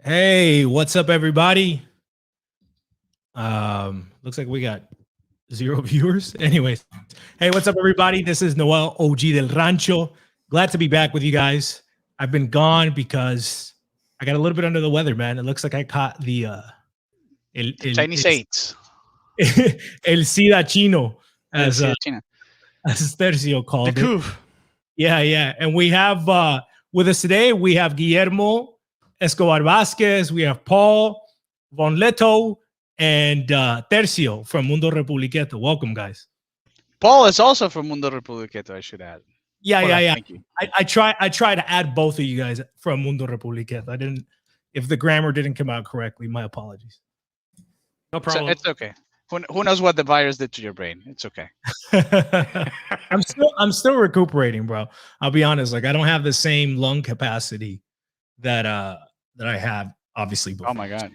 Hey, what's up, everybody? Looks like we got zero viewers. Anyways, hey, what's up, everybody? This is Noel OG del Rancho. Glad to be back with you guys. I've been gone because I got a little bit under the weather, man. It looks like I caught the Chinese AIDS. el SIDA chino, as China. as Tercio The called it. coup. Yeah. And we have with us today, we have Guillermo, Escobar Vasquez, we have Paul, Von Leto, and Tercio from Mundo Republiquetto. Welcome, guys. Paul is also from Mundo Republiquetto, I should add. Yeah. Thank you. I try to add both of you guys from Mundo Republiquetto. I didn't. If the grammar didn't come out correctly, my apologies. No problem. It's okay. Who knows what the virus did to your brain? It's okay. I'm still recuperating, bro. I'll be honest. Like I don't have the same lung capacity that I have obviously before. Oh my god.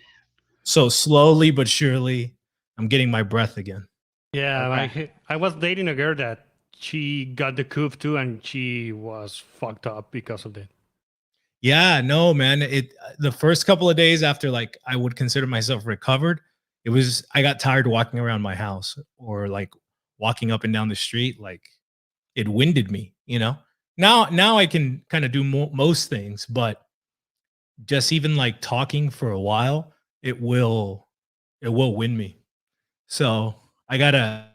So slowly but surely, I'm getting my breath again. Yeah, Okay. I was dating a girl that she got the coup too, and she was fucked up because of it. Yeah, no, man. The first couple of days after like I would consider myself recovered, I got tired walking around my house or like walking up and down the street. Like it winded me, you know. Now I can kind of do most things, but just even like talking for a while, it will wind me. So I gotta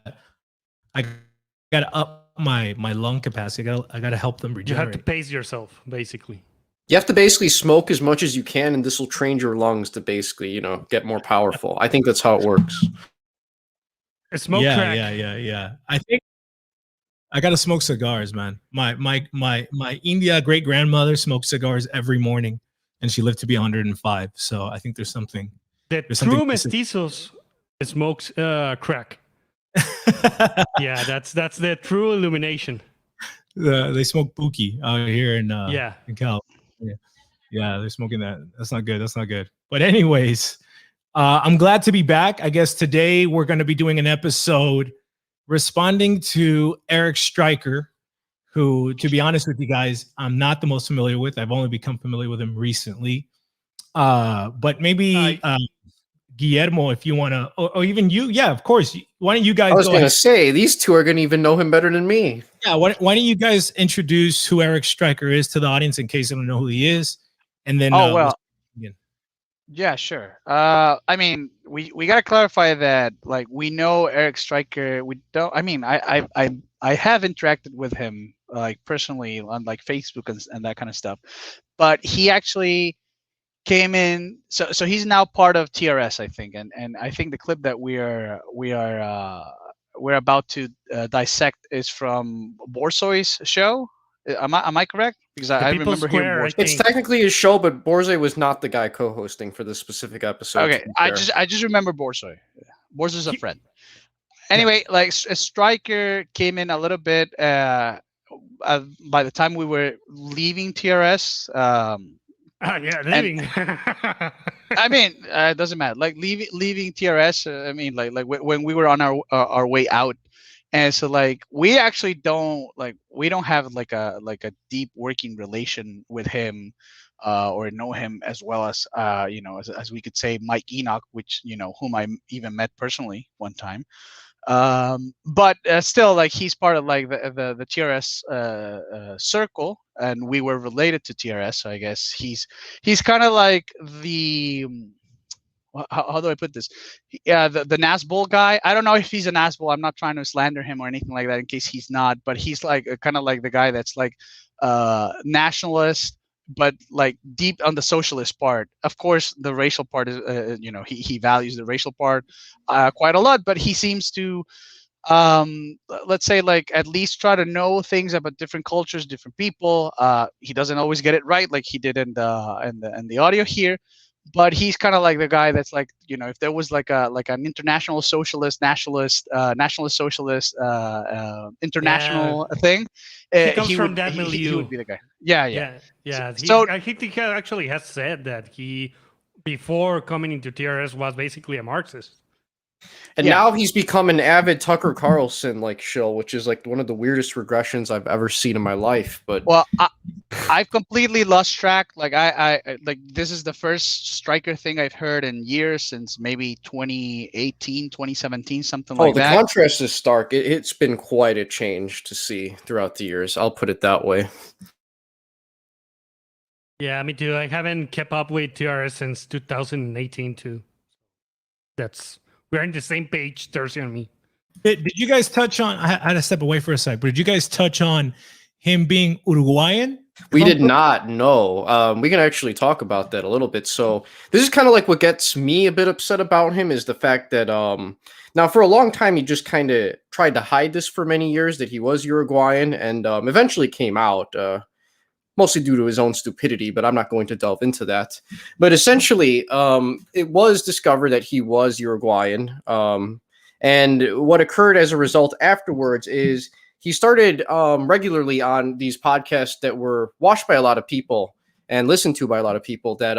up my lung capacity. I gotta help them You regenerate. have to pace yourself, basically. You have to basically smoke as much as you can, and this will train your lungs to basically, get more powerful. I think that's how it works. A smoke crack. Yeah. I think I gotta smoke cigars, man. My India great grandmother smoked cigars every morning, and she lived to be 105. So I think there's something. The There's true something- mestizos smokes crack. Yeah, that's the true illumination. They smoke Pookie out here in Yeah. in California. Yeah, they're smoking that. That's not good. But anyways, I'm glad to be back. I guess today we're going to be doing an episode responding to Erik Striker, who, to be honest with you guys, I'm not the most familiar with. I've only become familiar with him recently. But maybe Guillermo, if you want to, or even you, yeah, of course. Why don't you guys? I was go going to ahead? say, these two are going to even know him better than me. Yeah, why don't you guys introduce who Erik Striker is to the audience in case they don't know who he is, and then Yeah, sure. I mean, we gotta clarify that like we know Erik Striker. We don't. I mean, I have interacted with him like personally on like Facebook and that kind of stuff, but he actually came in. So he's now part of TRS, I think, and I think the clip that we're about to dissect is from Borsoy's show. Am I correct? Because I People's remember hearing Square, I Borsoy. It's think. technically his show, but Borze was not the guy co-hosting for this specific episode. Okay, to be I fair. just remember Borsoy. Borsoy's a He- friend. Anyway, like Striker came in a little bit by the time we were leaving TRS. Yeah, living. I mean, it doesn't matter. Like leaving TRS. I mean, like when we were on our way out, and so like we actually don't have like a deep working relation with him, or know him as well as as we could say Mike Enoch, which whom I even met personally one time. But still, like he's part of like the TRS circle, and we were related to TRS. So I guess he's kind of like the how do I put this? Yeah, the Nazbol guy. I don't know if he's a Nazbol. I'm not trying to slander him or anything like that. In case he's not, but he's like kind of like the guy that's like nationalist, but like deep on the socialist part. Of course, the racial part is he values the racial part quite a lot, but he seems to let's say like at least try to know things about different cultures, different people. He doesn't always get it right, like he did in the audio here, but he's kind of like the guy that's like, if there was like an international socialist, nationalist socialist international thing, He comes from that he milieu. would be the guy. Yeah. Yeah. So- I think he actually has said that he, before coming into TRS, was basically a Marxist. And Yeah. now he's become an avid Tucker Carlson like shill, which is like one of the weirdest regressions I've ever seen in my life. But Well, I've completely lost track. Like like this is the first Striker thing I've heard in years, since maybe 2018, 2017, something like the that. contrast is stark. It's been quite a change to see throughout the years. I'll put it that way. Yeah, me too. I haven't kept up with TRS since 2018 too. We're on the same page, Thursday and me. Did you guys touch on? I had to step away for a sec, but did you guys touch on him being Uruguayan? We did not know. We can actually talk about that a little bit. So this is kind of like what gets me a bit upset about him is the fact that now for a long time he just kind of tried to hide this for many years that he was Uruguayan, and eventually came out. Mostly due to his own stupidity, but I'm not going to delve into that. But essentially, it was discovered that he was Uruguayan. And what occurred as a result afterwards is he started regularly on these podcasts that were watched by a lot of people and listened to by a lot of people, that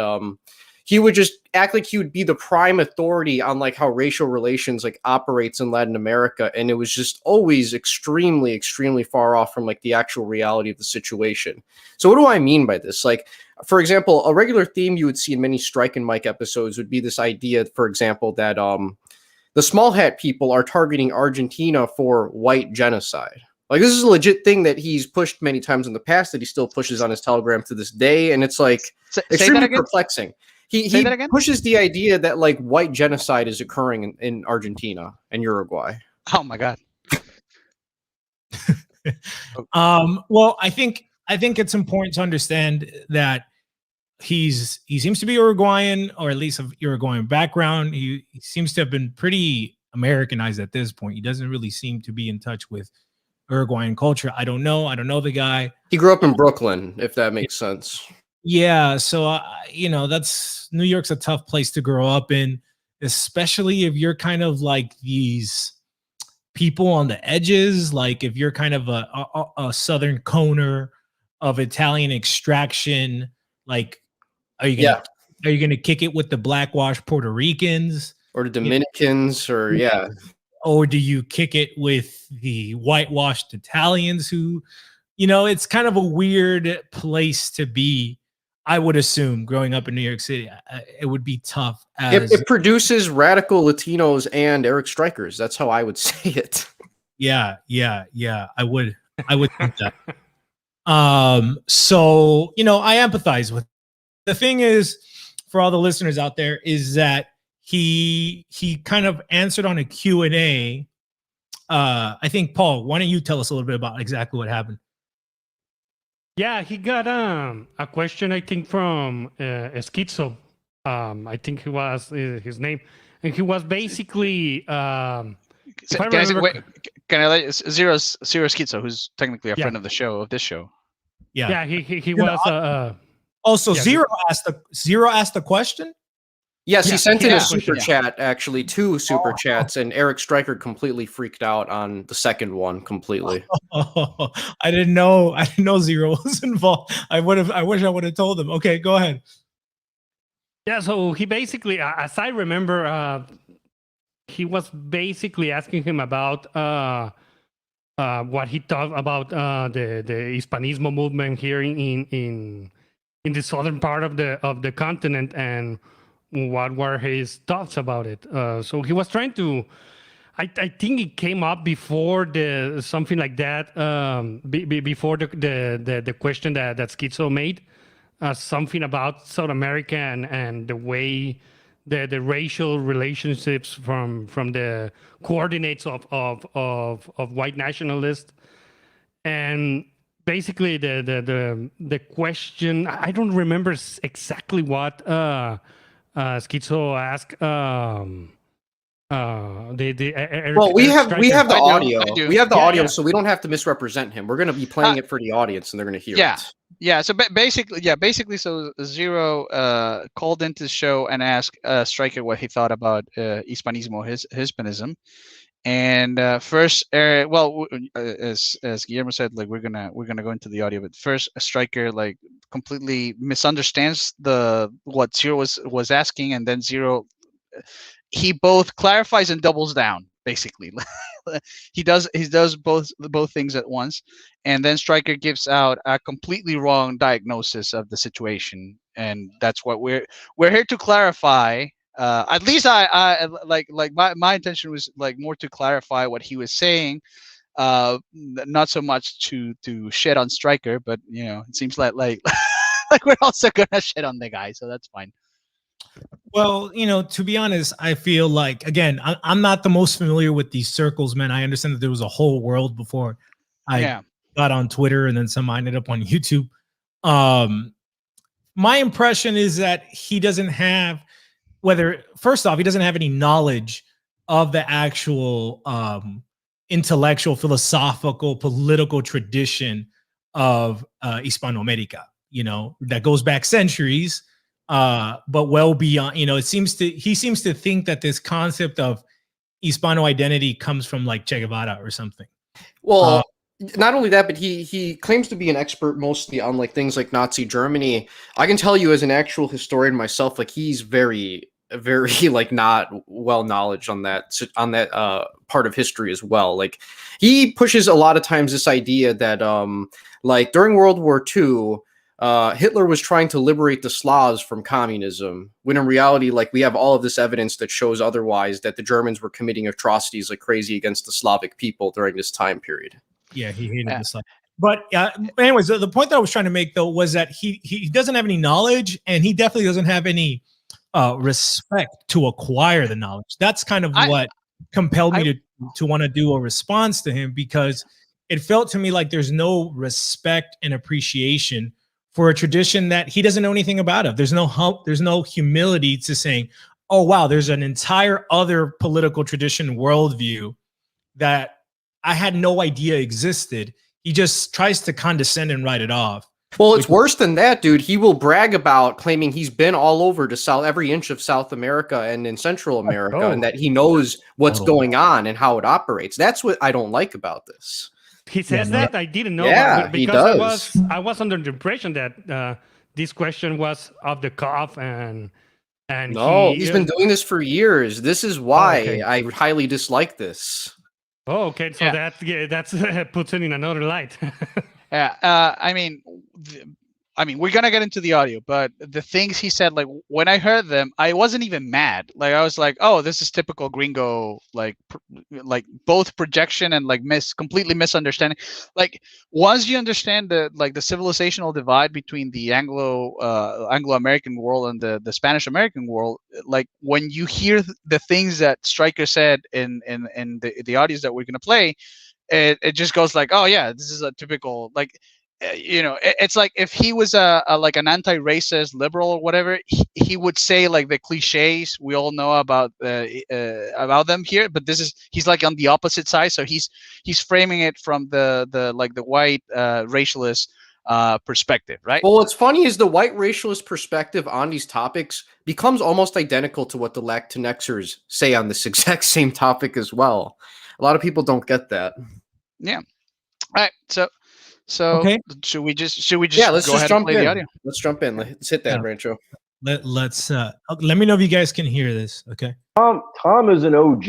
he would just act like he would be the prime authority on like how racial relations like operates in Latin America. And it was just always extremely, extremely far off from like the actual reality of the situation. So what do I mean by this? Like, for example, a regular theme you would see in many Strike and Mike episodes would be this idea, for example, that the small hat people are targeting Argentina for white genocide. Like, this is a legit thing that he's pushed many times in the past, that he still pushes on his Telegram to this day. And it's like extremely perplexing. He pushes the idea that like white genocide is occurring in Argentina and Uruguay. Oh my God. Well, I think it's important to understand that he seems to be Uruguayan, or at least of Uruguayan background. He seems to have been pretty Americanized at this point. He doesn't really seem to be in touch with Uruguayan culture. I don't know the guy. He grew up in Brooklyn, if that makes sense. Yeah, so that's New York's a tough place to grow up in, especially if you're kind of like these people on the edges. Like if you're kind of a southern coner of Italian extraction, like are you gonna kick it with the blackwash Puerto Ricans or the Dominicans, or or do you kick it with the whitewashed Italians who, it's kind of a weird place to be. I would assume growing up in New York City, it would be tough. It produces radical Latinos and Erik Strikers. That's how I would say it. Yeah. I would think that. So, I empathize with. The thing is, for all the listeners out there, is that he kind of answered on a Q&A. I think, Paul, why don't you tell us a little bit about exactly what happened? Yeah, he got a question, I think, from Schizo. I think he was his name, and he was basically. Can I let Zero Schizo, who's technically a friend of the show, of this show? Yeah. He was. Also, Zero asked a question. Yes, he sent in a super chat, actually, 2 super chats, and Erik Striker completely freaked out on the second one completely. Oh, I didn't know Zero was involved. I wish I would have told him. Okay, go ahead. Yeah, so he basically, as I remember, he was basically asking him about what he thought about the Hispanismo movement here in the southern part of the continent, and what were his thoughts about it. So he was trying to, I think it came up before something like that, before the question that Schizo made, something about South America and the way the racial relationships from the coordinates of white nationalists. And basically the question, I don't remember exactly what Schizo asked. Well, we have the audio. We have the audio, so we don't have to misrepresent him. We're going to be playing it for the audience, and they're going to hear it. Yeah. So basically, so Zero called into the show and asked Striker what he thought about Hispanismo, Hispanism. And first, as Guillermo said, like we're gonna go into the audio, but first, Striker like completely misunderstands what Zero was asking, and then Zero he both clarifies and doubles down. Basically, he does both things at once, and then Striker gives out a completely wrong diagnosis of the situation, and that's what we're here to clarify. At least I like my intention was like more to clarify what he was saying, not so much to shit on Striker, but you know, it seems like like we're also gonna shit on the guy, so that's fine. Well, you know, to be honest, I feel like, again, I'm not the most familiar with these circles, man. I understand that there was a whole world before I got on Twitter, and then some ended up on YouTube. My impression is that he doesn't have, first off, he doesn't have any knowledge of the actual intellectual, philosophical, political tradition of Hispanoamerica, you know, that goes back centuries. But well beyond, you know, he seems to think that this concept of Hispano identity comes from like Che Guevara or something. Well, not only that, but he claims to be an expert mostly on like things like Nazi Germany. I can tell you as an actual historian myself, like he's very like not well knowledge on that part of history as well. Like he pushes a lot of times this idea that like during World War II, Hitler was trying to liberate the Slavs from communism, when in reality, like we have all of this evidence that shows otherwise, that the Germans were committing atrocities like crazy against the Slavic people during this time period. Yeah, he hated the Slav. But anyways, the point that I was trying to make though was that he doesn't have any knowledge, and he definitely doesn't have any respect to acquire the knowledge. That's kind of what compelled me to want to do a response to him, because it felt to me like there's no respect and appreciation for a tradition that he doesn't know anything about. There's no humility to saying, oh wow, there's an entire other political tradition, worldview that I had no idea existed. He just tries to condescend and write it off. Well, it's worse than that, dude. He will brag about claiming he's been all over to every inch of South America and in Central America, and that he knows what's going on and how it operates. That's what I don't like about this. He says that? I didn't know. Yeah, because he does. I was under the impression that this question was off the cuff, and no, he's been doing this for years. This is why I highly dislike this. Oh, okay. So that's puts it in another light. Yeah, I mean, we're gonna get into the audio, but the things he said, like when I heard them, I wasn't even mad. Like I was like, oh, this is typical gringo, like both projection and like completely misunderstanding. Like once you understand the civilizational divide between the Anglo-American world and the Spanish-American world, like when you hear the things that Striker said in the audios that we're gonna play, it just goes like, oh yeah, this is a typical like. You know, it's like if he was like an anti-racist liberal or whatever, he would say like the cliches we all know about them here. But he's like on the opposite side, so he's framing it from the white racialist perspective, right? Well, what's funny is the white racialist perspective on these topics becomes almost identical to what the Latinxers say on this exact same topic as well. A lot of people don't get that. Yeah. All right. So okay. Should we just let's go just ahead jump and play in. the audio? Let's jump in. Let's hit that, Rancho. Let's let me know if you guys can hear this. Okay. Tom is an OG.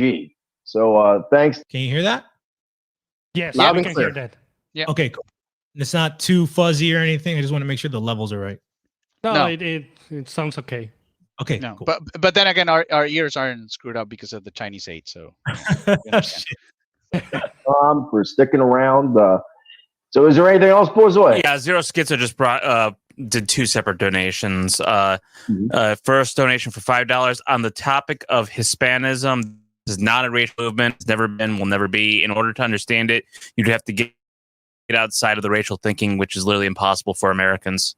So thanks. Can you hear that? Yes, loud we and can clear. hear that. Yeah. Okay, cool. It's not too fuzzy or anything. I just want to make sure the levels are right. No. It sounds okay. Okay. No, cool. but then again, our ears aren't screwed up because of the Chinese 8. So For sticking around. So is there anything else, boys? Yeah, Zero Schizo just did 2 separate donations. First donation for $5 on the topic of Hispanism. This is not a racial movement. It's never been, will never be. In order to understand it, you'd have to get outside of the racial thinking, which is literally impossible for Americans.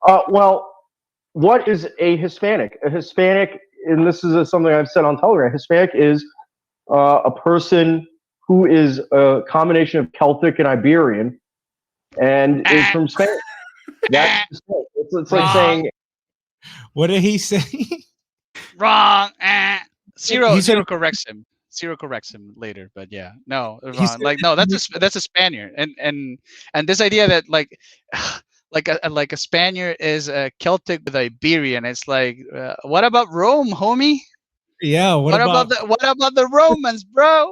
Well, what is a Hispanic? A Hispanic, and this is something I've said on Telegram, Hispanic is a person who is a combination of Celtic and Iberian, and is from Spain. That's it's like saying. What did he say? Wrong. Zero corrects him. Zero corrects him later, but yeah, no, wrong. Like no, that's a Spaniard, and this idea that like a Spaniard is a Celtic with Iberian. It's like, what about Rome, homie? Yeah. What about the Romans, bro?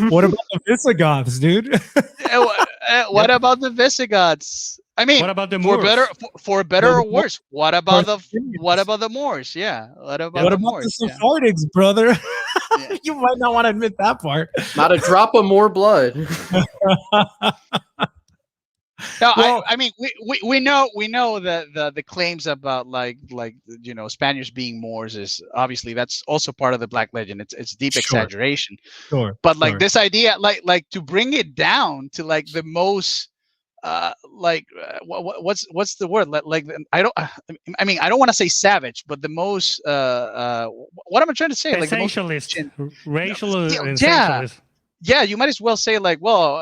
what about the Visigoths, dude? What about the Visigoths? I mean, What about the for Moors? better The or worse, what about the Carthaginians. Moors? Yeah, what about What the about the Moors? Yeah. Sephardics, brother? Yeah. You might not want to admit that part. Not a drop of more blood. No, Well- I mean we know that the claims about like Spaniards being Moors is obviously that's also part of the black legend. It's deep Sure. exaggeration, Sure. but like sure. this idea like to bring it down to like the most what's the word like I don't want to say savage, but the most what am I trying to say, like the most Essentialist, racial Yeah, essentialist. yeah, you might as well say like, well,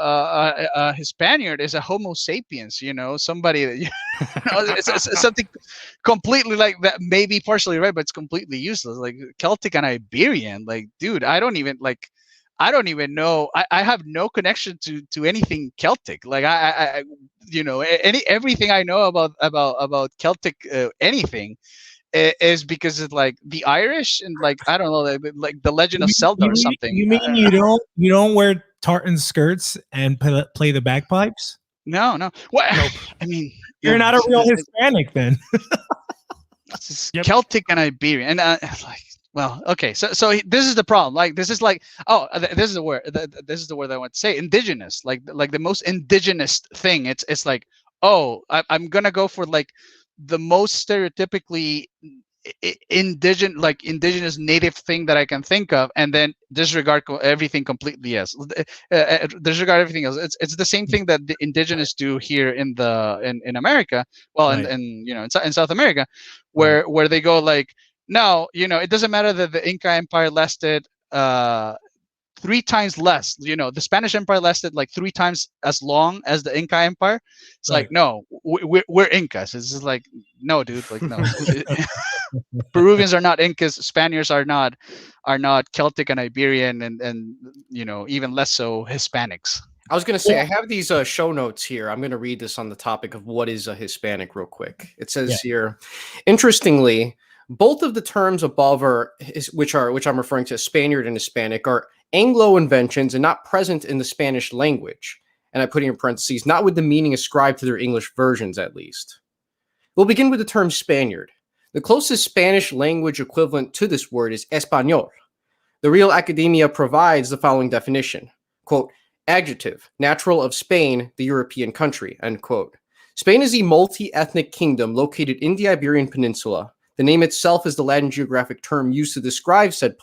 Hispaniard is a Homo sapiens, somebody that it's something completely like that, maybe partially right, but it's completely useless. Like Celtic and Iberian, like, dude, I don't even know. I have no connection to anything Celtic. Like I everything I know about Celtic anything is because it's like the Irish and like I don't know, like the Legend of Zelda or something. You mean you don't wear tartan skirts and play the bagpipes? No. What? Nope. I mean, You're not a real Hispanic then. It's Yep. Celtic and Iberian, and like, well, okay. So this is the problem. Like, this is like, this is the word. This is the word I want to say. Indigenous, like the most indigenous thing. It's like, I'm gonna go for like the most stereotypically indigenous native thing that I can think of, and then disregard everything completely else. Disregard everything else. It's the same thing that the indigenous do here in America. Well, Right. and in South America, where they go like, no, it doesn't matter that the Inca Empire lasted 3 times less. The Spanish Empire lasted like 3 times as long as the Inca Empire. It's Right. like, no, we're Incas. It's just like, no, dude, like, no. Peruvians are not Incas. Spaniards are not Celtic and Iberian, and even less so Hispanics. I was going to say, I have these show notes here. I'm going to read this on the topic of what is a Hispanic real quick. It says here, interestingly, both of the terms above which I'm referring to, Spaniard and Hispanic, are Anglo inventions and not present in the Spanish language. And I put in parentheses, not with the meaning ascribed to their English versions, at least. We'll begin with the term Spaniard. The closest Spanish language equivalent to this word is Español. The Real Academia provides the following definition, quote, adjective, natural of Spain, the European country, end quote. Spain is a multi-ethnic kingdom located in the Iberian Peninsula. The name itself is the Latin geographic term used to describe said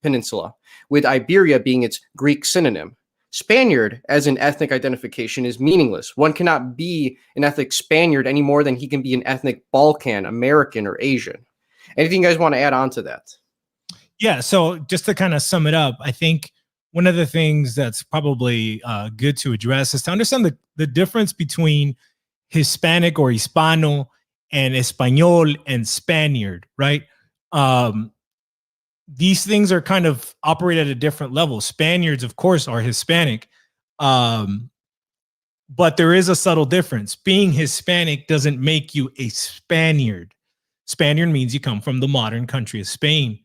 peninsula, with Iberia being its Greek synonym. Spaniard, as an ethnic identification, is meaningless. One cannot be an ethnic Spaniard any more than he can be an ethnic Balkan, American, or Asian. Anything you guys want to add on to that? Yeah. So just to kind of sum it up, I think one of the things that's probably good to address is to understand the difference between Hispanic or Hispano and Espanol and Spaniard, right? These things are kind of operate at a different level. Spaniards, of course, are Hispanic, but there is a subtle difference. Being Hispanic doesn't make you a Spaniard. Spaniard means you come from the modern country of Spain,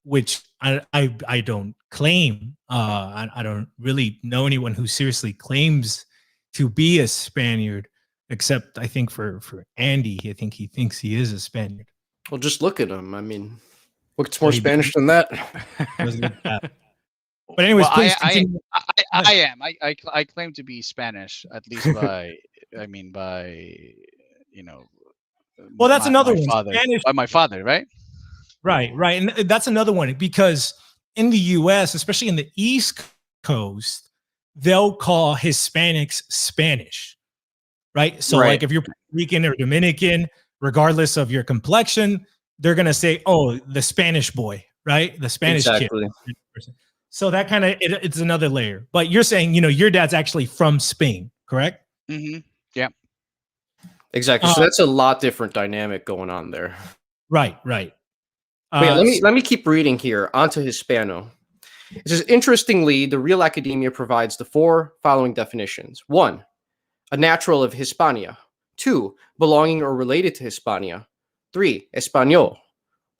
which I don't claim. I don't really know anyone who seriously claims to be a Spaniard, except I think for Andy, I think he thinks he is a Spaniard. Well, just look at him. I mean, what's more Spanish than that? But anyways, Well, please I continue. am. I claim to be Spanish, at least by Well, that's another my one. father, Spanish, by my father, right? right, and that's another one because in the U.S., especially in the East Coast, they'll call Hispanics Spanish, right? So, like, if you're Puerto Rican or Dominican, regardless of your complexion, they're gonna say, "Oh, the Spanish boy," right? The Spanish kid. So that kind of it's another layer. But you're saying, your dad's actually from Spain, correct? Mm-hmm. Yeah. Exactly. So that's a lot different dynamic going on there. Right. Wait, let me keep reading here. On to Hispano. It says, interestingly, the Real Academia provides the 4 following definitions. 1, a natural of Hispania. 2, belonging or related to Hispania. 3. Espanol.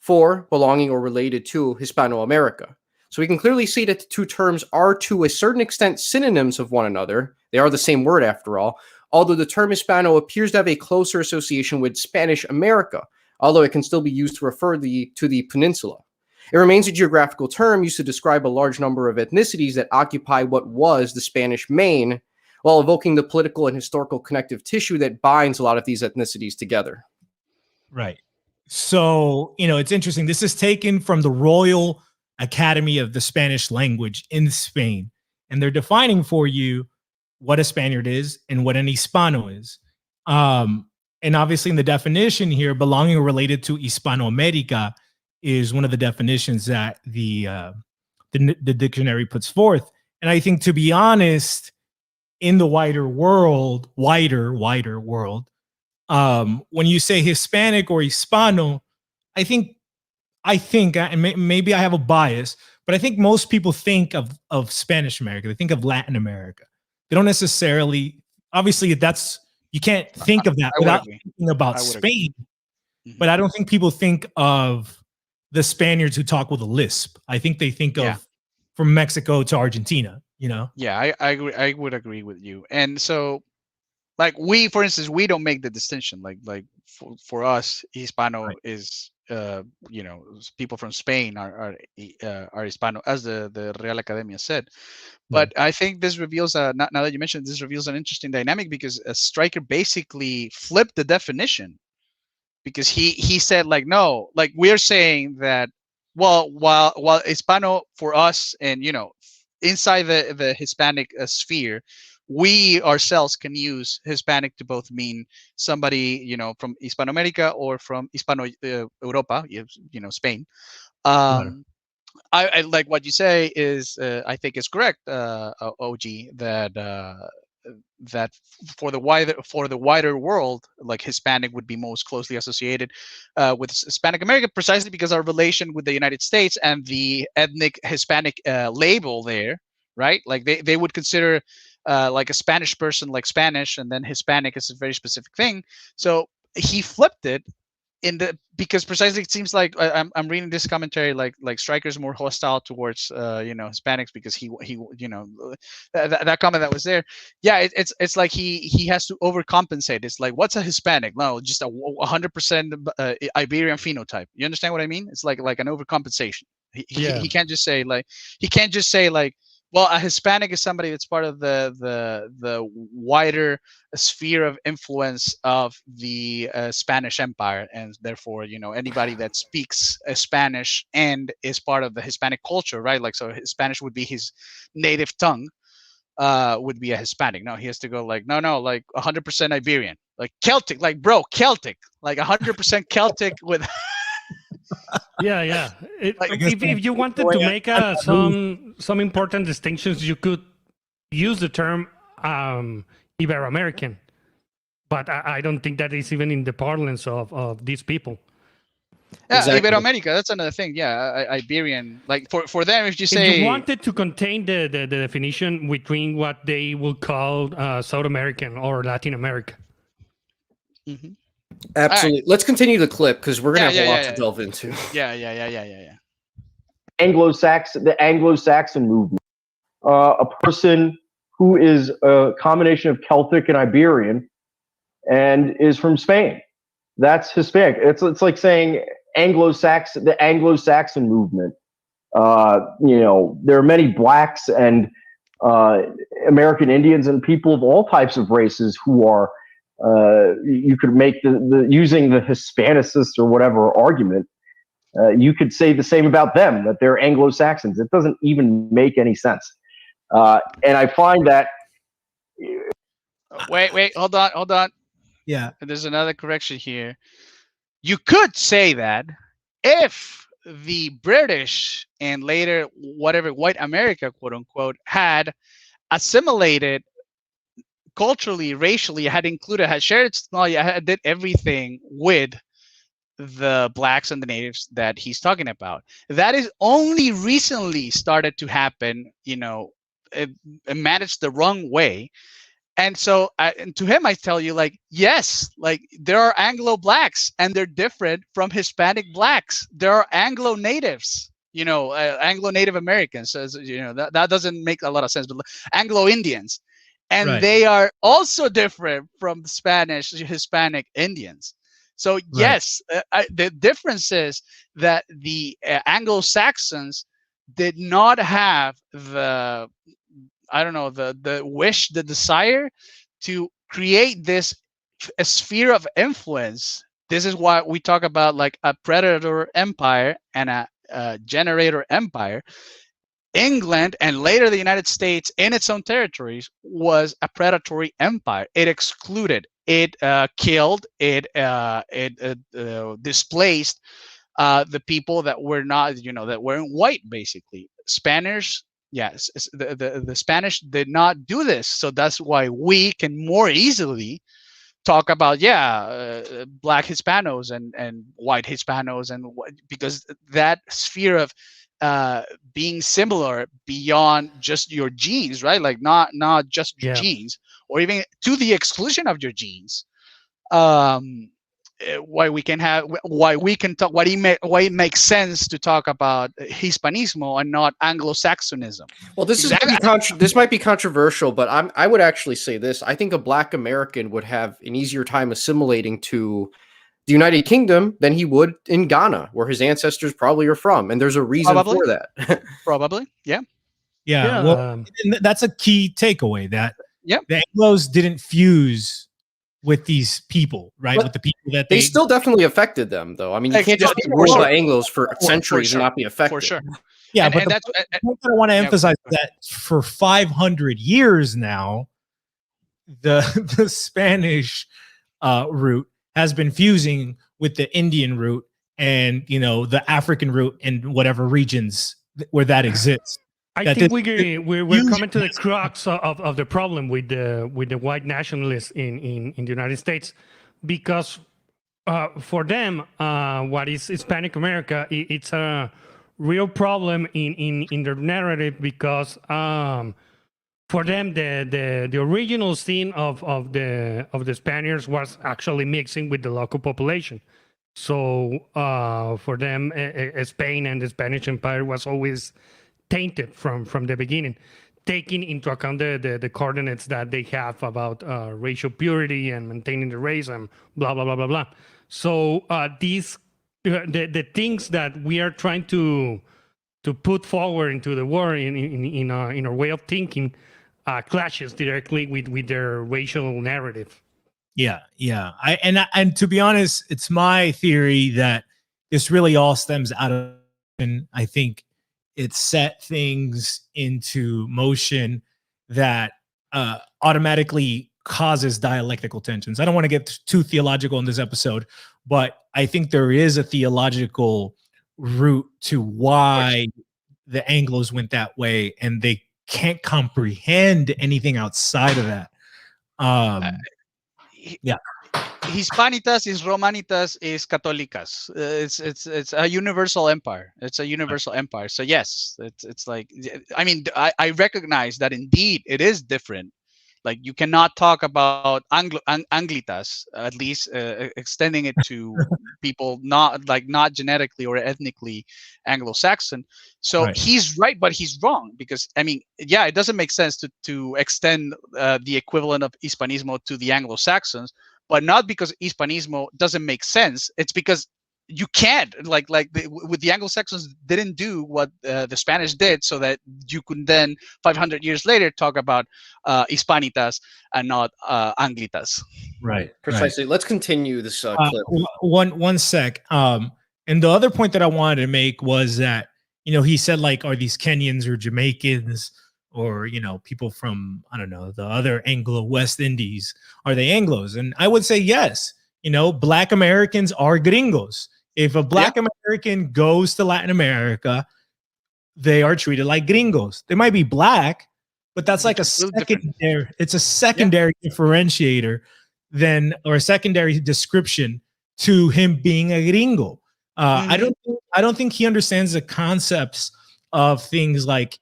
4. Belonging or related to Hispano-America. So we can clearly see that the two terms are to a certain extent synonyms of one another. They are the same word after all, although the term Hispano appears to have a closer association with Spanish America, although it can still be used to refer to the peninsula. It remains a geographical term used to describe a large number of ethnicities that occupy what was the Spanish Main, while evoking the political and historical connective tissue that binds a lot of these ethnicities together. Right. So, it's interesting. This is taken from the Royal Academy of the Spanish Language in Spain, and they're defining for you what a Spaniard is and what an Hispano is. And obviously in the definition here, belonging or related to Hispanoamerica is one of the definitions that the dictionary puts forth. And I think, to be honest, in the wider world, wider world, when you say Hispanic or Hispano, I think, and maybe I have a bias, but I think most people think of Spanish America. They think of Latin America. They don't necessarily, obviously, you can't think of that without thinking about Spain. But I don't think people think of the Spaniards who talk with a lisp. I think they think of from Mexico to Argentina, Yeah, I agree. I would agree with you. And so, like, for instance, we don't make the distinction. Like for us, Hispano is people from Spain are Hispano, as the Real Academia said. But I think this reveals now that you mentioned, this reveals an interesting dynamic, because Striker basically flipped the definition, because he said, like, no, like, we're saying that, while Hispano for us, and inside the Hispanic sphere, we ourselves can use Hispanic to both mean somebody from Hispanoamerica or from Hispano Europa, Spain. I like what you say is I think is correct, OG, that for the wider world, like, Hispanic would be most closely associated with Hispanic America, precisely because our relation with the United States and the ethnic Hispanic label there, right? Like, they would consider like a Spanish person like Spanish, and then Hispanic is a very specific thing. So he flipped it because precisely it seems like I'm reading this commentary, like Striker's more hostile towards Hispanics, because he that comment that was there. Yeah, it's like he has to overcompensate. It's like, what's a Hispanic? No, just a 100% Iberian phenotype. You understand what I mean? It's like an overcompensation. He can't just say like, well, a Hispanic is somebody that's part of the wider sphere of influence of the Spanish Empire, and therefore, anybody that speaks Spanish and is part of the Hispanic culture, right? Like, so Spanish would be his native tongue, would be a Hispanic. No, he has to go like, no, like 100% Iberian, like Celtic, like, bro, Celtic, like 100% Celtic with. Yeah. If you wanted to make some important distinctions, you could use the term Ibero-American, but I don't think that is even in the parlance of these people. Yeah, Exactly. Ibero-America, that's another thing. Yeah, Iberian. Like, for them, if you say, if you wanted to contain the definition between what they will call South American or Latin America. Mm-hmm. Absolutely. Right. Let's continue the clip, because we're going to have a lot Yeah. to delve into. Yeah. The Anglo-Saxon movement. A person who is a combination of Celtic and Iberian and is from Spain. That's Hispanic. It's like saying the Anglo-Saxon movement. There are many blacks and American Indians and people of all types of races who are. You could make using the Hispanicist or whatever argument. You could say the same about them, that they're Anglo-Saxons. It doesn't even make any sense. And I find that. Wait, hold on. Yeah. There's another correction here. You could say that if the British and later whatever white America, quote unquote, had assimilated culturally, racially, had shared its technology, did everything with the blacks and the natives that he's talking about. That is only recently started to happen, managed the wrong way. And so and to him, I tell you, like, yes, like there are Anglo blacks and they're different from Hispanic blacks. There are Anglo natives, Anglo Native Americans, as that doesn't make a lot of sense, but Anglo Indians, and Right. they are also different from Spanish Hispanic Indians. So yes, the difference is that the Anglo-Saxons did not have the wish, the desire to create this a sphere of influence. This is why we talk about like a predator empire and a generator empire. England and later the United States in its own territories was a predatory empire. It excluded, it killed, it displaced the people that were not, that weren't white, basically. Spanish, yes, the Spanish did not do this, so that's why we can more easily talk about black Hispanos and white Hispanos, and because that sphere of being similar beyond just your genes, right? Like not just your genes, or even to the exclusion of your genes. Why we can talk, why it makes sense to talk about Hispanismo and not Anglo-Saxonism. Well, this this might be controversial, but I would actually say this. I think a Black American would have an easier time assimilating to the United Kingdom than he would in Ghana, where his ancestors probably are from, and there's a reason for that. Probably, yeah. Well, that's a key takeaway, that the Anglos didn't fuse with these people, right? But with the people that they still definitely affected them, though. I mean, you can't just be ruled by Anglos for centuries and not be affected. For sure. Yeah, but the point that I want to emphasize is that for 500 years now, the Spanish root has been fusing with the Indian root and the African root in whatever regions where that exists. I think we're coming to the crux of the problem with the white nationalists in the United States, because for them, what is Hispanic America, it's a real problem in their narrative, because for them the original sin of the Spaniards was actually mixing with the local population. So for them, Spain and the Spanish Empire was always tainted from the beginning, taking into account the coordinates that they have about racial purity and maintaining the race and blah blah blah blah blah. So these the things that we are trying to put forward into the war in our way of thinking clashes directly with their racial narrative. Yeah. And to be honest, it's my theory that this really all stems out of, and I think it set things into motion that automatically causes dialectical tensions. I don't want to get too theological in this episode, but I think there is a theological root to why the Anglos went that way, and they can't comprehend anything outside of that. Hispanitas is Romanitas is Católicas. It's a universal empire. It's a universal empire. So yes, it's like, I mean, I recognize that indeed it is different. Like you cannot talk about Anglitas, at least extending it to people not genetically or ethnically Anglo-Saxon. So he's right, but he's wrong, because I mean, yeah, it doesn't make sense to extend the equivalent of Hispanismo to the Anglo-Saxons, but not because Hispanismo doesn't make sense. It's because you can't, with the Anglo-Saxons didn't do what the Spanish did, so that you could then 500 years later talk about Hispanitas and not Anglitas. Right. Precisely. Let's continue this clip. One sec. And the other point that I wanted to make was that, he said, like, are these Kenyans or Jamaicans or, people from, I don't know, the other Anglo-West Indies, are they Anglos? And I would say yes. Black Americans are gringos. If a Black American goes to Latin America, they are treated like gringos. They might be Black, but that's like a secondary. It's a secondary differentiator or a secondary description to him being a gringo. I don't think he understands the concepts of things like,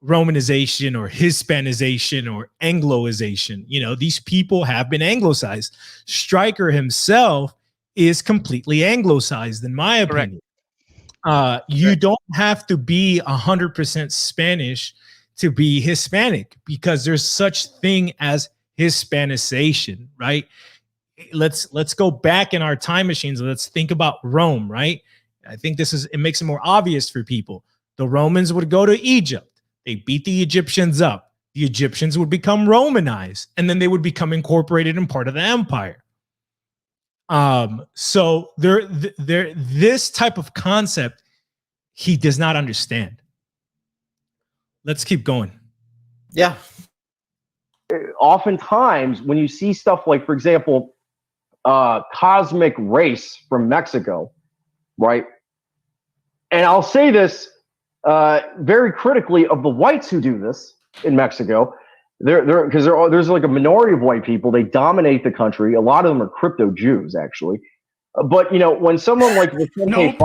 Romanization or Hispanization or Angloization. You know, these people have been anglicized. Striker himself is completely anglicized, in my opinion. You don't have to be 100% Spanish to be Hispanic, because there's such thing as Hispanization, right? Let's go back in our time machines. Let's think about Rome, right? I think it makes it more obvious for people. The Romans would go to Egypt. They beat the Egyptians up. The Egyptians would become Romanized, and then they would become incorporated and part of the empire. So this type of concept, he does not understand. Let's keep going. Yeah. Oftentimes, when you see stuff like, for example, cosmic race from Mexico, right? And I'll say this very critically of the whites who do this in Mexico. There's like a minority of white people. They dominate the country. A lot of them are crypto Jews, actually. But you know, when someone like Nope.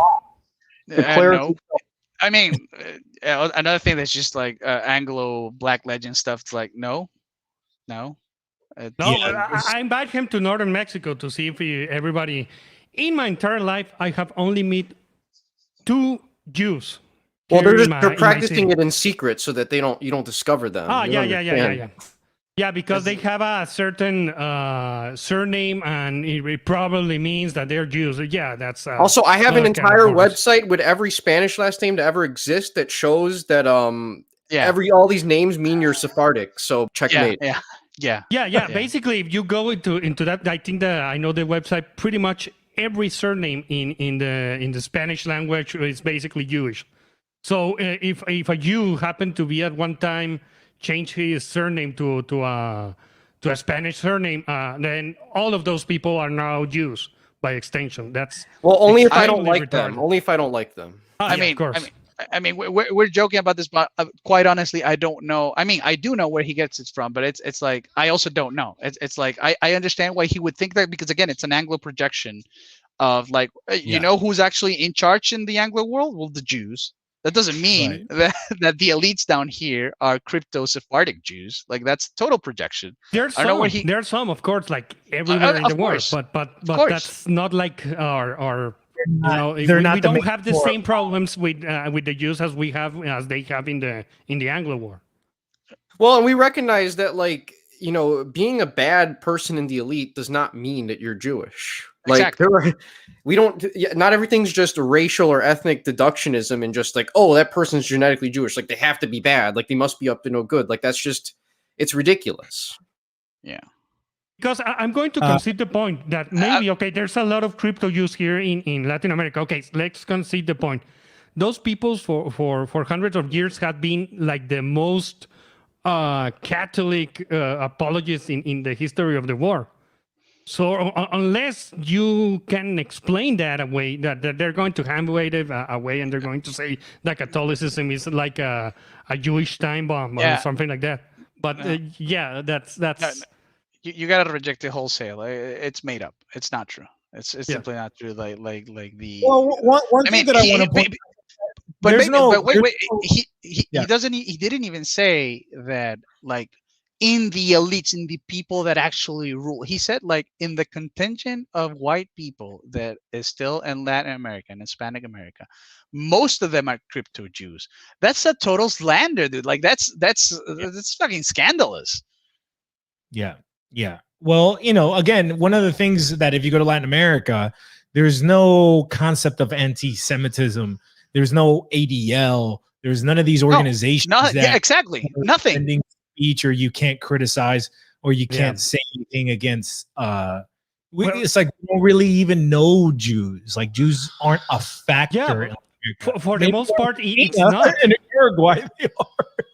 declares, No. I mean, another thing that's just like Anglo Black legend stuff. It's like no. No, Yeah, I invite him to northern Mexico to see if everybody. In my entire life, I have only met 2 Jews. Well, here they're in my- they're in my practicing city. it in you don't discover them. Ah, You yeah, don't yeah, understand. yeah. Yeah, because they have a certain surname, and it probably means that they're Jews. Yeah, that's Also, I have an kind of entire bogus. website with every Spanish last name to ever exist that shows that Yeah. all these names mean you're Sephardic. So checkmate. Yeah. Yeah. Basically, if you go into that, I think that I know the website. Pretty much every surname in the Spanish language is basically Jewish. So if a Jew happened to be at one time change his surname to a Spanish surname, then all of those people are now Jews by extension. That's Well, only if I don't extremely like them. retarded. Only if I don't like them. Ah, I yeah, mean, of course. we're joking about this, but quite honestly, I don't know. I mean, I do know where he gets it from, but it's like I also don't know. It's like I understand why he would think that, because again, it's an Anglo projection of like you know who's actually in charge in the Anglo world? Well, the Jews. That doesn't mean that the elites down here are crypto Sephardic Jews. Like that's total projection. There's I don't know some. where he- There's some, of course, like everywhere in of the world. course. But course. that's not like our you know, they're we not the don't main have the core. same problems with the Jews as they have in the Anglo War. Well, and we recognize that, like, you know, being a bad person in the elite does not mean that you're Jewish. Like, Exactly. not everything's just racial or ethnic deductionism and just like, oh, that person's genetically Jewish. Like, they have to be bad. Like, they must be up to no good. Like, that's just, it's ridiculous. Yeah. Because I'm going to concede the point that maybe, okay, there's a lot of crypto use here in Latin America. Okay, let's concede the point. Those people for hundreds of years have been like the most Catholic apologists in the history of the war. So unless you can explain that away, that they're going to hand-wave it away, and they're going to say that Catholicism is like a Jewish time bomb or something like that. But that's. No, you gotta reject it wholesale. It's made up. It's not true. It's simply not true. Like the. Well, one thing that I want to point. But wait. He He doesn't. He didn't even say that. Like in the elites, in the people that actually rule. He said like in the contingent of white people that is still in Latin America and Hispanic America, most of them are crypto Jews. That's a total slander, dude. Like that's fucking scandalous. Yeah. Well, you know, again, one of the things that if you go to Latin America, there's no concept of anti-Semitism. There's no ADL. There's none of these organizations. Exactly. Nothing. Sending speech, or you can't criticize, or you can't say anything against. It's like we don't really even know Jews. Like Jews aren't a factor. Yeah, for the most part, it's not. In Uruguay, they are.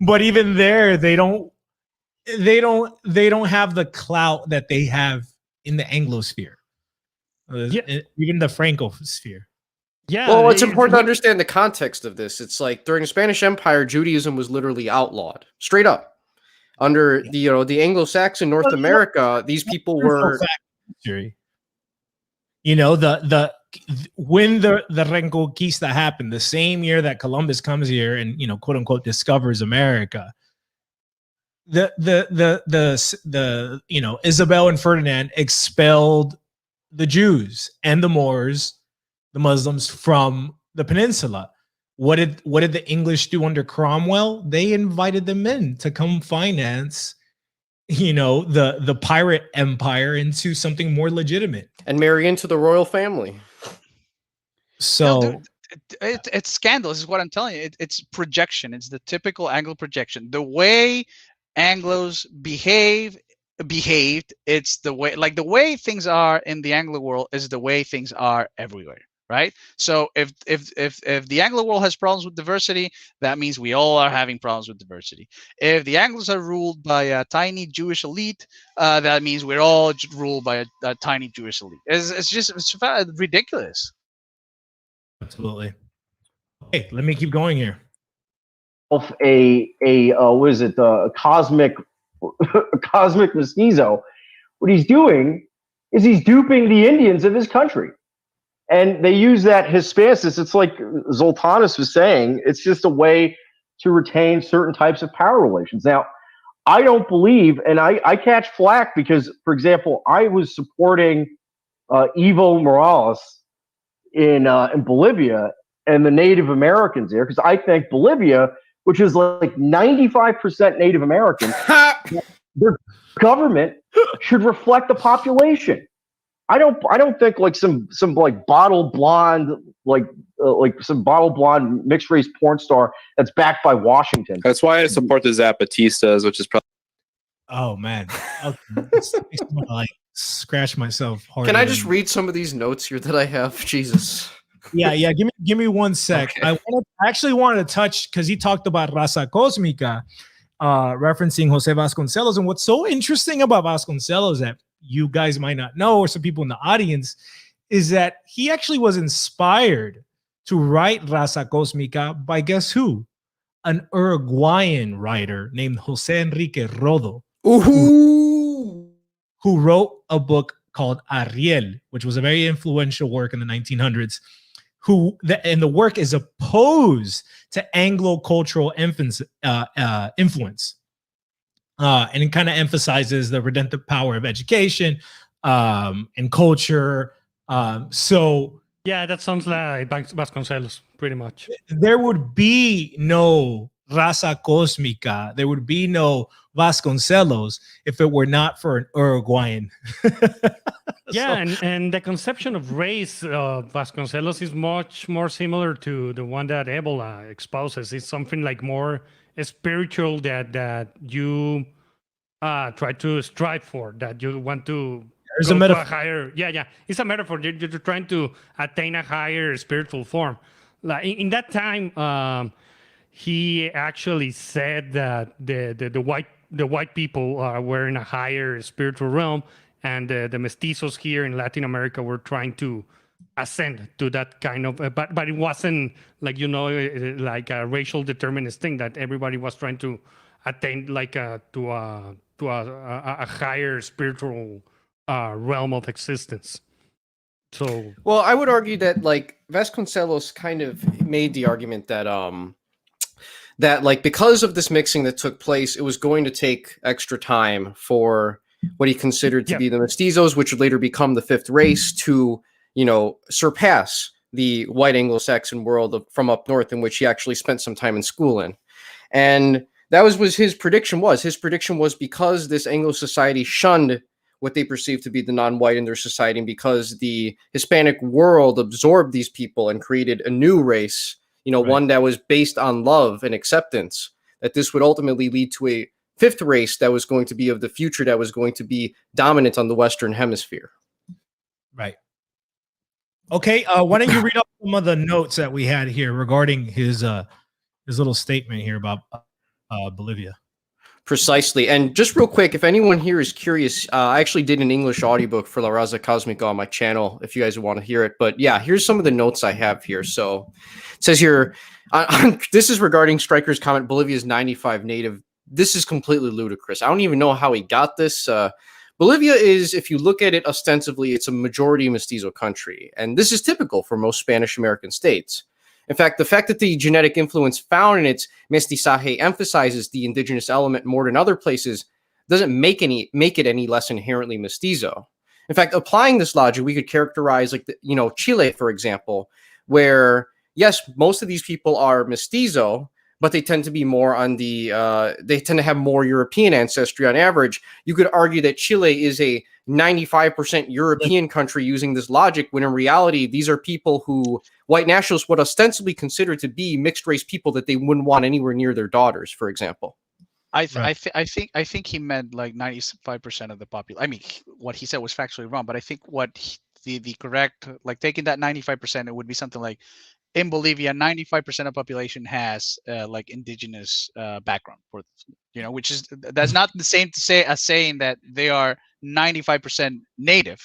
But even there, they don't have the clout that they have in the Anglosphere, even the Francosphere. Yeah. Well, it's important to understand the context of this. It's like during the Spanish Empire, Judaism was literally outlawed, straight up. Under the Anglo-Saxon North America, these people were. You know, when the Reconquista happened, the same year that Columbus comes here and, you know, quote unquote discovers America, the you know, Isabel and Ferdinand expelled the Jews and the Moors, the Muslims, from the peninsula. What did the English do under Cromwell? They invited them in to come finance, you know, the pirate empire into something more legitimate and marry into the royal family. So No, dude, it's scandalous is what I'm telling you. It's projection. It's the typical Anglo projection. The way Anglos behaved, it's the way, like the way things are in the Anglo world is the way things are everywhere, right? So if the Anglo world has problems with diversity, that means we all are having problems with diversity. If the Anglos are ruled by a tiny Jewish elite, that means we're all ruled by a tiny Jewish elite. It's ridiculous. absolutely. Okay, let me keep going here. What is it? A cosmic mestizo. What he's doing is he's duping the Indians of his country. And they use that Hispanicus. It's like Zoltanus was saying, it's just a way to retain certain types of power relations. Now, I don't believe, and I catch flack because, for example, I was supporting Evo Morales in Bolivia and the Native Americans there, because I think Bolivia, which is like 95% Native American, their government should reflect the population. I don't think like some like bottle blonde like some bottle blonde mixed race porn star that's backed by Washington. That's why I support the Zapatistas, which is probably. Oh man, okay. Makes me like scratch myself hard. Can I just read some of these notes here that I have? Jesus. Yeah. Give me 1 sec. Okay. I actually wanted to touch because he talked about Raza Cósmica, referencing Jose Vasconcelos. And what's so interesting about Vasconcelos that you guys might not know, or some people in the audience, is that he actually was inspired to write Raza Cósmica by guess who? An Uruguayan writer named Jose Enrique Rodo, Ooh. who wrote a book called Ariel, which was a very influential work in the 1900s. And the work is opposed to Anglo-cultural influence, and it kind of emphasizes the redemptive power of education and culture. So Yeah, that sounds like Vasconcelos, pretty much. there would be no Raza Cósmica, there would be no Vasconcelos if it were not for an Uruguayan. Yeah, and the conception of race of Vasconcelos is much more similar to the one that Ebola exposes. It's something like more spiritual that you try to strive for, that you want to There's go a to a metaphor. higher. Yeah, it's a metaphor. You're trying to attain a higher spiritual form. Like in that time, he actually said that the white people were in a higher spiritual realm, and the mestizos here in Latin America were trying to ascend to that kind of, but it wasn't like, you know, like a racial determinist thing that everybody was trying to attain like to a higher spiritual realm of existence. So Well, I would argue that like Vasconcelos kind of made the argument that that like because of this mixing that took place, it was going to take extra time for what he considered to be the mestizos, which would later become the fifth race, to, you know, surpass the white Anglo-Saxon world from up north, in which he actually spent some time in school in. And that was his prediction was. His prediction was because this Anglo society shunned what they perceived to be the non-white in their society, and because the Hispanic world absorbed these people and created a new race, you know, one that was based on love and acceptance, that this would ultimately lead to a fifth race that was going to be of the future, that was going to be dominant on the Western Hemisphere. Right. Okay. Why don't you read up some of the notes that we had here regarding his little statement here about Bolivia? Precisely. And just real quick, if anyone here is curious, I actually did an English audiobook for La Raza Cosmica on my channel, if you guys want to hear it. But yeah, here's some of the notes I have here. So it says here, this is regarding Striker's comment, Bolivia's 95 native. This is completely ludicrous. I don't even know how he got this, Bolivia is, if you look at it ostensibly, it's a majority mestizo country. And this is typical for most Spanish American states. In fact, the fact that the genetic influence found in its mestizaje emphasizes the indigenous element more than other places doesn't make it any less inherently mestizo. In fact, applying this logic, we could characterize Chile, for example, where yes, most of these people are mestizo, but they tend to be more on the they tend to have more European ancestry on average. You could argue that Chile is a 95% European country using this logic, when in reality, these are people who white nationalists would ostensibly consider to be mixed race people that they wouldn't want anywhere near their daughters, for example. I think he meant like 95% of the population. I mean, what he said was factually wrong, but I think the correct, like taking that 95%, it would be something like, in Bolivia, 95% of population has like indigenous background, for which is, that's not the same to say as saying that they are 95% native.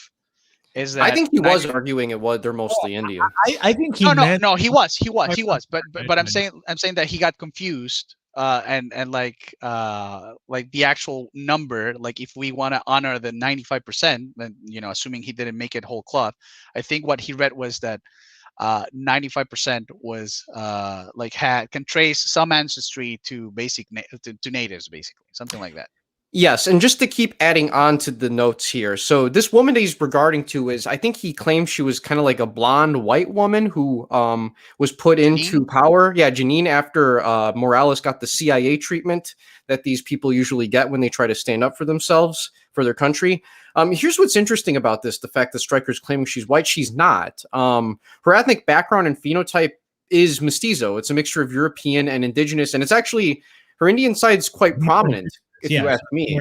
Is that I think he was arguing they're mostly Indian. I think he no, he was, but I'm saying that he got confused. And like the actual number, like if we want to honor the 95%, then assuming he didn't make it whole cloth, I think what he read was that 95% was can trace some ancestry to to natives, basically, something like that. Yes, and just to keep adding on to the notes here, so this woman that he's regarding to is, I think he claimed she was kind of like a blonde white woman who was put into power. Yeah, Janine, after Morales got the CIA treatment that these people usually get when they try to stand up for themselves, for their country. Here's what's interesting about this, the fact that Striker's claiming she's white. She's not. Her ethnic background and phenotype is mestizo. It's a mixture of European and indigenous, and it's actually, her Indian side's quite prominent. If you ask me,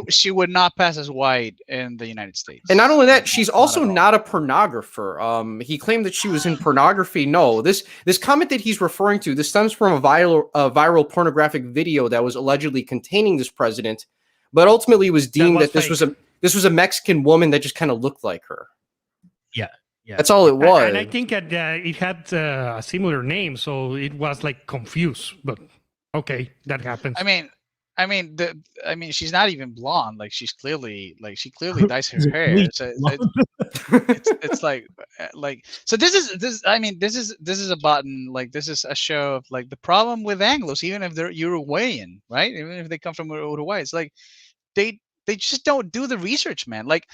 she would not pass as white in the United States. And not only that, she's also not a pornographer. He claimed that she was in pornography. No, this comment that he's referring to, this stems from a viral pornographic video that was allegedly containing this president, but ultimately was deemed that this was a Mexican woman that just kind of looked like her. Yeah. That's all it was. And I think that it had a similar name, so it was like confused. But okay, that happens. I mean, she's not even blonde. Like she clearly dyes her hair. So it's like so. This is a button. Like this is a show of like the problem with Anglos, even if they're Uruguayan, right? Even if they come from Uruguay, it's like they just don't do the research, man. Like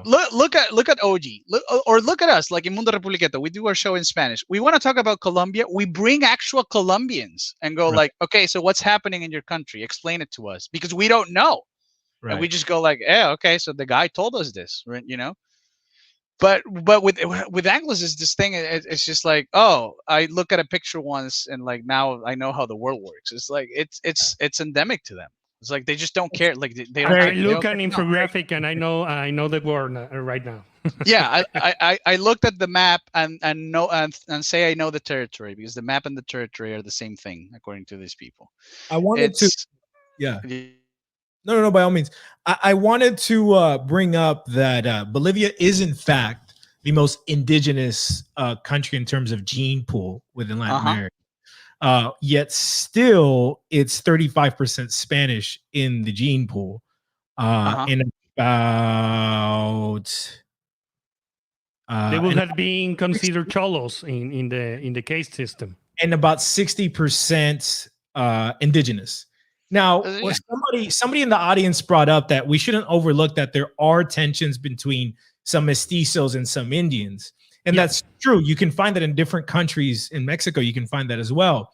look at OG, look at us, like in Mundo Republiquetto. We do our show in Spanish. We want to talk about Colombia. We bring actual Colombians and go like, okay, so what's happening in your country? Explain it to us, because we don't know. Right. And we just go like, yeah, okay, so the guy told us this, right? But with Anglos is this thing. It's just like, oh, I look at a picture once and like now I know how the world works. It's like it's endemic to them. It's like they just don't care. Like they don't. I look at an infographic and I know the word right now. Yeah, I looked at the map and know and say I know the territory, because the map and the territory are the same thing according to these people. I wanted to, yeah. No, by all means. I wanted to bring up that Bolivia is in fact the most indigenous country in terms of gene pool within Latin America. Yet still it's 35% Spanish in the gene pool. In about they would have been considered cholos in the case system, and about 60% indigenous. Now, somebody in the audience brought up that we shouldn't overlook that there are tensions between some mestizos and some Indians. And that's true. You can find that in different countries. In Mexico, you can find that as well.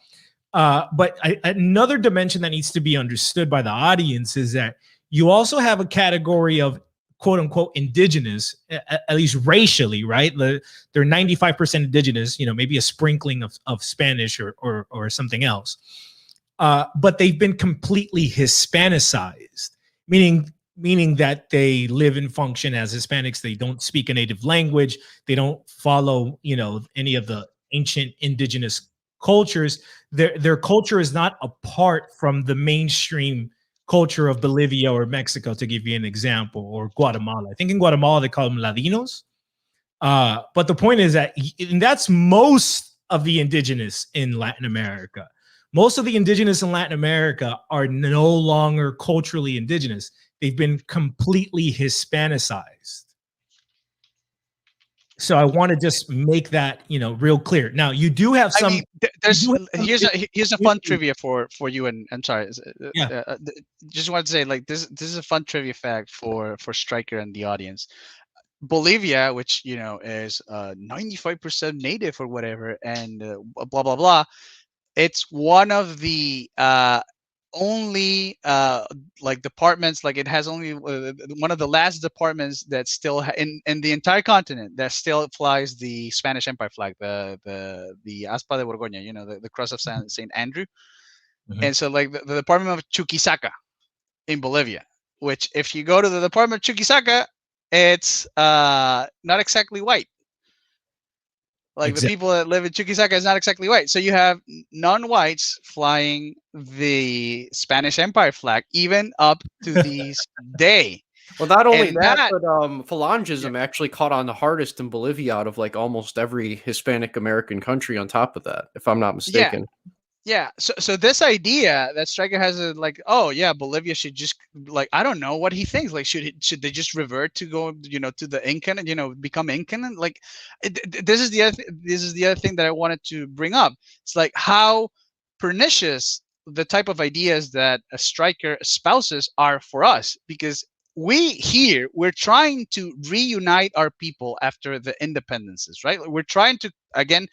But another dimension that needs to be understood by the audience is that you also have a category of quote unquote indigenous, at least racially, right? They're 95% indigenous, maybe a sprinkling of Spanish or something else. But they've been completely Hispanicized, meaning that they live and function as Hispanics. They don't speak a native language. They don't follow, any of the ancient indigenous cultures. Their culture is not apart from the mainstream culture of Bolivia or Mexico, to give you an example, or Guatemala. I think in Guatemala they call them Ladinos. But the point is that that's most of the indigenous in Latin America. Most of the indigenous in Latin America are no longer culturally indigenous. they've been completely Hispanicized. So I want to just make that, real clear. Now you do have some. I mean, here's a fun trivia for you, and I'm sorry. Just want to say, like, this is a fun trivia fact for Striker and the audience. Bolivia, which is 95% native or whatever, and blah blah blah. It's one of the only like departments, like it has only one of the last departments that still in the entire continent that still flies the Spanish Empire flag, the Aspa de Borgoña, the cross of Saint Andrew. And so like the department of Chuquisaca in Bolivia, which if you go to the department of Chuquisaca, it's not exactly white. Like the people that live in Chuquisaca is not exactly white. So you have non-whites flying the Spanish Empire flag, even up to this day. Well, not only that, but phalangism actually caught on the hardest in Bolivia out of like almost every Hispanic American country on top of that, if I'm not mistaken. Yeah. So this idea that Striker has Bolivia should just, like, I don't know what he thinks. Like, should they just revert to go, to the Incan and, become Incan? And like, this is the other thing that I wanted to bring up. It's like how pernicious the type of ideas that a Striker espouses are for us, because we're trying to reunite our people after the independences, right? We're trying to, again,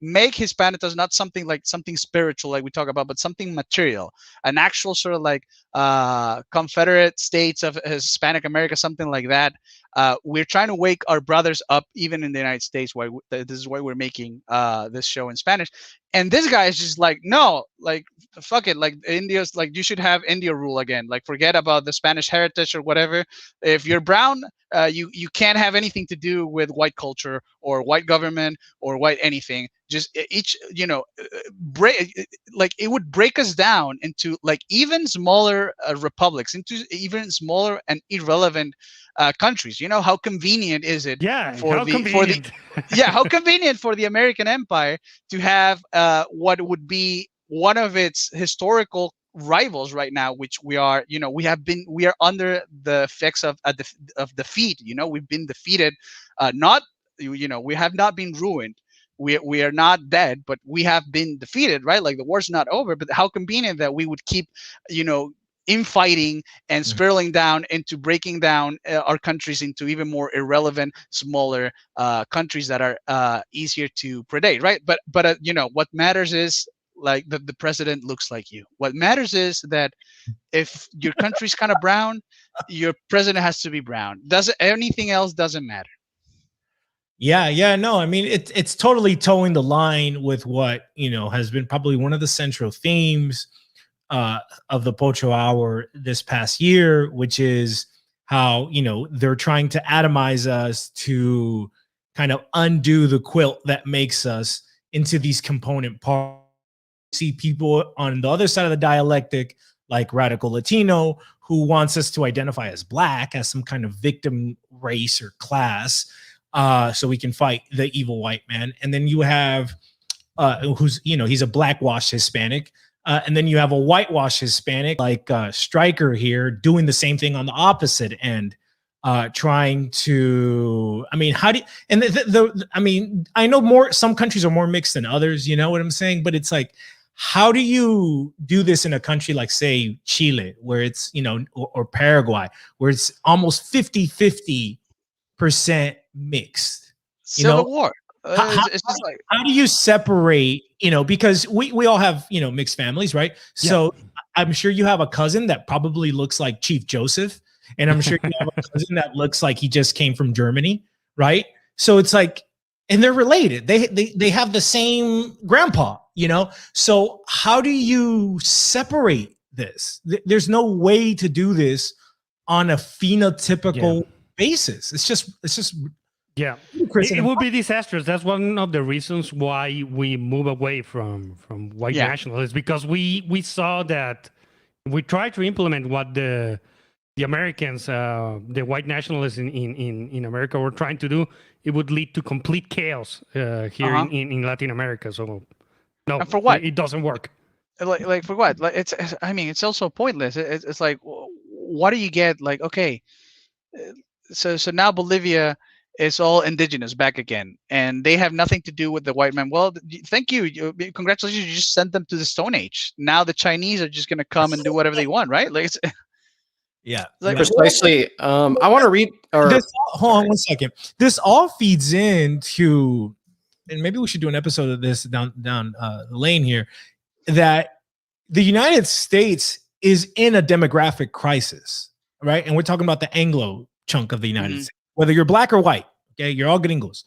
make Hispanitas not something spiritual like we talk about, but something material, an actual sort of like Confederate States of Hispanic America, something like that. We're trying to wake our brothers up, even in the United States. This is why we're making this show in Spanish. And this guy is just like, no, like, fuck it. Like, India's like, you should have India rule again. Like, forget about the Spanish heritage or whatever. If you're brown, you can't have anything to do with white culture or white government or white anything. Just each, like, it would break us down into like even smaller republics, into even smaller and irrelevant countries. How convenient is it? How convenient for the American Empire to have what would be one of its historical rivals right now, which we are under the effects of defeat. We've been defeated, we have not been ruined. We are not dead, but we have been defeated, right? Like, the war's not over. But how convenient that we would keep infighting and spiraling down into breaking down our countries into even more irrelevant, smaller countries that are easier to predate, right? But what matters is, like, the president looks like you. What matters is that if your country's kind of brown, your president has to be brown. Anything else doesn't matter. Yeah, no, I mean, it's totally towing the line with what has been probably one of the central themes of the Pocho Hour this past year, which is how they're trying to atomize us to kind of undo the quilt that makes us into these component parts. See people on the other side of the dialectic, like Radical Latino, who wants us to identify as Black, as some kind of victim race or class, so we can fight the evil white man. And then you have who's he's a blackwash Hispanic, and then you have a whitewash Hispanic like Striker here doing the same thing on the opposite end, trying to, I mean, how do you, and I mean, I know some countries are more mixed than others, you know what I'm saying? But it's like, how do you do this in a country like, say, Chile, where it's, or Paraguay, where it's almost 50-50% mixed? Civil war. It's just like, how do you separate, because we all have, mixed families, right? So I'm sure you have a cousin that probably looks like Chief Joseph, and I'm sure you have a cousin that looks like he just came from Germany, right? So it's like, and they're related. They have the same grandpa, So how do you separate this? There's no way to do this on a phenotypical basis. It's just it would be disastrous. That's one of the reasons why we move away from white nationalists, because we saw that we tried to implement what the Americans, the white nationalists in America were trying to do. It would lead to complete chaos here in Latin America. So no, and for what? It doesn't work. Like for what? Like it's also pointless. It's like, what do you get? Like, okay, so now Bolivia is all indigenous back again, and they have nothing to do with the white man. Well, thank you. Congratulations, you just sent them to the Stone Age. Now the Chinese are just going to come and do whatever they want, right? Like, it's, Yeah. like, Precisely. I want to read. Or Hold on 1 second. This all feeds into, and maybe we should do an episode of this down the lane here, that the United States is in a demographic crisis, right? And we're talking about the Anglo chunk of the United States. Whether you're black or white, okay, you're all gringos.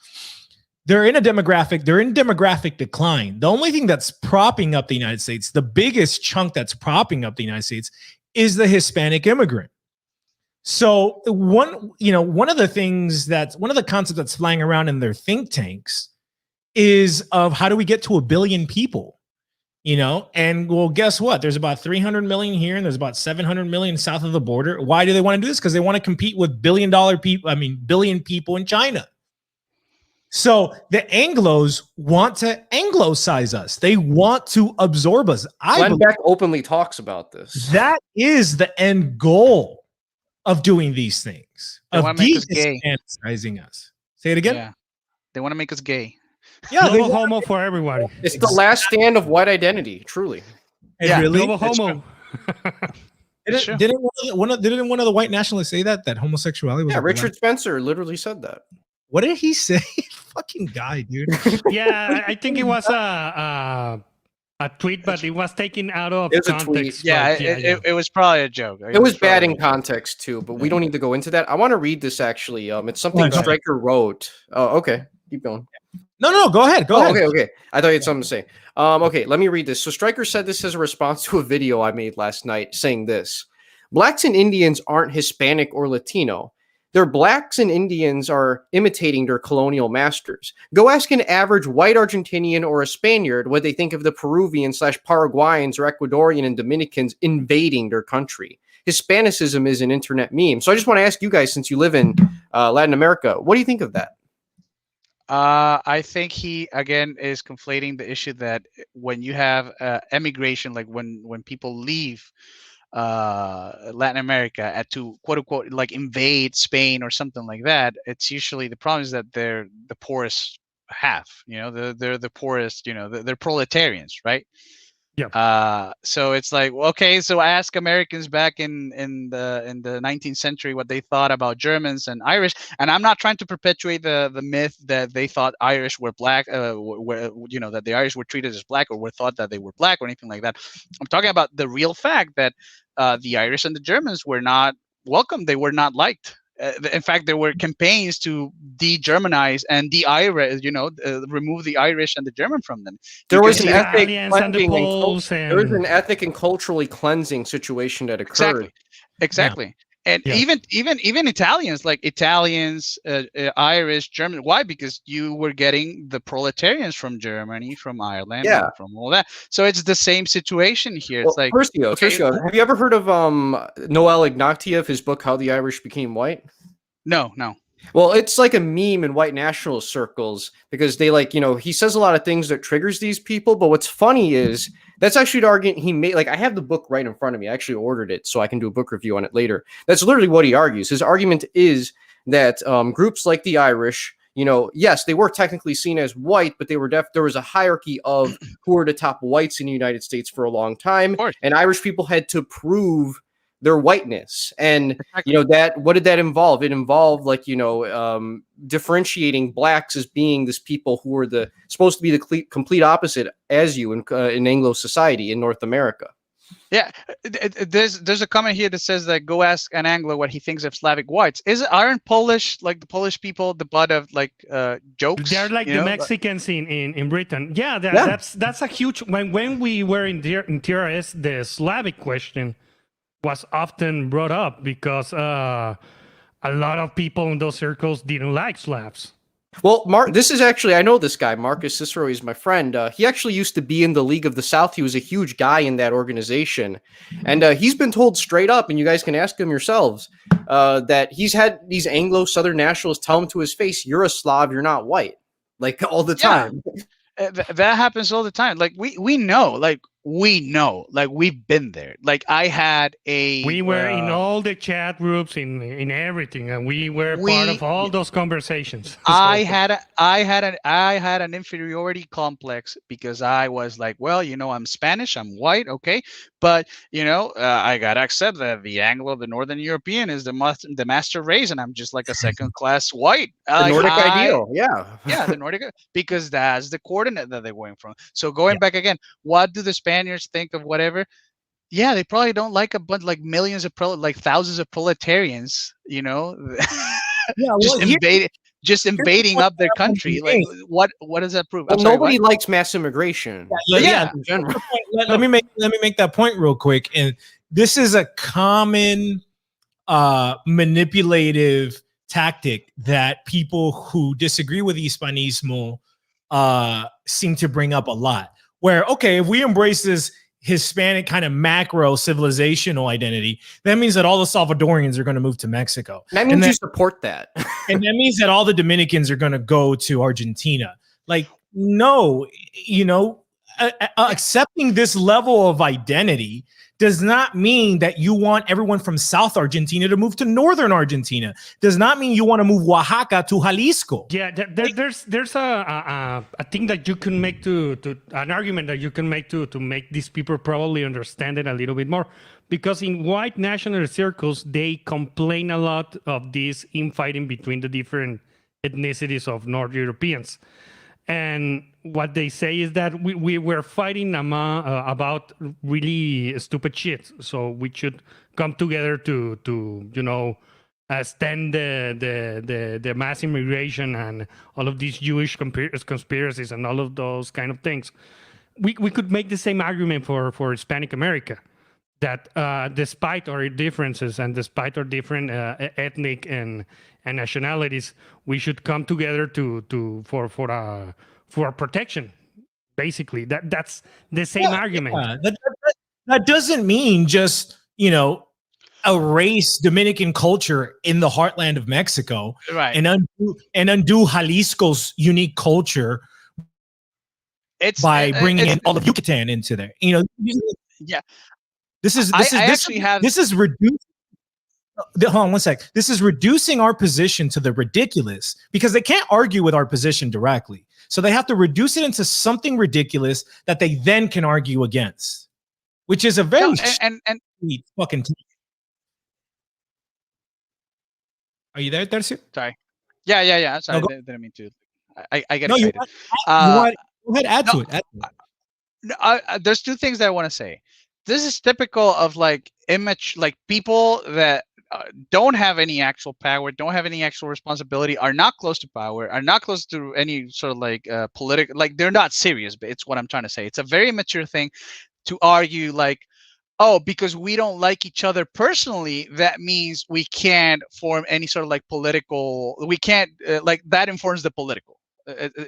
They're in demographic decline. The only thing that's propping up the United States, the biggest chunk that's propping up the United States, is the Hispanic immigrant. So one of the concepts that's flying around in their think tanks is of how do we get to 1 billion people? And well, guess what? There's about 300 million here, and there's about 700 million south of the border. Why do they want to do this? Because they want to compete with billion people in China. So the Anglos want to Anglicize us. They want to absorb us. Glenn Beck openly talks about this. That is the end goal of doing these things. They want to make us gay. Hispanizing us. Say it again. Yeah, they want to make us gay. Yeah, Global homo for everybody. It's the last stand of white identity, truly. Yeah, really? Global homo. Didn't one of the white nationalists say that homosexuality was? Yeah, Richard Spencer literally said that. What did he say? Fucking guy, dude. Yeah, I think it was a tweet, but it was taken out of It was a tweet. context. Yeah, but it was probably a joke. It was bad in context too, but we don't need to go into that. I want to read this actually. It's something Striker wrote. Oh, okay. Keep going. No, go ahead. Go ahead. Okay. I thought you had something to say. Okay, let me read this. So Striker said this as a response to a video I made last night saying this. Blacks and Indians aren't Hispanic or Latino. Their blacks and Indians are imitating their colonial masters. Go ask an average white Argentinian or a Spaniard what they think of the Peruvian/Paraguayans or Ecuadorian and Dominicans invading their country. Hispanicism is an internet meme. So I just want to ask you guys, since you live in Latin America, what do you think of that? I think he again is conflating the issue that when you have emigration, like when people leave Latin America to quote unquote like invade Spain or something like that, it's usually the problem is that they're the poorest half. They're the poorest. They're proletarians, right? Yeah. So it's like, okay, so I ask Americans back in the 19th century what they thought about Germans and Irish, and I'm not trying to perpetuate the myth that they thought Irish were black, that the Irish were treated as black or were thought that they were black or anything like that. I'm talking about the real fact that the Irish and the Germans were not welcome. They were not liked. In fact, there were campaigns to de-Germanize and de-Irish, remove the Irish and the German from them. There was an ethnic and culturally cleansing situation that occurred. Exactly. Yeah. And even Italians, like Italians, Irish, German. Why? Because you were getting the proletarians from Germany, from Ireland, from all that. So it's the same situation here. It's like Tercio, have you ever heard of Noel Ignatieff, his book How the Irish Became White? No. Well, it's like a meme in white nationalist circles because they he says a lot of things that triggers these people. But what's funny is that's actually the argument he made. Like, I have the book right in front of me. I actually ordered it so I can do a book review on it later. That's literally what he argues. His argument is that groups like the Irish, yes, they were technically seen as white, but they were there was a hierarchy of who were the top whites in the United States for a long time. And Irish people had to prove their whiteness. And what did that involve? It involved differentiating blacks as being this people who were supposed to be the complete opposite as you in Anglo society in North America. Yeah, there's a comment here that says that go ask an Anglo what he thinks of Slavic whites. Aren't Polish, like the Polish people, the butt of jokes? They're like the Mexicans in Britain. Yeah, that's a huge. When we were in TRS, the Slavic question was often brought up because a lot of people in those circles didn't like Slavs. Well, this is actually, I know this guy, Marcus Cicero. He's my friend. He actually used to be in the League of the South. He was a huge guy in that organization. And he's been told straight up, and you guys can ask him yourselves, that he's had these Anglo-Southern nationalists tell him to his face, you're a Slav, you're not white. Like, all the time. That happens all the time. Like, we know, like, we know, like we've been there. Like I had a We were in all the chat groups, in everything, and we were part of all those conversations. I had an inferiority complex because I was like, well, I'm Spanish, I'm white, okay, but I gotta accept that the Anglo, the Northern European, is the master race, and I'm just like a second class white. The Nordic ideal, yeah. Yeah, the Nordic, because that's the coordinate that they're going from. So going back again, what do the Spaniards think of whatever? Yeah, they probably don't like a bunch, like millions of like thousands of proletarians, Yeah, just invading up their country. Like what does that prove? Well, nobody likes mass immigration. Yeah. In general. Let me make that point real quick. And this is a common manipulative tactic that people who disagree with Hispanismo seem to bring up a lot. Where, okay, if we embrace this Hispanic kind of macro civilizational identity, that means that all the Salvadorians are going to move to Mexico. That means you support that. And that means that all the Dominicans are going to go to Argentina. Like, no, accepting this level of identity does not mean that you want everyone from South Argentina to move to Northern Argentina. Does not mean you want to move Oaxaca to Jalisco. Yeah, there's a thing that you can make to an argument that you can make to make these people probably understand it a little bit more, because in white nationalist circles they complain a lot of this infighting between the different ethnicities of North Europeans. And what they say is that we were fighting about really stupid shit. So we should come together to stand the mass immigration and all of these Jewish conspiracies and all of those kind of things. We could make the same argument for Hispanic America, that despite our differences and despite our different ethnic and nationalities, we should come together for protection. Basically, that's the same argument. Yeah, that doesn't mean just erase Dominican culture in the heartland of Mexico, right, and undo Jalisco's unique culture. By bringing in all of Yucatan into there. Yeah. This is reducing. Hold on one sec. This is reducing our position to the ridiculous, because they can't argue with our position directly. So they have to reduce it into something ridiculous that they then can argue against, which is a very fucking team. Are you there, Tercio? Sorry. Yeah. Sorry, I didn't mean to. I get excited. Go ahead, add to it. There's two things that I want to say. This is typical of like image, like people that don't have any actual power, don't have any actual responsibility, are not close to power, are not close to any sort of like political, like they're not serious, but it's what I'm trying to say. It's a very immature thing to argue like, oh, because we don't like each other personally, that means we can't form any sort of like political, we can't, like that informs the political.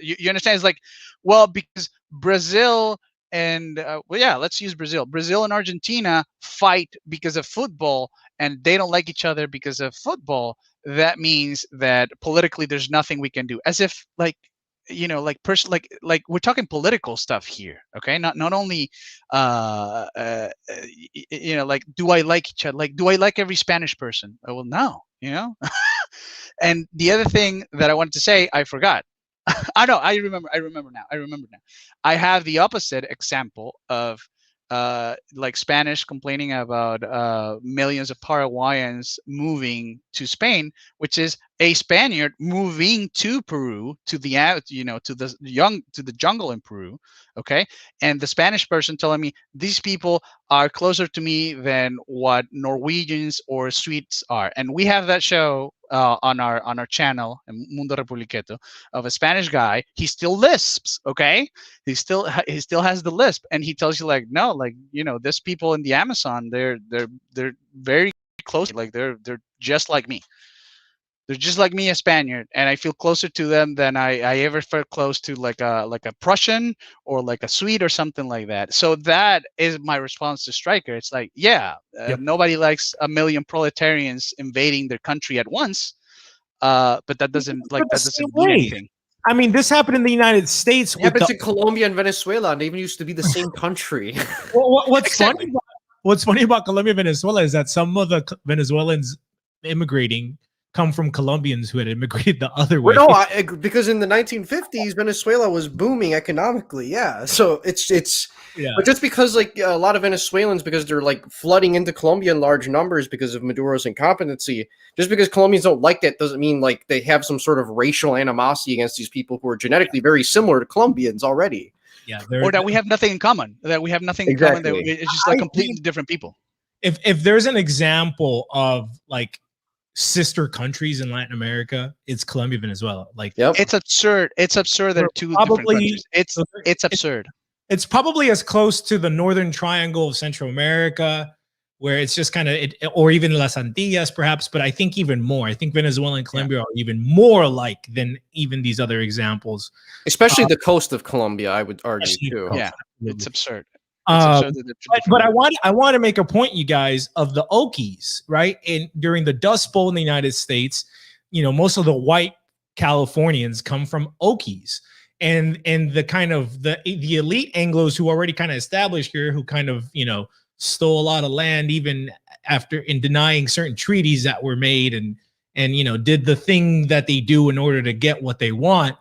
You understand? It's like, well, because Brazil and let's use Brazil. Brazil and Argentina fight because of football, and they don't like each other because of football. That means that politically, there's nothing we can do. As if like like we're talking political stuff here, okay? Not only like, do I like each other? Like, do I like every Spanish person? Oh, well, no, And the other thing that I wanted to say, I forgot. I remember now. I have the opposite example of like Spanish complaining about millions of Paraguayans moving to Spain, which is a Spaniard moving to Peru, to the to the jungle in Peru, okay? And the Spanish person telling me these people are closer to me than what Norwegians or Swedes are. And we have that show on our channel, Mundo Republiquetto, of a Spanish guy. He still lisps, okay? He still has the lisp, and he tells you like, no, like this people in the Amazon, they're very close, like they're just like me. They're just like me, a Spaniard, and I feel closer to them than I ever felt close to like a Prussian or like a Swede or something like that. So that is my response to Striker. It's like, nobody likes a million proletarians invading their country at once, but that doesn't mean anything. I mean, this happened in the United States. It happens in Colombia and Venezuela, and they even used to be the same country. What's funny about Colombia and Venezuela is that some of the Venezuelans immigrating come from Colombians who had immigrated the other way. Well, no, because in the 1950s, Venezuela was booming economically. Yeah, so it's Yeah. But just because like a lot of Venezuelans, because they're like flooding into Colombia in large numbers because of Maduro's incompetency, just because Colombians don't like that doesn't mean like they have some sort of racial animosity against these people who are genetically very similar to Colombians already. Yeah, Or that we have nothing in common. That we have nothing in common. That it's just like completely different people. If there's an example of like sister countries in Latin America, it's Colombia, Venezuela. Like, Yep. It's absurd. It's absurd. They're two different countries. It's absurd. It's probably as close to the Northern Triangle of Central America, where it's just kind of, or even Las Antillas, perhaps. But I think even more. I think Venezuela and Colombia are even more alike than even these other examples. Especially the coast of Colombia, I would argue too. Yeah, it's absurd. But I want to make a point, you guys, of the Okies, right? And during the Dust Bowl in the United States, you know, most of the white Californians come from Okies. And the kind of the elite Anglos who already kind of established here, who kind of, you know, stole a lot of land even after in denying certain treaties that were made and you know, did the thing that they do in order to get what they want.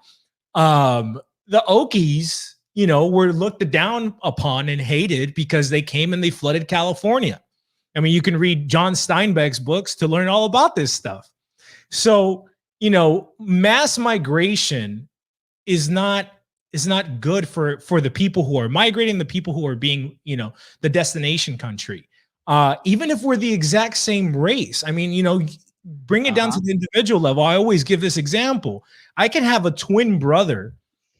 The Okies, you know, were looked down upon and hated because they came and they flooded California. I mean, you can read John Steinbeck's books to learn all about this stuff. So, you know, mass migration is not good for the people who are migrating, the people who are being, you know, the destination country. Even if we're the exact same race, I mean, you know, bring it down to the individual level. I always give this example. I can have a twin brother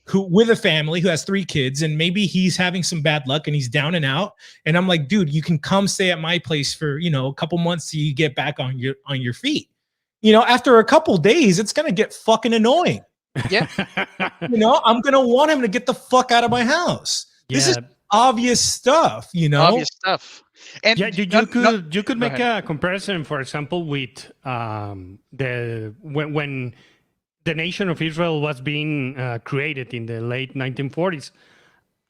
who with a family who has 3 kids, and maybe he's having some bad luck and he's down and out. And I'm like, dude, you can come stay at my place for, you know, a couple months till you get back on your feet. You know, after a couple days, it's gonna get fucking annoying. Yeah. You know, I'm gonna want him to get the fuck out of my house. This is obvious stuff, you know. Obvious stuff. And yeah, you could make a comparison, for example, with when the nation of Israel was being created in the late 1940s.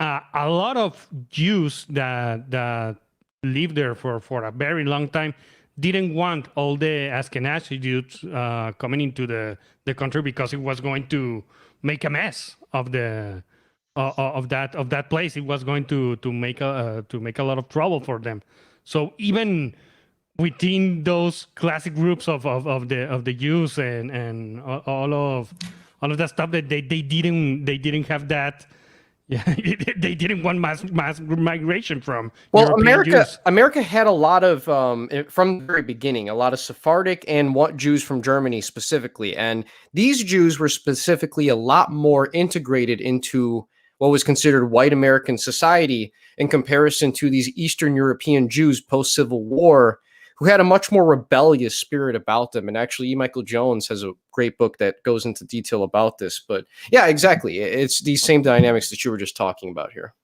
A lot of Jews that lived there for a very long time didn't want all the Ashkenazi Jews coming into the country because it was going to make a mess of the of that place. It was going to make a lot of trouble for them. So even within those classic groups of the Jews and all of that stuff, that they didn't have that. Yeah, they didn't want mass migration from. Well, European Jews. America had a lot of from the very beginning, a lot of Sephardic and Jews from Germany specifically, and these Jews were specifically a lot more integrated into what was considered white American society in comparison to these Eastern European Jews post-Civil War, who had a much more rebellious spirit about them. And actually, E. Michael Jones has a great book that goes into detail about this. But yeah, exactly. It's these same dynamics that you were just talking about here.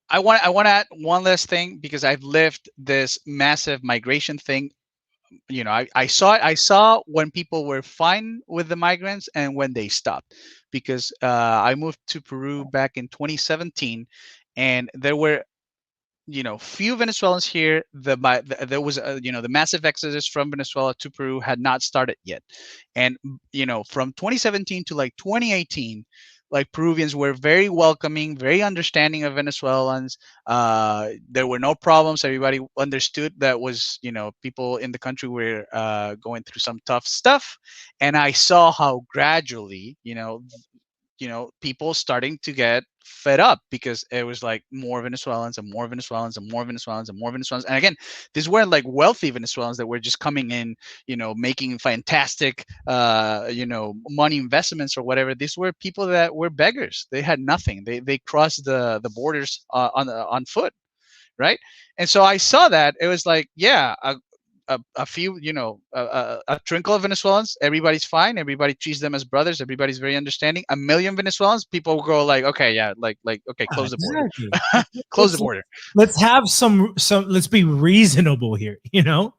I want to add one last thing, because I've lived this massive migration thing. You know, I saw when people were fine with the migrants and when they stopped, because I moved to Peru back in 2017, and there were, you know, few Venezuelans here. There was you know, the massive exodus from Venezuela to Peru had not started yet, and you know, from 2017 to like 2018, like Peruvians were very welcoming, very understanding of Venezuelans. There were no problems. Everybody understood that was, you know, people in the country were going through some tough stuff, and I saw how gradually, you know, people starting to get fed up, because it was like more Venezuelans and more Venezuelans and more Venezuelans and more Venezuelans. And again, these weren't like wealthy Venezuelans that were just coming in, you know, making fantastic, you know, money investments or whatever. These were people that were beggars. They had nothing. They crossed the borders on foot, right? And so I saw that. It was like, yeah, a few, you know, a trickle of Venezuelans, everybody's fine. Everybody treats them as brothers. Everybody's very understanding. A million Venezuelans, people will go like, okay, yeah, like, okay, close the border. Close the border. Let's have some, let's be reasonable here, you know?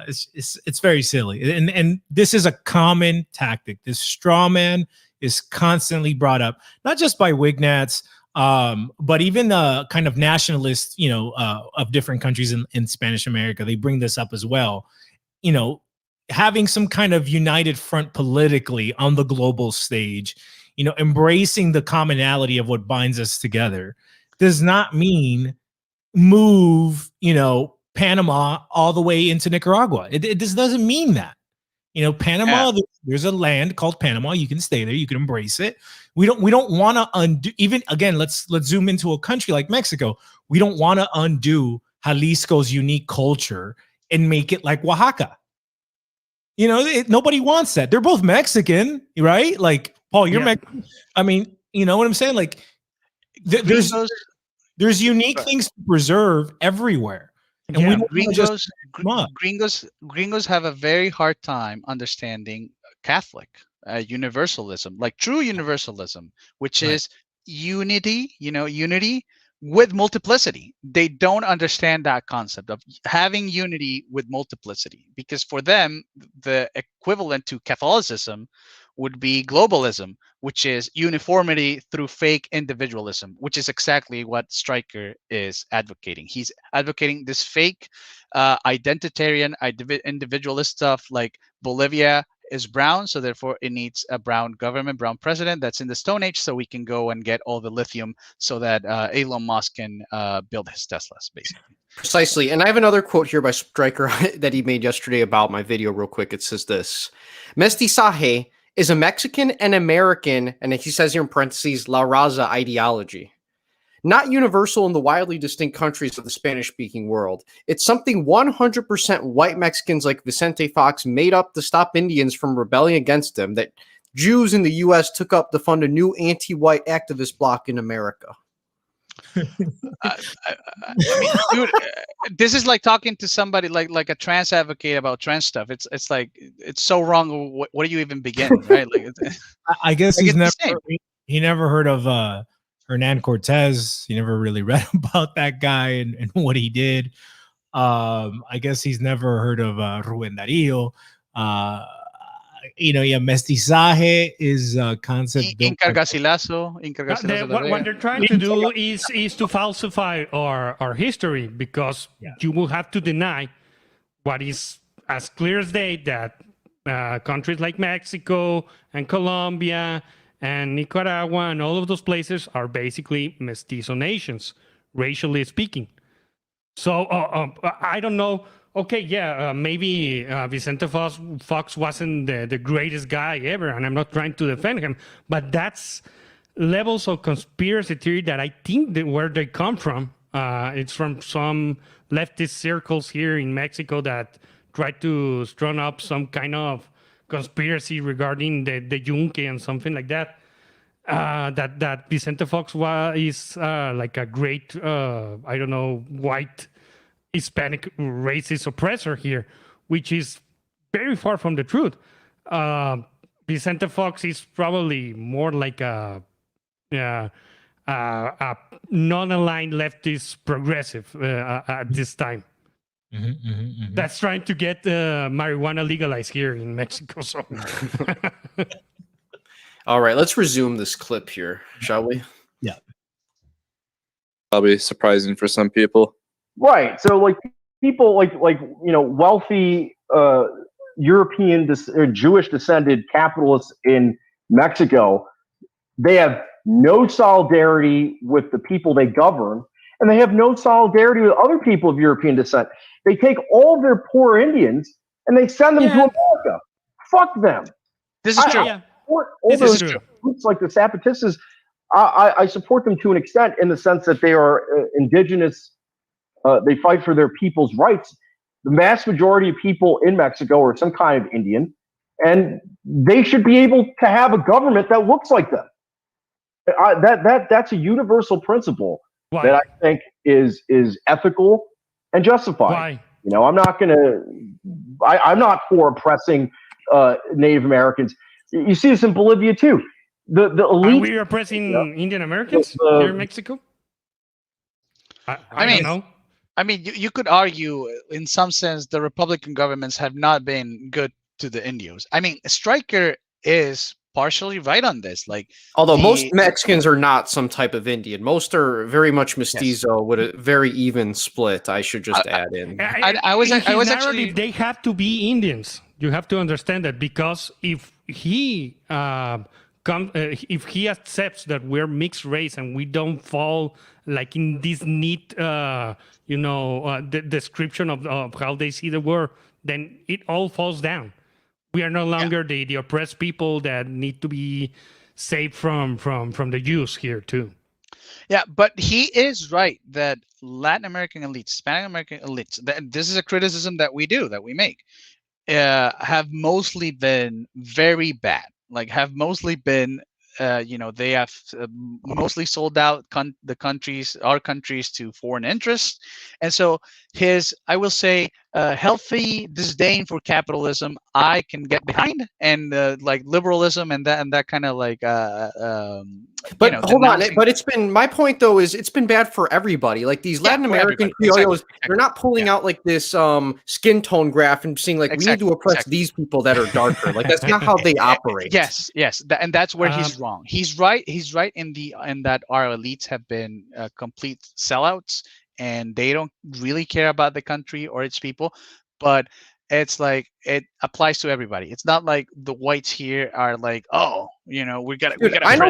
It's very silly. And this is a common tactic. This straw man is constantly brought up, not just by Wignats, but even kind of nationalists, of different countries in Spanish America. They bring this up as well. Having some kind of united front politically on the global stage, embracing the commonality of what binds us together, does not mean move, Panama all the way into Nicaragua. It just doesn't mean that. Panama, there's a land called Panama. You can stay there. You can embrace it. We don't want to undo, even again, let's zoom into a country like Mexico. We don't want to undo Jalisco's unique culture and make it like Oaxaca. Nobody wants that. They're both Mexican, right? Like, Paul, you're Mexican. I mean, you know what I'm saying? Like, there's unique things to preserve everywhere. And gringos have a very hard time understanding Catholic universalism, like true universalism, which is unity, unity with multiplicity. They don't understand that concept of having unity with multiplicity, because for them, the equivalent to Catholicism would be globalism, which is uniformity through fake individualism, which is exactly what Striker is advocating. He's advocating this fake identitarian, individualist stuff, like Bolivia is brown, so therefore it needs a brown government, brown president. That's in the Stone Age, so we can go and get all the lithium so that Elon Musk can build his Teslas, basically. Precisely. And I have another quote here by Striker that he made yesterday about my video real quick. It says this: Mestizaje is a Mexican and American, and he says here in parentheses, La Raza ideology. Not universal in the widely distinct countries of the Spanish-speaking world. It's something 100% white Mexicans like Vicente Fox made up to stop Indians from rebelling against them, that Jews in the U.S. took up to fund a new anti-white activist bloc in America. I mean, dude, this is like talking to somebody like a trans advocate about trans stuff. It's like, it's so wrong. What do you even begin, right? Like, I guess he never heard of Hernan Cortez. He never really read about that guy and what he did. I guess he's never heard of Rubén Darío. Mestizaje is a concept. Inca Garcilaso. What they're trying to do is to falsify our history, because you will have to deny what is as clear as day, that countries like Mexico and Colombia and Nicaragua and all of those places are basically mestizo nations, racially speaking. So I don't know. Okay, maybe Vicente Fox wasn't the greatest guy ever, and I'm not trying to defend him, but that's levels of conspiracy theory that I think that where they come from. It's from some leftist circles here in Mexico that try to strung up some kind of conspiracy regarding the Yunque and something like that. That Vicente Fox is like a great, white Hispanic racist oppressor here, which is very far from the truth. Vicente Fox is probably more like a non-aligned leftist progressive at this time. That's trying to get marijuana legalized here in Mexico. So, all right, let's resume this clip here, shall we? Yeah. Probably surprising for some people. Right. So, like, people like wealthy European or Jewish descended capitalists in Mexico, they have no solidarity with the people they govern, and they have no solidarity with other people of European descent. They take all their poor Indians and they send them to America. Fuck them. This is true. This is true. Groups like the Zapatistas, I support them to an extent, in the sense that they are indigenous. They fight for their people's rights. The vast majority of people in Mexico are some kind of Indian, and they should be able to have a government that looks like them. That's a universal principle that I think is ethical and justified. Why? I'm not I'm not for oppressing Native Americans. You see this in Bolivia too. The elite. Are we oppressing Indian Americans here in Mexico? I don't know. I mean, you could argue, in some sense, the Republican governments have not been good to the Indios. I mean, Striker is partially right on this. Like, Although most the- Mexicans are not some type of Indian. Most are very much mestizo with a very even split, I should just add in. I was in his actually- narrative, they have to be Indians. You have to understand that, because if he if he accepts that we're mixed race and we don't fall like in this neat, the description of how they see the world, then it all falls down. We are no longer the oppressed people that need to be saved from the Jews here too. Yeah, but he is right that Latin American elites, Hispanic American elites, this is a criticism that we make, have mostly been very bad. Like, have mostly been, they have mostly sold out our countries to foreign interests, and so I will say, healthy disdain for capitalism, I can get behind, and like liberalism and that kind of like, but hold on, but it's been, my point though is it's been bad for everybody. Like these Latin American criollos, they're not pulling out like this skin tone graph and seeing like we need to oppress these people that are darker. Like that's not how they operate. Yes, and that's where he's wrong. He's right in that our elites have been complete sellouts, and they don't really care about the country or its people. But it's like it applies to everybody. It's not like the whites here are like, oh, we got. I know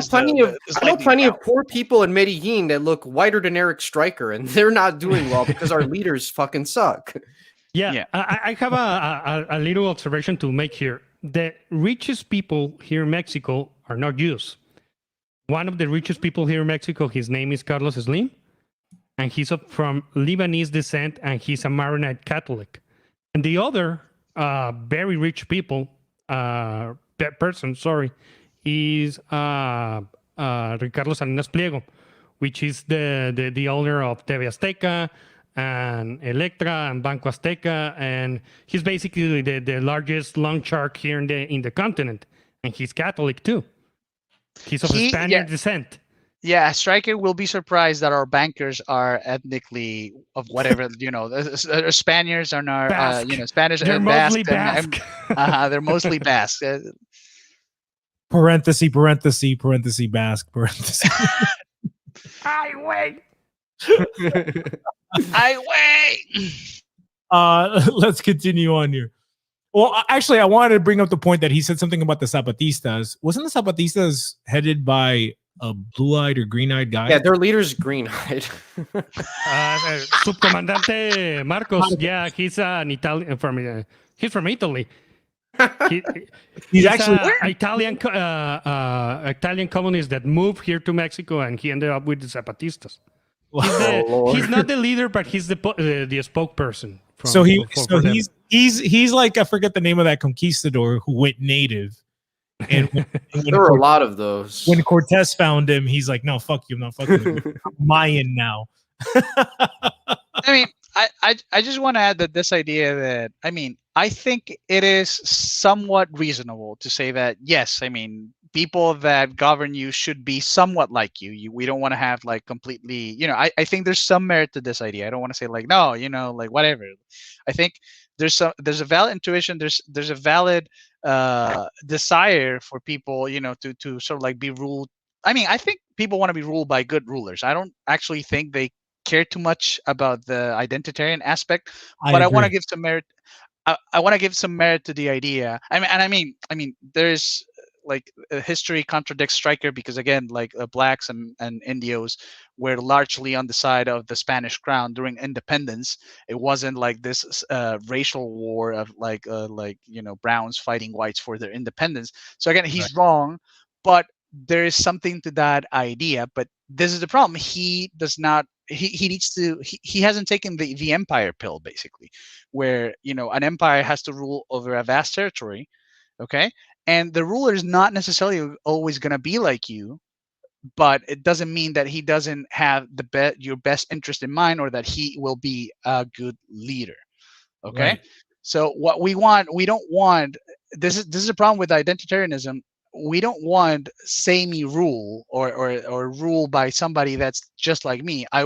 plenty of poor people in Medellin that look whiter than Erik Striker, and they're not doing well because our leaders fucking suck. Yeah. I have a little observation to make here. The richest people here in Mexico are not Jews. One of the richest people here in Mexico, his name is Carlos Slim, and he's from Lebanese descent, and he's a Maronite Catholic. And the other very rich person, is Ricardo Salinas Pliego, which is the owner of TV Azteca and Electra and Banco Azteca, and he's basically the largest loan shark here in the continent, and he's Catholic too. He's of Spanish descent. Yeah, Striker will be surprised that our bankers are ethnically of whatever, Spaniards are not, Spanish. They're mostly Basque. They're mostly Basque. Parenthesis, Basque, parenthesis. I wait. Let's continue on here. Well, actually, I wanted to bring up the point that he said something about the Zapatistas. Wasn't the Zapatistas headed by a blue-eyed or green-eyed guy? Yeah, their leader's green-eyed. Subcomandante Marcos. Yeah, he's an Italian he's from Italy. He's actually Italian communist that moved here to Mexico, and he ended up with the Zapatistas. He's not the leader, but he's the spokesperson. He's like, I forget the name of that conquistador who went native. And when there were a lot of those. When Cortez found him, he's like, "No, fuck you, I'm not fucking with you. I'm Mayan now." I mean, I just want to add that this idea that, I think it is somewhat reasonable to say that, yes, people that govern you should be somewhat like you. We don't want to have like completely, I think there's some merit to this idea. I don't want to say like, no, like whatever. I think there's a valid intuition. There's a valid desire for people, to sort of like be ruled. I think people want to be ruled by good rulers. I don't actually think they care too much about the identitarian aspect, but I want to give some merit. I want to give some merit to the idea. There's like history contradicts Striker, because again, like blacks and Indios were largely on the side of the Spanish crown during independence. It wasn't like this racial war of browns fighting whites for their independence. So again, he's wrong, but there is something to that idea. But this is the problem. He does not. He needs to. He hasn't taken the empire pill, basically, where an empire has to rule over a vast territory. Okay. And the ruler is not necessarily always going to be like you, but it doesn't mean that he doesn't have your best interest in mind, or that he will be a good leader. Okay. Right. So what we don't want, this is a problem with identitarianism. We don't want samey rule or rule by somebody that's just like me. I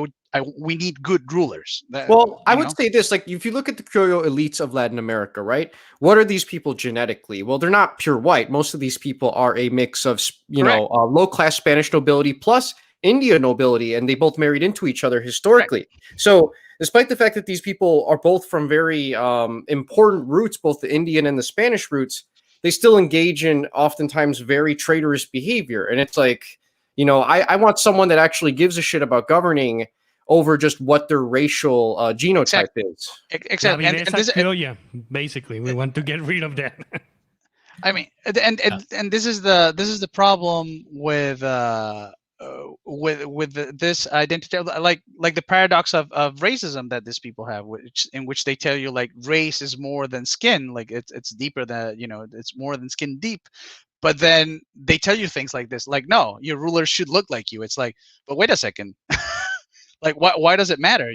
we need good rulers. Well, I you would know? say this, like if you look at the Criollo elites of Latin America, right? What are these people genetically? Well, they're not pure white. Most of these people are a mix of, Correct. low class Spanish nobility plus India nobility, and they both married into each other historically. So, despite the fact that these people are both from very important roots, both the Indian and the Spanish roots, they still engage in oftentimes very traitorous behavior. And it's like, I want someone that actually gives a shit about governing over just what their racial genotype is. Exactly. And this, basically, we want to get rid of that. I mean, and this is the problem with this identity, like the paradox of racism that these people have, in which they tell you like race is more than skin, like it's deeper than, it's more than skin deep. But then they tell you things like this, like, no, your ruler should look like you. It's like, but wait a second. Like, why does it matter?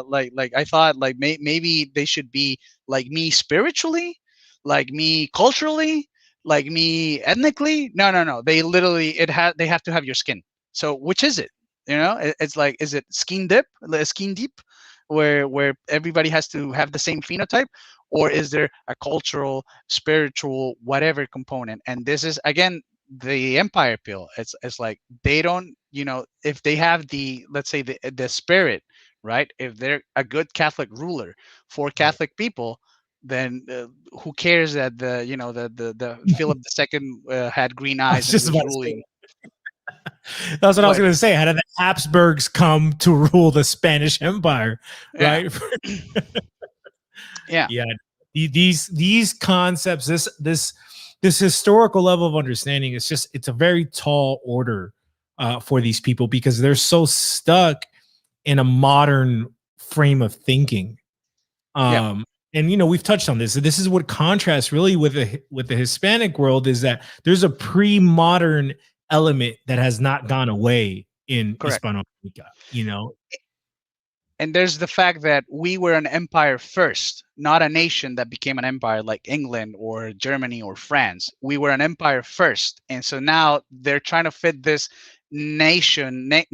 Like I thought like maybe they should be like me spiritually, like me culturally, like me ethnically. No. They literally they have to have your skin. So which is it? It's like, is it skin deep, where everybody has to have the same phenotype, or is there a cultural, spiritual, whatever component? And this is again the empire pill. It's like they don't, if they have the, let's say the spirit, right? If they're a good Catholic ruler for Catholic people, then who cares that the Philip II had green eyes and was ruling? That's what I was going to say. How did the Habsburgs come to rule the Spanish Empire, right? Yeah. Yeah. These concepts, this historical level of understanding, it's a very tall order for these people, because they're so stuck in a modern frame of thinking. And we've touched on this. This is what contrasts really with the Hispanic world, is that there's a pre-modern element that has not gone away in Hispano America, And there's the fact that we were an empire first, not a nation that became an empire like England or Germany or France. We were an empire first. And so now they're trying to fit this nationalist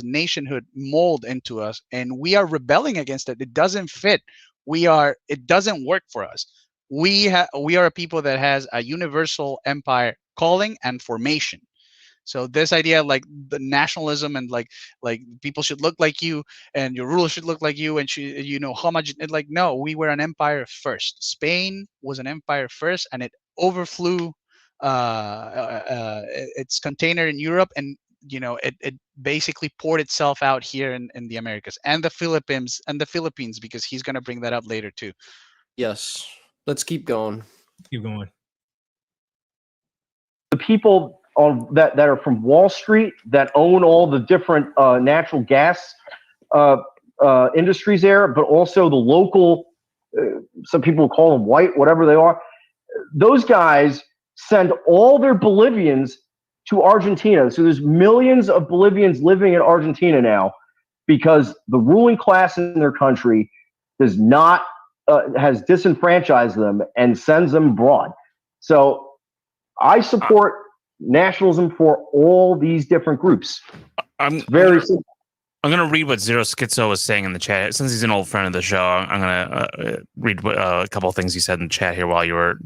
nationhood mold into us, and we are rebelling against it. It doesn't fit. It doesn't work for us. We are a people that has a universal empire calling and formation. So this idea, like the nationalism and like people should look like you and your ruler should look like you, and how much, like, no, we were an empire first. Spain was an empire first, and it overflew its container in Europe, and it basically poured itself out here in the Americas and the Philippines, because he's going to bring that up later too. Yes, let's keep going. Keep going. The people that are from Wall Street that own all the different natural gas industries there, but also the local, some people call them white, whatever they are. Those guys send all their Bolivians to Argentina. So there's millions of Bolivians living in Argentina now, because the ruling class in their country does not has disenfranchised them and sends them abroad. So I support nationalism for all these different groups. I'm very simple. I'm going to read what Zero Schizo was saying in the chat. Since he's an old friend of the show, I'm going to read a couple of things he said in the chat here while you were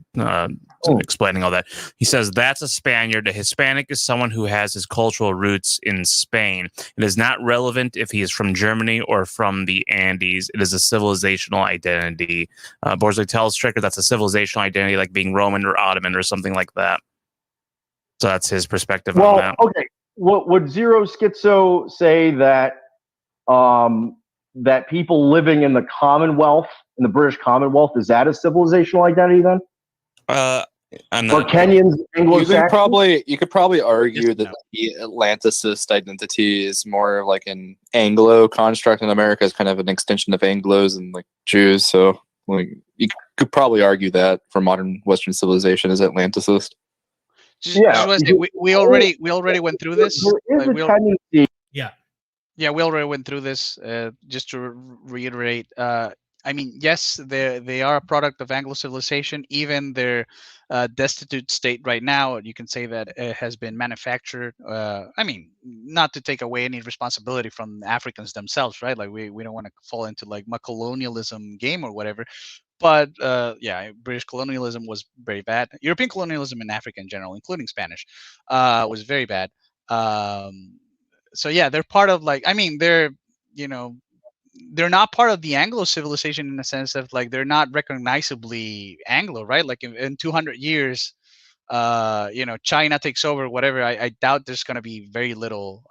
explaining all that. He says, that's a Spaniard. A Hispanic is someone who has his cultural roots in Spain. It is not relevant if he is from Germany or from the Andes. It is a civilizational identity. Borsley tells Striker that's a civilizational identity, like being Roman or Ottoman or something like that. So that's his perspective on that. Okay. Would Zero Schizo say that that people living in the Commonwealth, in the British Commonwealth, is that a civilizational identity then? Or Kenyans, Anglo-Saxons? You could probably argue that the Atlanticist identity is more like an Anglo construct, and America is kind of an extension of Anglos and like Jews. So like you could probably argue that for modern Western civilization is Atlanticist. We already went through this. Yeah, we already went through this. Just to reiterate, I mean, yes, they are a product of Anglo civilization. Even their destitute state right now, you can say that it has been manufactured. I mean, not to take away any responsibility from the Africans themselves, right? Like we don't want to fall into like my colonialism game or whatever. But yeah, British colonialism was very bad. European colonialism in Africa in general, including Spanish, was very bad. So yeah, they're part of like, I mean, you know they're not part of the Anglo civilization in the sense of like they're not recognizably Anglo, right? Like in 200 years, China takes over, whatever. I doubt there's going to be very little,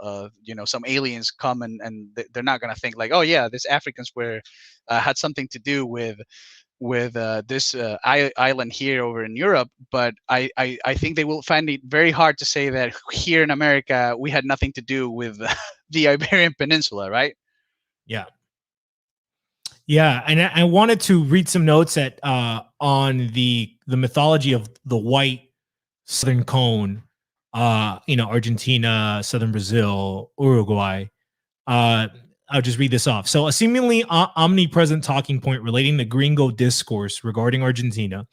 some aliens come and they're not going to think like, oh yeah, this Africans were had something to do with this island here over in Europe. But I think they will find it very hard to say that here in America we had nothing to do with the Iberian Peninsula, right? Yeah. Yeah, and I wanted to read some notes on the mythology of the white southern cone, Argentina, southern Brazil, Uruguay. I'll just read this off. So, a seemingly omnipresent talking point relating to gringo discourse regarding Argentina,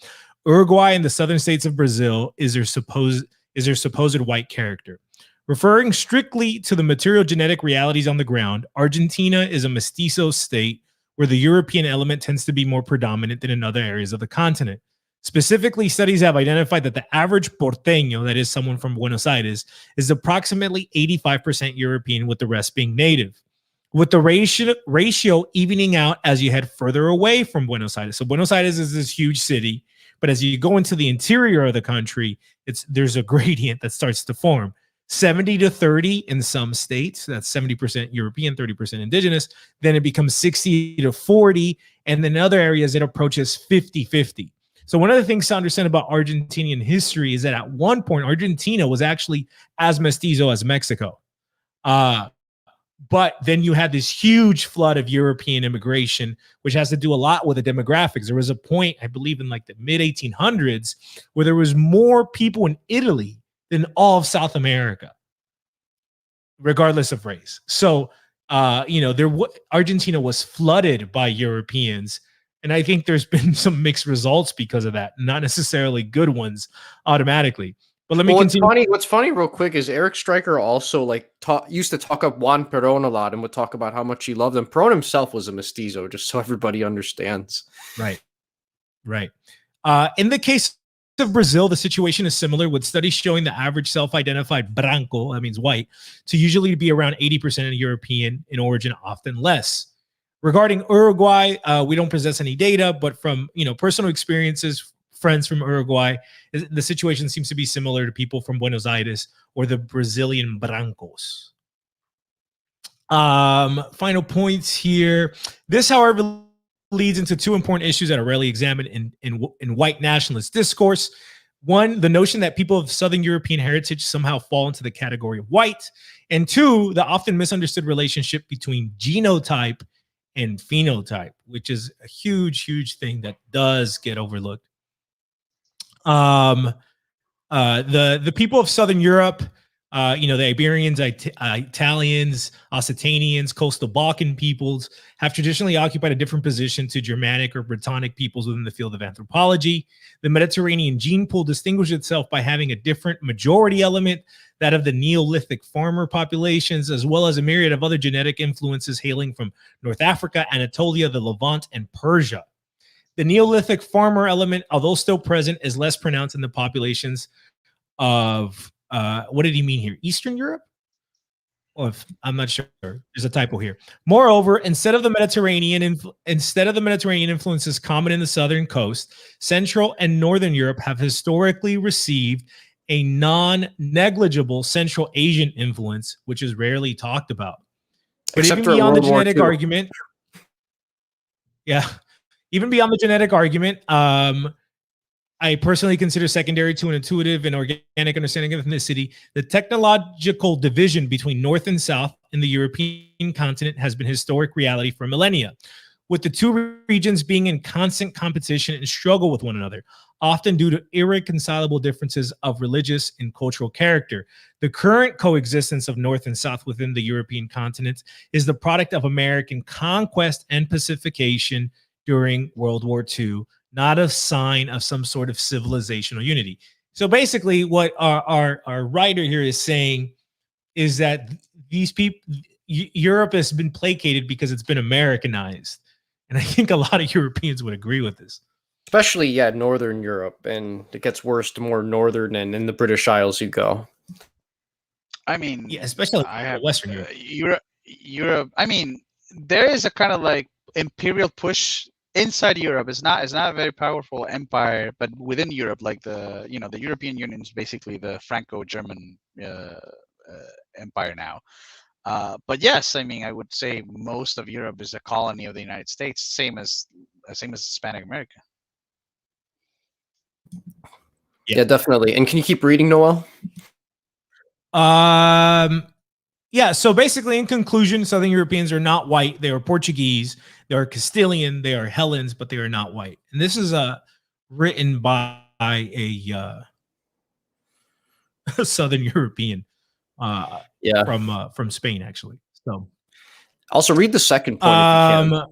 Uruguay, and the southern states of Brazil is their supposed white character. Referring strictly to the material genetic realities on the ground, Argentina is a mestizo state where the European element tends to be more predominant than in other areas of the continent. Specifically, studies have identified that the average porteño, that is someone from Buenos Aires, is approximately 85% European, with the rest being native, with the ratio evening out as you head further away from Buenos Aires. So Buenos Aires is this huge city, but as you go into the interior of the country, there's a gradient that starts to form. 70-30 in some states, that's 70% European, 30% indigenous. Then it becomes 60-40, and then in other areas it approaches 50-50. So one of the things to understand about Argentinian history is that at one point Argentina was actually as mestizo as Mexico. But then you had this huge flood of European immigration, which has to do a lot with the demographics. There was a point, I believe, in like the mid 1800s, where there was more people in Italy than all of South America, regardless of race. So, Argentina was flooded by Europeans, and I think there's been some mixed results because of that, not necessarily good ones automatically. But let me continue. What's funny, real quick, is Erik Striker also used to talk up Juan Perón a lot and would talk about how much he loved him. Perón himself was a mestizo, just so everybody understands. Right. In the case of Brazil, the situation is similar, with studies showing the average self-identified branco, that means white, to usually be around 80% European in origin, often less. Regarding Uruguay, we don't possess any data, but from personal experiences, friends from Uruguay, the situation seems to be similar to people from Buenos Aires or the Brazilian brancos. Final points here. This, however, leads into two important issues that are rarely examined in white nationalist discourse. One, the notion that people of Southern European heritage somehow fall into the category of white. And two, the often misunderstood relationship between genotype and phenotype, which is a huge, huge thing that does get overlooked. The people of Southern Europe, the Iberians, Italians, Occitanians, coastal Balkan peoples have traditionally occupied a different position to Germanic or Brittonic peoples within the field of anthropology. The Mediterranean gene pool distinguished itself by having a different majority element, that of the Neolithic farmer populations, as well as a myriad of other genetic influences hailing from North Africa, Anatolia, the Levant, and Persia. The Neolithic farmer element, although still present, is less pronounced in the populations of what did he mean here? Eastern Europe? I'm not sure. There's a typo here. Moreover, instead of the Mediterranean influences common in the southern coast, Central and Northern Europe have historically received a non-negligible Central Asian influence, which is rarely talked about. But Except even beyond the genetic argument, even beyond the genetic argument, I personally consider secondary to an intuitive and organic understanding of ethnicity, the technological division between North and South in the European continent has been historic reality for millennia, with the two regions being in constant competition and struggle with one another, often due to irreconcilable differences of religious and cultural character. The current coexistence of North and South within the European continent is the product of American conquest and pacification during World War II, not a sign of some sort of civilizational unity. So basically, what our writer here is saying is that these people, Europe has been placated because it's been Americanized. And I think a lot of Europeans would agree with this. Especially, Northern Europe. And it gets worse the more northern and in the British Isles you go. I mean, Yeah, especially Western Europe. Europe. I mean, there is a kind of like imperial push inside Europe. It's not a very powerful empire, but within Europe, like the European Union is basically the Franco-German empire now. But yes, I mean, I would say most of Europe is a colony of the United States, same as Hispanic America. Yeah, definitely. And can you keep reading, Noel? Yeah, so basically in conclusion, Southern Europeans are not white. They are Portuguese, they are Castilian, they are Hellenes, but they are not white. And this is written by a Southern European from Spain, actually. So also read the second point if you can.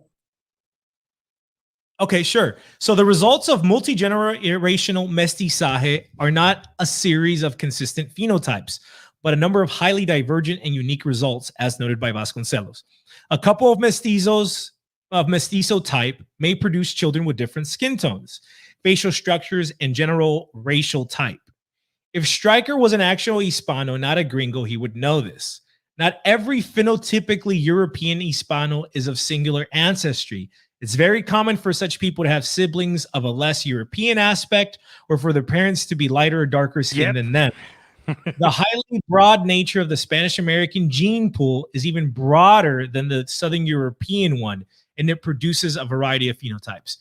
Okay, sure. So the results of multi-generational mestizaje are not a series of consistent phenotypes, but a number of highly divergent and unique results, as noted by Vasconcelos. A couple of mestizos of mestizo type may produce children with different skin tones, facial structures, and general racial type. If Striker was an actual Hispano, not a gringo, he would know this. Not every phenotypically European Hispano is of singular ancestry. It's very common for such people to have siblings of a less European aspect, or for their parents to be lighter or darker skinned than them. The highly broad nature of the Spanish American gene pool is even broader than the Southern European one, and it produces a variety of phenotypes.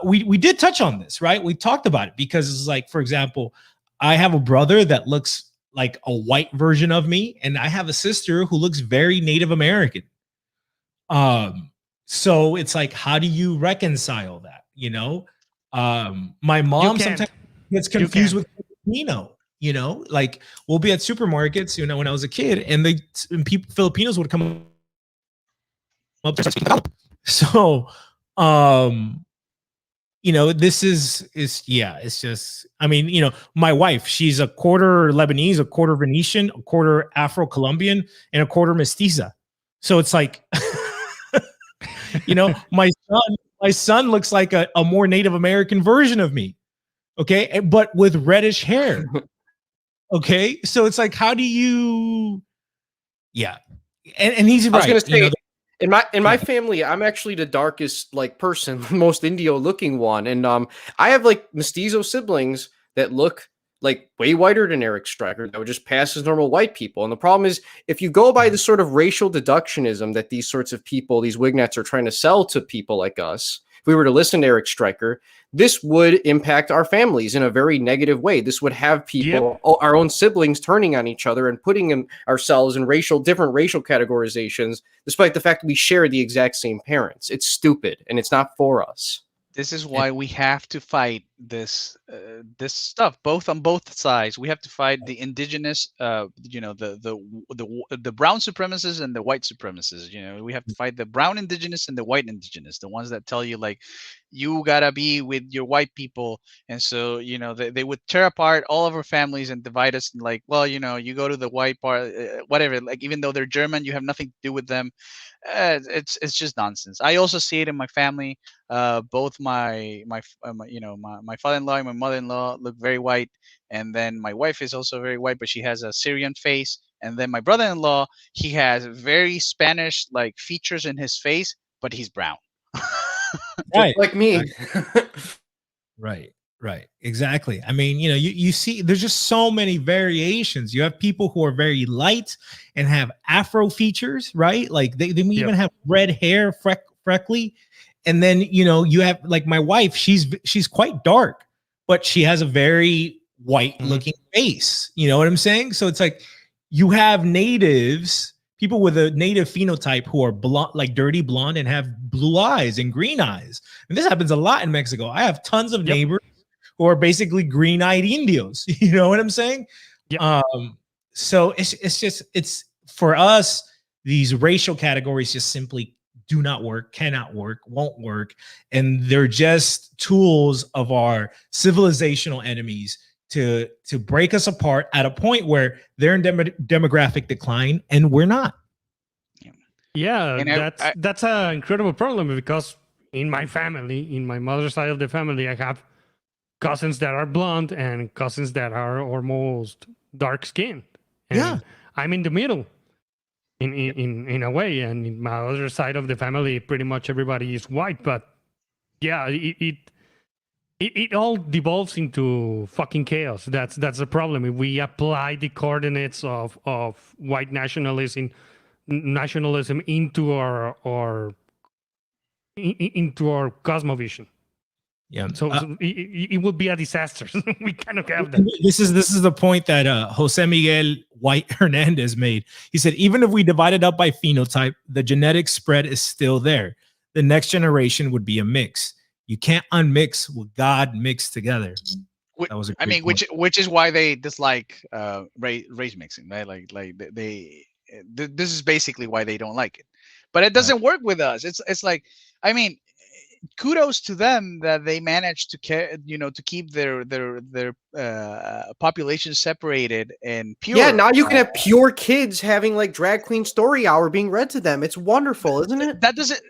We did touch on this, right? We talked about it because it's like, for example, I have a brother that looks like a white version of me, and I have a sister who looks very Native American. So it's like, how do you reconcile that? You know, my mom sometimes gets confused with Filipino. You know, like we'll be at supermarkets. You know, when I was a kid, and Filipinos would come up to speak. So, you know, this is it's just. I mean, you know, my wife, she's a quarter Lebanese, a quarter Venetian, a quarter Afro-Colombian, and a quarter mestiza. So it's like. You know, my son looks like a more Native American version of me. Okay. But with reddish hair. Okay. So it's like, how do you, and he's right. I was going to say, in my family, I'm actually the darkest like person, most Indio looking one. And I have like mestizo siblings that look like way whiter than Erik Striker that would just pass as normal white people. And the problem is, if you go by the sort of racial deductionism that these sorts of people, these Wignets are trying to sell to people like us, if we were to listen to Erik Striker, this would impact our families in a very negative way. This would have people, our own siblings, turning on each other and putting ourselves in different racial categorizations, despite the fact that we share the exact same parents. It's stupid, and it's not for us. This is why we have to fight this stuff, both on both sides. We have to fight the indigenous, you know, the brown supremacists and the white supremacists. You know, we have to fight the brown indigenous and the white indigenous, the ones that tell you like, you gotta be with your white people, and so you know they would tear apart all of our families and divide us. And like, well, you know, you go to the white part, whatever. Like, even though they're German, you have nothing to do with them. It's just nonsense. I also see it in my family. Both my father-in-law and my mother-in-law look very white, and then my wife is also very white, but she has a Syrian face. And then my brother-in-law, he has very Spanish like features in his face, but he's brown. Right, like me. Right, exactly. I mean, you know, you see, there's just so many variations. You have people who are very light and have Afro features, right? Like they may even have red hair, freckly. And then, you know, you have like my wife, she's quite dark, but she has a very white looking face. You know what I'm saying? So it's like you have natives, people with a native phenotype who are blonde, like dirty blonde, and have blue eyes and green eyes. And this happens a lot in Mexico. I have tons of neighbors who are basically green-eyed Indios. You know what I'm saying? So it's for us, these racial categories just simply do not work, cannot work, won't work. And they're just tools of our civilizational enemies to break us apart at a point where they're in demographic decline and we're not. Yeah, And that's an incredible problem because in my family, in my mother's side of the family, I have cousins that are blonde and cousins that are almost dark skinned. Yeah. I'm in the middle in a way. And in my other side of the family, pretty much everybody is white. But yeah, it all devolves into fucking chaos. That's the problem. If we apply the coordinates of white nationalism into our cosmovision. Yeah. So it would be a disaster. We cannot have that. This is the point that Jose Miguel White Hernandez made. He said, even if we divide it up by phenotype, the genetic spread is still there. The next generation would be a mix. You can't unmix what God mixed together. That was I mean, which is why they dislike race mixing, right? Like this is basically why they don't like it. But it doesn't work with us. It's like, I mean, kudos to them that they managed to to keep their population separated and pure. Yeah, now you can have pure kids having like drag queen story hour being read to them. It's wonderful, isn't it? That doesn't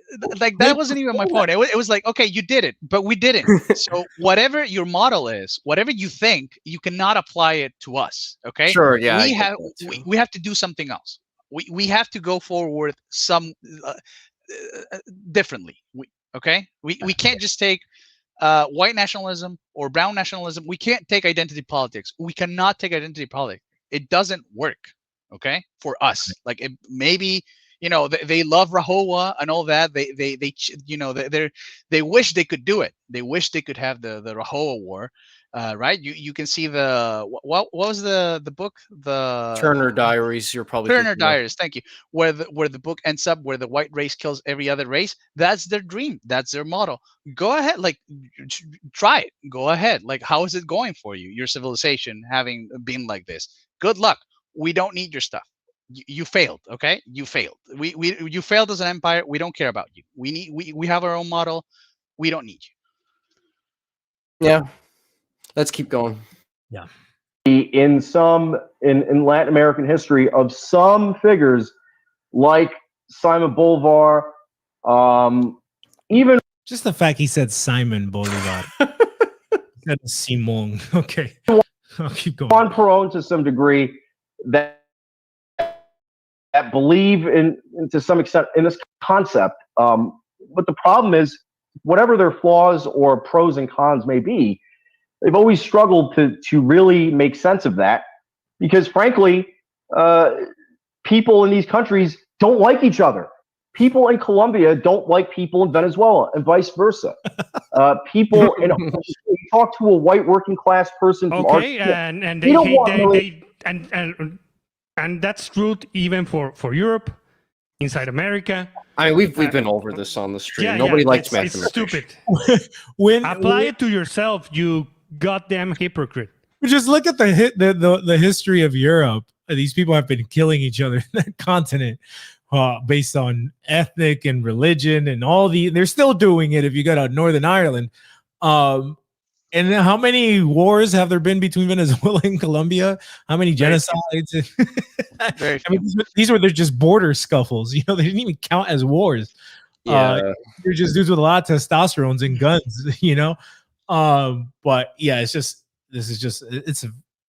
that wasn't even my point. It was like, okay, you did it, but we didn't. So whatever your model is, whatever you think, you cannot apply it to us. Okay. Sure. Yeah. We have to do something else. We have to go forward some differently. Okay, we can't just take white nationalism or brown nationalism. We can't take identity politics. We cannot take identity politics. It doesn't work. Okay, for us, like maybe they love Rahowa and all that. They wish they could do it. They wish they could have the Rahowa War. Right? You can see what was the book, the Turner Diaries. You're probably Turner Diaries. Thank you. Where the book ends up where the white race kills every other race. That's their dream. That's their model. Go ahead, like try it. Go ahead. Like, how is it going for you? Your civilization having been like this. Good luck. We don't need your stuff. You failed. Okay, you failed. You failed as an empire. We don't care about you. We have our own model. We don't need you. Yeah. Let's keep going. Yeah. In Latin American history of some figures like Simon Bolivar, even just the fact he said Simon Bolivar. He said Simon. Okay. I'll keep going. Juan Perón to some degree that believe to some extent in this concept. But the problem is, whatever their flaws or pros and cons may be, they've always struggled to really make sense of that because, frankly, people in these countries don't like each other. People in Colombia don't like people in Venezuela, and vice versa. People you talk to a white working class person from and and that's true even for Europe, inside America. I mean, we've been over this on the stream. Nobody likes mathematics. It's stupid. Apply it to yourself, you goddamn hypocrite. Just look at the history of Europe. These people have been killing each other in that continent based on ethnic and religion and they're still doing it if you go to Northern Ireland. And how many wars have there been between Venezuela and Colombia? How many genocides? I mean, these were just border scuffles. They didn't even count as wars. Yeah. They're just dudes with a lot of testosterone and guns, But yeah, it's a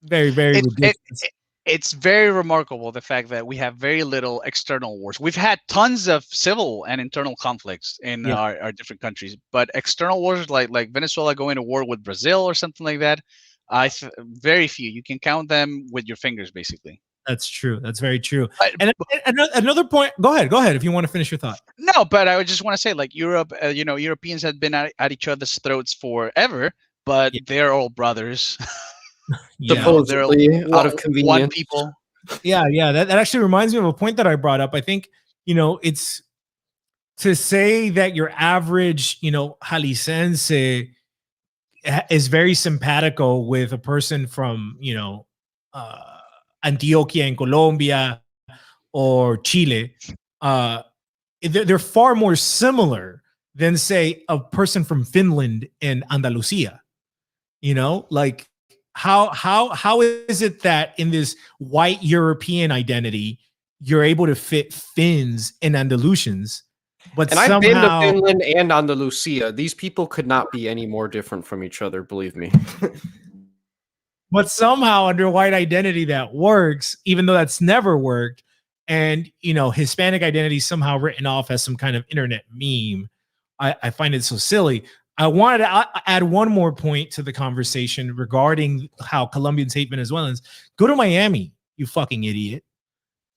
very, very ridiculous. It's very remarkable the fact that we have very little external wars. We've had tons of civil and internal conflicts in our different countries, but external wars like Venezuela going to war with Brazil or something like that, very few. You can count them with your fingers, basically. That's true. That's very true. And another point. Go ahead if you want to finish your thought. No, but I would just want to say, like Europe, Europeans have been at each other's throats forever, but they're all brothers. Supposedly out of convenience. One people. Yeah. That actually reminds me of a point that I brought up. I think, it's to say that your average, Jalicense is very simpatico with a person from, Antioquia in Colombia or Chile, they're far more similar than, say, a person from Finland and Andalusia. You know, like how is it that in this white European identity you're able to fit Finns and Andalusians, but And I've been to somehow Finland and Andalusia. These people could not be any more different from each other, believe me. but somehow under white identity that works, even though that's never worked. And you know, Hispanic identity is somehow written off as some kind of internet meme. I find it so silly. I wanted to add one more point to the conversation regarding how Colombians hate Venezuelans. Go to Miami, you fucking idiot.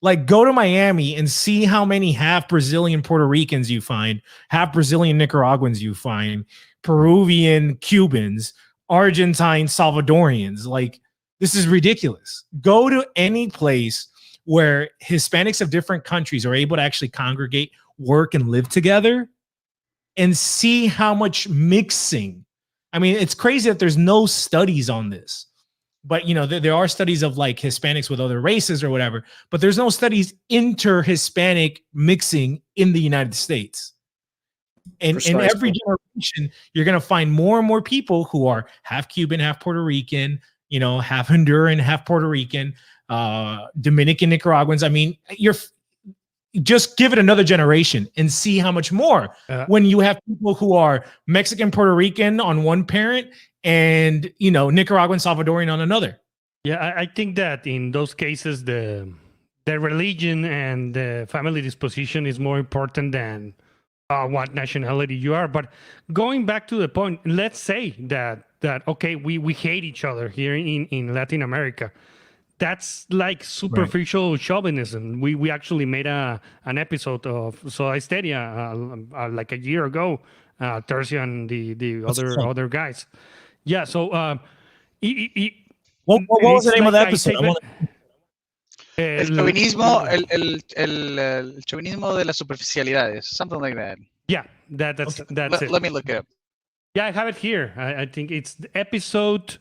Like, go to Miami and see how many half Brazilian Puerto Ricans you find, half Brazilian Nicaraguans you find, Peruvian Cubans, Argentine Salvadorians. Like, this is ridiculous. Go to any place where Hispanics of different countries are able to actually congregate, work, and live together, and see how much mixing. I mean, it's crazy that there's no studies on this, but you know, there are studies of like Hispanics with other races or whatever, but there's no studies inter-Hispanic mixing in the United States. And in every generation, you're going to find more and more people who are half Cuban, half Puerto Rican, you know, half Honduran, half Puerto Rican, Dominican, Nicaraguans. I mean, you're just give it another generation and see how much more when you have people who are Mexican, Puerto Rican on one parent and, you know, Nicaraguan, Salvadorian on another. Yeah, I think that in those cases, the religion and the family disposition is more important than what nationality you are. But going back to the point, let's say that okay, we hate each other here in Latin America. That's like superficial chauvinism. We actually made an episode of Soda Stereo like a year ago, Tercio and the other guys. Yeah, so what was the name of the episode? El chauvinismo, el chauvinismo de las superficialidades, something like that. Yeah, that's it. Let me look it up. Yeah, I have it here. I think it's episode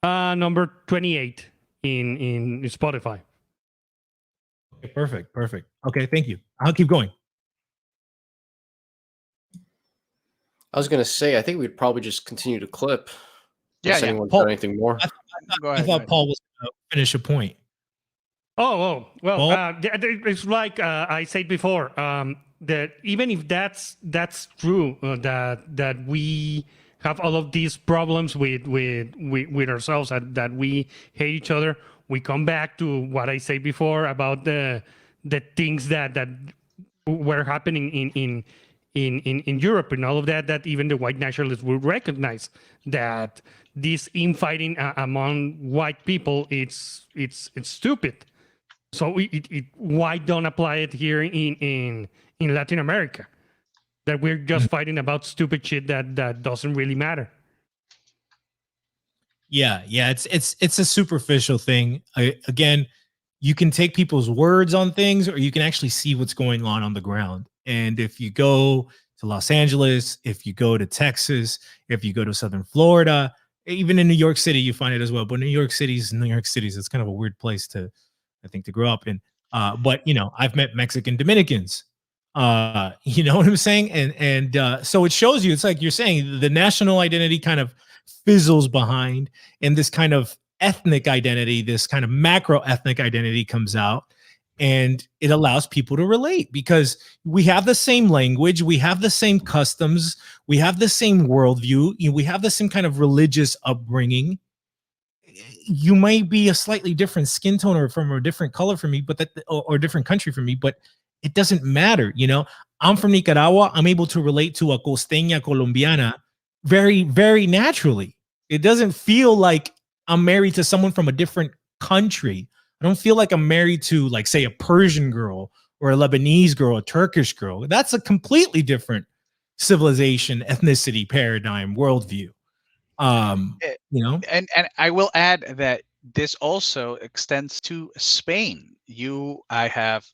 number 28 in Spotify. Okay, perfect. Okay, thank you. I'll keep going. I was gonna say, I think we'd probably just continue to clip. Yeah, anyone Paul, anything more? I thought Paul was going to finish a point. Oh, well, it's like I said before, that even if that's true, that we have all of these problems with ourselves, that we hate each other, we come back to what I said before about the things that were happening in Europe and all of that even the white nationalists will recognize that this infighting among white people, it's stupid. So why don't apply it here in Latin America? That we're just fighting about stupid shit that doesn't really matter. Yeah, it's a superficial thing. Again, you can take people's words on things, or you can actually see what's going on the ground. And if you go to Los Angeles, if you go to Texas, if you go to Southern Florida, even in New York City, you find it as well. But New York City's it's kind of a weird place to grow up in. But you know, I've met Mexican Dominicans. You know what I'm saying? And so it shows you, it's like you're saying, the national identity kind of fizzles behind, and this kind of ethnic identity, this kind of macro ethnic identity comes out, and it allows people to relate because we have the same language, we have the same customs, we have the same worldview, we have the same kind of religious upbringing. You might be a slightly different skin tone or from a different color from me, but or a different country from me, but it doesn't matter. You know, I'm from Nicaragua. I'm able to relate to a costeña colombiana very, very naturally. It doesn't feel like I'm married to someone from a different country. I don't feel like I'm married to, like, say, a Persian girl or a Lebanese girl, a Turkish girl. That's a completely different civilization, ethnicity, paradigm, worldview. You know, and I will add that this also extends to Spain. I have,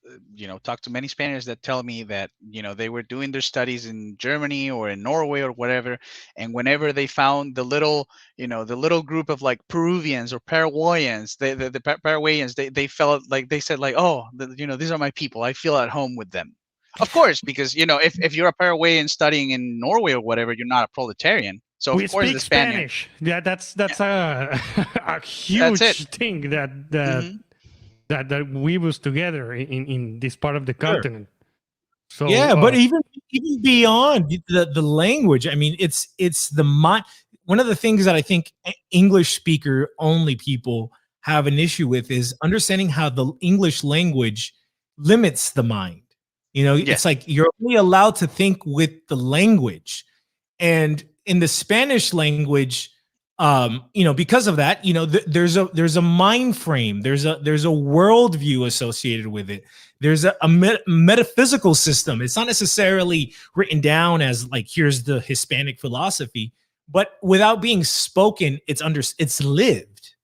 talked to many Spaniards that tell me that, they were doing their studies in Germany or in Norway or whatever. And whenever they found the little group of like Peruvians or Paraguayans, the Paraguayans, they felt like, they said like, oh, these are my people. I feel at home with them. Of course, because if you're a Paraguayan studying in Norway or whatever, you're not a proletarian. So of We course speak the Spaniard. Spanish. Yeah, that's a huge thing that Mhm. that weave us together in this part of the continent. So Yeah, but even beyond the language, I mean, it's the mind. One of the things that I think English speaker only people have an issue with is understanding how the English language limits the mind. It's like you're only allowed to think with the language, and in the Spanish language, because of that, there's a mind frame, there's a worldview associated with it. There's a metaphysical system. It's not necessarily written down as like, here's the Hispanic philosophy, but without being spoken, it's lived.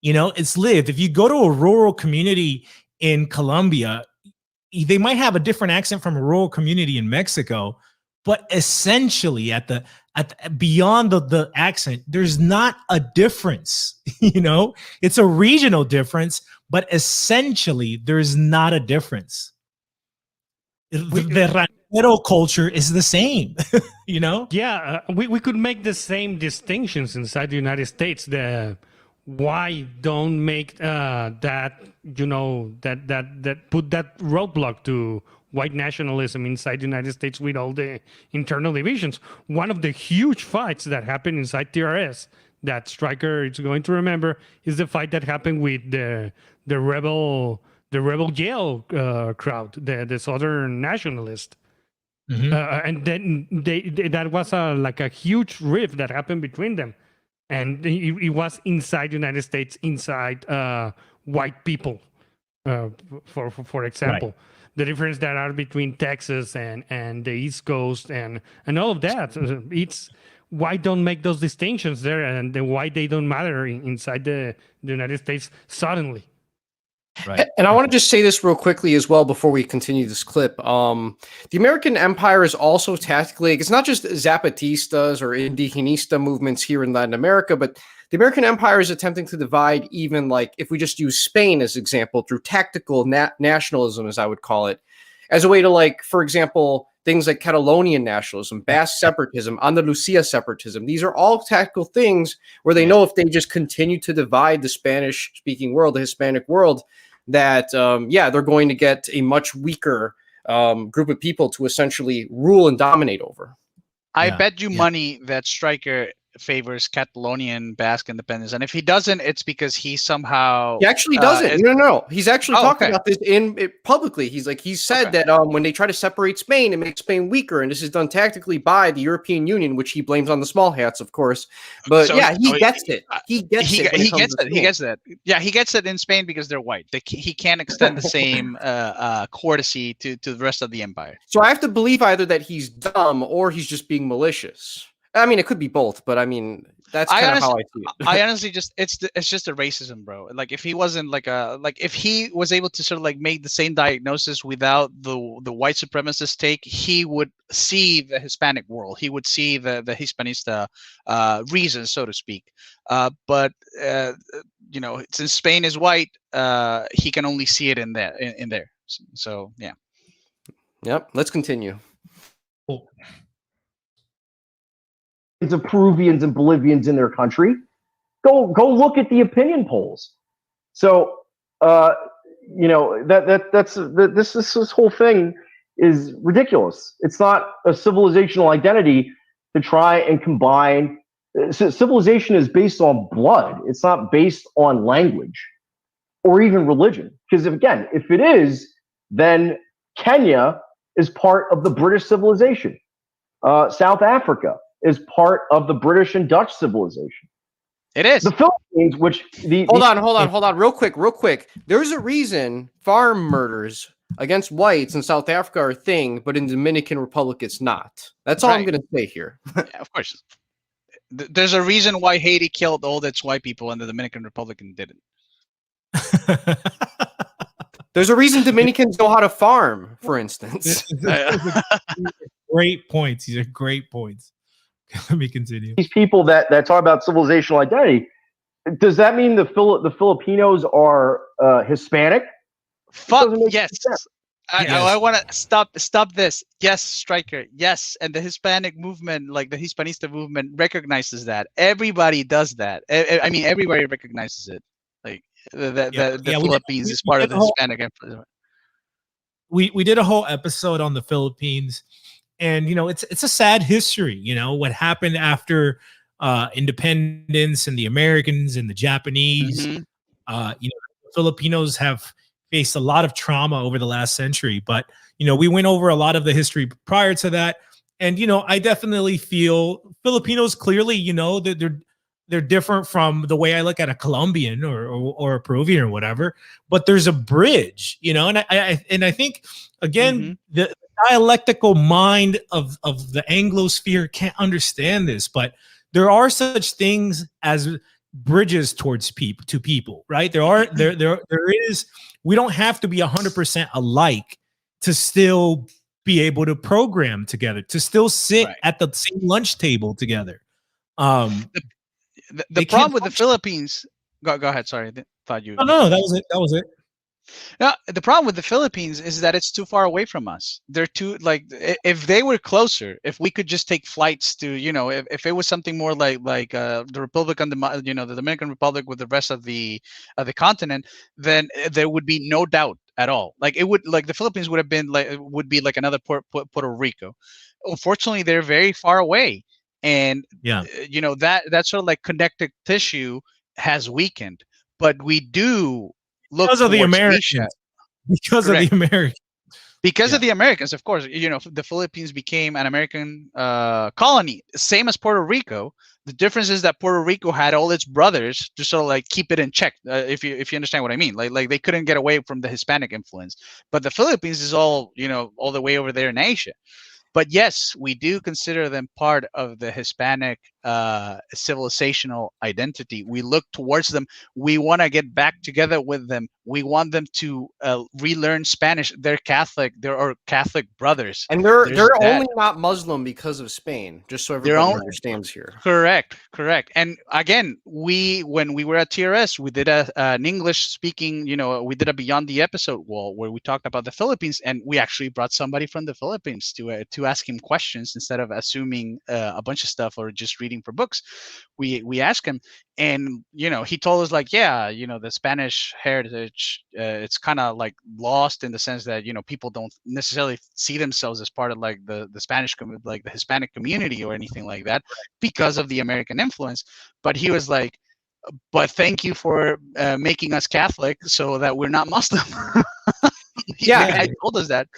It's lived. If you go to a rural community in Colombia, they might have a different accent from a rural community in Mexico, but essentially beyond the accent, there's not a difference. It's a regional difference, but essentially there's not a difference. The ranchero culture is the same. Yeah, we could make the same distinctions inside the United States. Why don't make that put that roadblock to white nationalism inside the United States with all the internal divisions? One of the huge fights that happened inside TRS that Striker is going to remember is the fight that happened with the rebel jail crowd, the Southern nationalist. Mhm. And then that was like a huge rift that happened between them, and it was inside the United States, inside white people, for example. Right. The difference that are between Texas and the East Coast and all of that. It's why don't make those distinctions there, and then why they don't matter inside the United States suddenly. Right. And I want to just say this real quickly as well before we continue this clip. The American empire is also tactically, it's not just Zapatistas or Indigenista movements here in Latin America, but the American empire is attempting to divide, even like if we just use Spain as example, through tactical nationalism, as I would call it, as a way to, like, for example, things like Catalonian nationalism, Basque separatism, Andalusia separatism. These are all tactical things where they know if they just continue to divide the Spanish-speaking world, the Hispanic world, that, they're going to get a much weaker group of people to essentially rule and dominate over. I bet you money that Striker favors Catalonian Basque independence, and if he doesn't, it's because he somehow He actually doesn't. No. He's actually talking about this publicly. He said that when they try to separate Spain, it makes Spain weaker, and this is done tactically by the European Union, which he blames on the small hats, of course. But he gets it. He gets it. Yeah, he gets it in Spain because they're white. He can't extend the same courtesy to the rest of the empire. So I have to believe either that he's dumb or he's just being malicious. I mean, it could be both, but I mean, that's kind of how I see it. I honestly it's just a racism, bro. Like, if he wasn't if he was able to sort of like make the same diagnosis without the white supremacist take, he would see the Hispanic world. He would see the Hispanista reason, so to speak. But since Spain is white, he can only see it in there. So yeah. Yep. Let's continue. Cool. Of Peruvians and Bolivians in their country. Go look at the opinion polls. So this whole thing is ridiculous. It's not a civilizational identity to try and combine. Civilization is based on blood. It's not based on language or even religion. Because if it is, then Kenya is part of the British civilization. South Africa is part of the British and Dutch civilization. It is. The Philippines, which Hold on, real quick. There's a reason farm murders against whites in South Africa are a thing, but in the Dominican Republic it's not. That's all I'm going to say here. Yeah, of course. There's a reason why Haiti killed all its white people and the Dominican Republic didn't. There's a reason Dominicans know how to farm, for instance. Great points. These are great points. Let me continue. These people that talk about civilizational identity, does that mean the Filipinos are Hispanic? Fuck yes. I want to stop this. Yes, Striker. Yes, and the Hispanic movement, like the Hispanista movement, recognizes that. Everybody does that. I mean, everybody recognizes it. Like the Philippines is part of the Hispanic influence. We did a whole episode on the Philippines, and it's a sad history. What happened after independence, and the Americans and the Japanese. Filipinos have faced a lot of trauma over the last century, but we went over a lot of the history prior to that, and I definitely feel Filipinos clearly, that they're different from the way I look at a Colombian or a Peruvian or whatever, but there's a bridge, and I think again the dialectical mind of the Anglosphere can't understand this, but there are such things as bridges towards people, right? There is. We don't have to be 100% alike to still be able to program together, to still sit at the same lunch table together. The problem with the Philippines. Go ahead. Sorry, I thought you. No, that was it. No, the problem with the Philippines is that it's too far away from us. They're too if they were closer, if we could just take flights to, if it was something more like the Republic on the Dominican Republic with the rest of the continent, then there would be no doubt at all. Like it would, like the Philippines would be like another Puerto Rico. Unfortunately, they're very far away, and that sort of like connective tissue has weakened. But we do. Because of the Americans. Because of the Americans. Because of the Americans, of course. The Philippines became an American colony, same as Puerto Rico. The difference is that Puerto Rico had all its brothers to sort of like keep it in check. If you understand what I mean, like they couldn't get away from the Hispanic influence. But the Philippines is all all the way over there in Asia. But yes, we do consider them part of the Hispanic civilizational identity. We look towards them. We want to get back together with them. We want them to relearn Spanish. They're Catholic. They're our Catholic brothers. And they're only not Muslim because of Spain, just so everybody understands here. Correct. And again, when we were at TRS, we did an English speaking, we did a Beyond the Episode wall where we talked about the Philippines, and we actually brought somebody from the Philippines to ask him questions instead of assuming a bunch of stuff or just reading for books. We asked him, and he told us like, the Spanish heritage, it's kind of like lost in the sense that people don't necessarily see themselves as part of like the Spanish like the Hispanic community or anything like that because of the American influence. But he was like, but thank you for making us Catholic so that we're not Muslim. I told us that.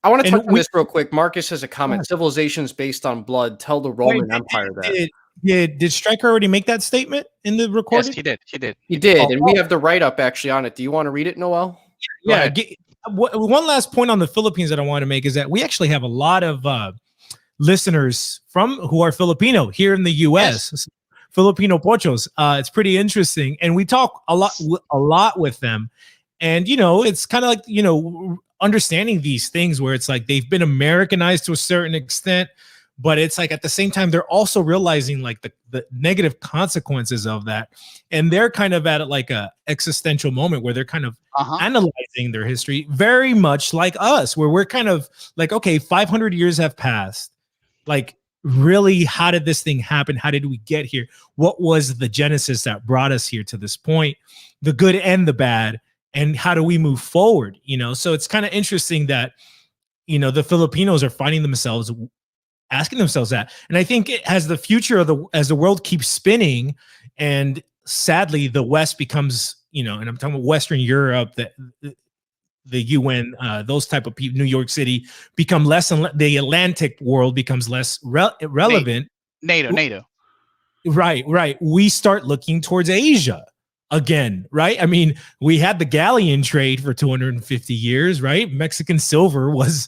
I want to touch on this real quick. Marcus has a comment. Civilizations based on blood. Tell the Roman Empire that. Did Striker already make that statement in the recording? Yes, he did. He did, and we have the write-up actually on it. Do you want to read it, Noel? Yeah. One last point on the Philippines that I want to make is that we actually have a lot of listeners who are Filipino here in the U.S. Yes. Filipino Pochos. It's pretty interesting, and we talk a lot with them. And it's kind of like understanding these things where it's like they've been Americanized to a certain extent, but it's like at the same time they're also realizing like the negative consequences of that, and they're kind of at like a existential moment where they're kind of analyzing their history, very much like us, where we're kind of like, okay, 500 years have passed, like really, how did this thing happen? How did we get here? What was the genesis that brought us here to this point, the good and the bad, and how do we move forward? So it's kind of interesting that the Filipinos are finding themselves asking themselves that. And I think as the future as the world keeps spinning, and sadly the West becomes, and I'm talking about Western Europe, the UN, those type of people, New York City, become less, and the Atlantic world becomes less relevant. NATO. Right. We start looking towards Asia again, right? I mean, we had the galleon trade for 250 years, right? Mexican silver was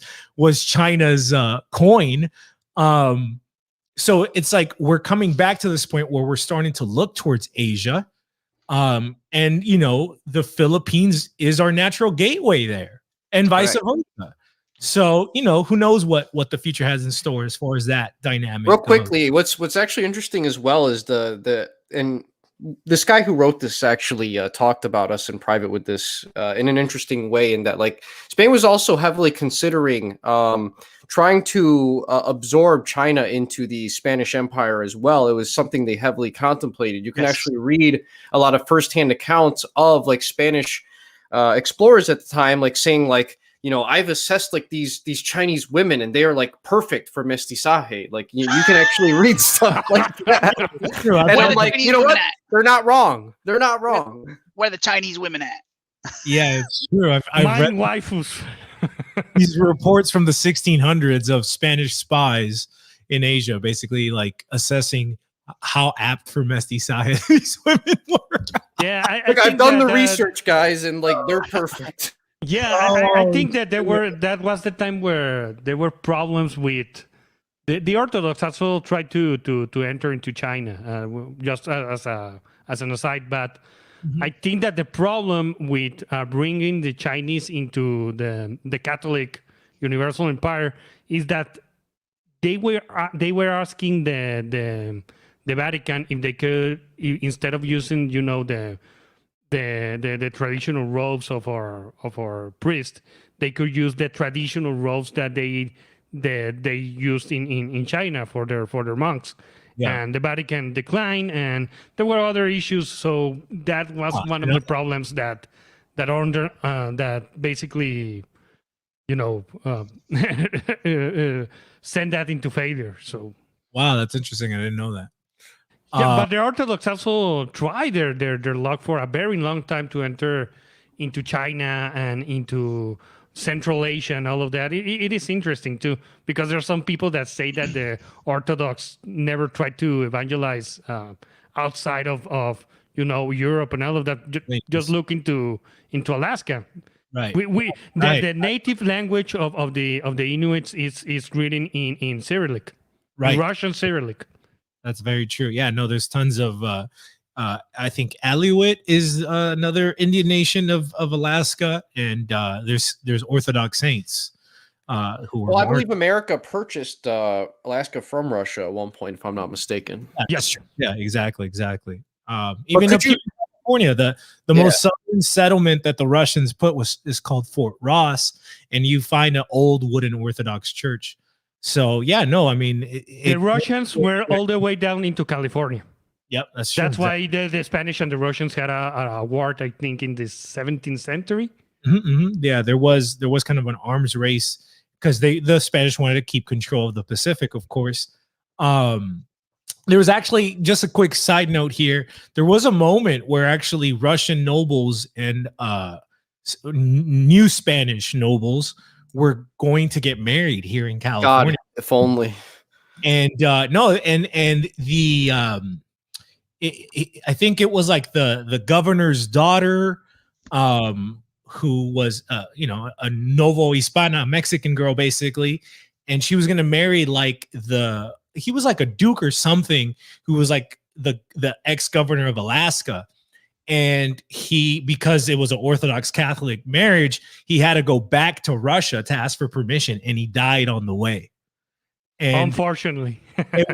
China's coin. So it's like we're coming back to this point where we're starting to look towards Asia. And the Philippines is our natural gateway there, and vice versa. So, who knows what the future has in store as far as that dynamic. Real quickly, what's actually interesting as well is and this guy who wrote this actually talked about us in private with this in an interesting way, in that like Spain was also heavily considering trying to absorb China into the Spanish Empire as well. It was something they heavily contemplated. You can actually read a lot of firsthand accounts of like Spanish explorers at the time, like saying like, you know, I've assessed like these Chinese women and they are like perfect for mestizaje. Like you can actually read stuff like that. And I'm like, you know what? They're not wrong. They're not wrong. Where the Chinese women at? Yeah, it's true. I've read waifus. these reports from the 1600s of Spanish spies in Asia, basically like assessing how apt for mestizaje these women were. Yeah, I've done the research, guys, and like they're perfect. Yeah, I think that that was the time where there were problems with the Orthodox also tried to enter into China, just as an aside. But I think that the problem with bringing the Chinese into the Catholic Universal Empire is that they were asking the Vatican if they could, instead of using, you know, the traditional robes of our priests, they could use the traditional robes that they used in China for their monks. Yeah. And the Vatican declined, and there were other issues. So that was one of the problems that basically, you know, sent that into failure. So wow, that's interesting. I didn't know that. Yeah, but the Orthodox also tried their luck for a very long time to enter into China and into Central Asia and all of that. It is interesting too, because there are some people that say that the Orthodox never tried to evangelize outside of you know, Europe and all of that. Just look into Alaska. Right. The native language of the Inuits is written in Cyrillic, right? Russian Cyrillic. That's very true. Yeah, no, there's tons of I think Aleut is another Indian nation of Alaska, and there's Orthodox saints who were. Well, I believe America purchased Alaska from Russia at one point, if I'm not mistaken. Yes. Yeah, exactly. Even up here in California, the most southern settlement that the Russians put is called Fort Ross, and you find an old wooden Orthodox church. So yeah, no, I mean the Russians were all the way down into California. Yep, that's true. That's why the Spanish and the Russians had a war, I think, in the 17th century. Yeah, there was kind of an arms race because the Spanish wanted to keep control of the Pacific, of course. There was actually, just a quick side note here, there was a moment where actually Russian nobles and new Spanish nobles were going to get married here in California. God, if only. And the I think it was like the governor's daughter, who was you know, a Novo Hispana Mexican girl basically, and she was gonna marry like he was like a duke or something, who was like the ex-governor of Alaska. And because it was an Orthodox Catholic marriage, he had to go back to Russia to ask for permission, and he died on the way. And unfortunately, I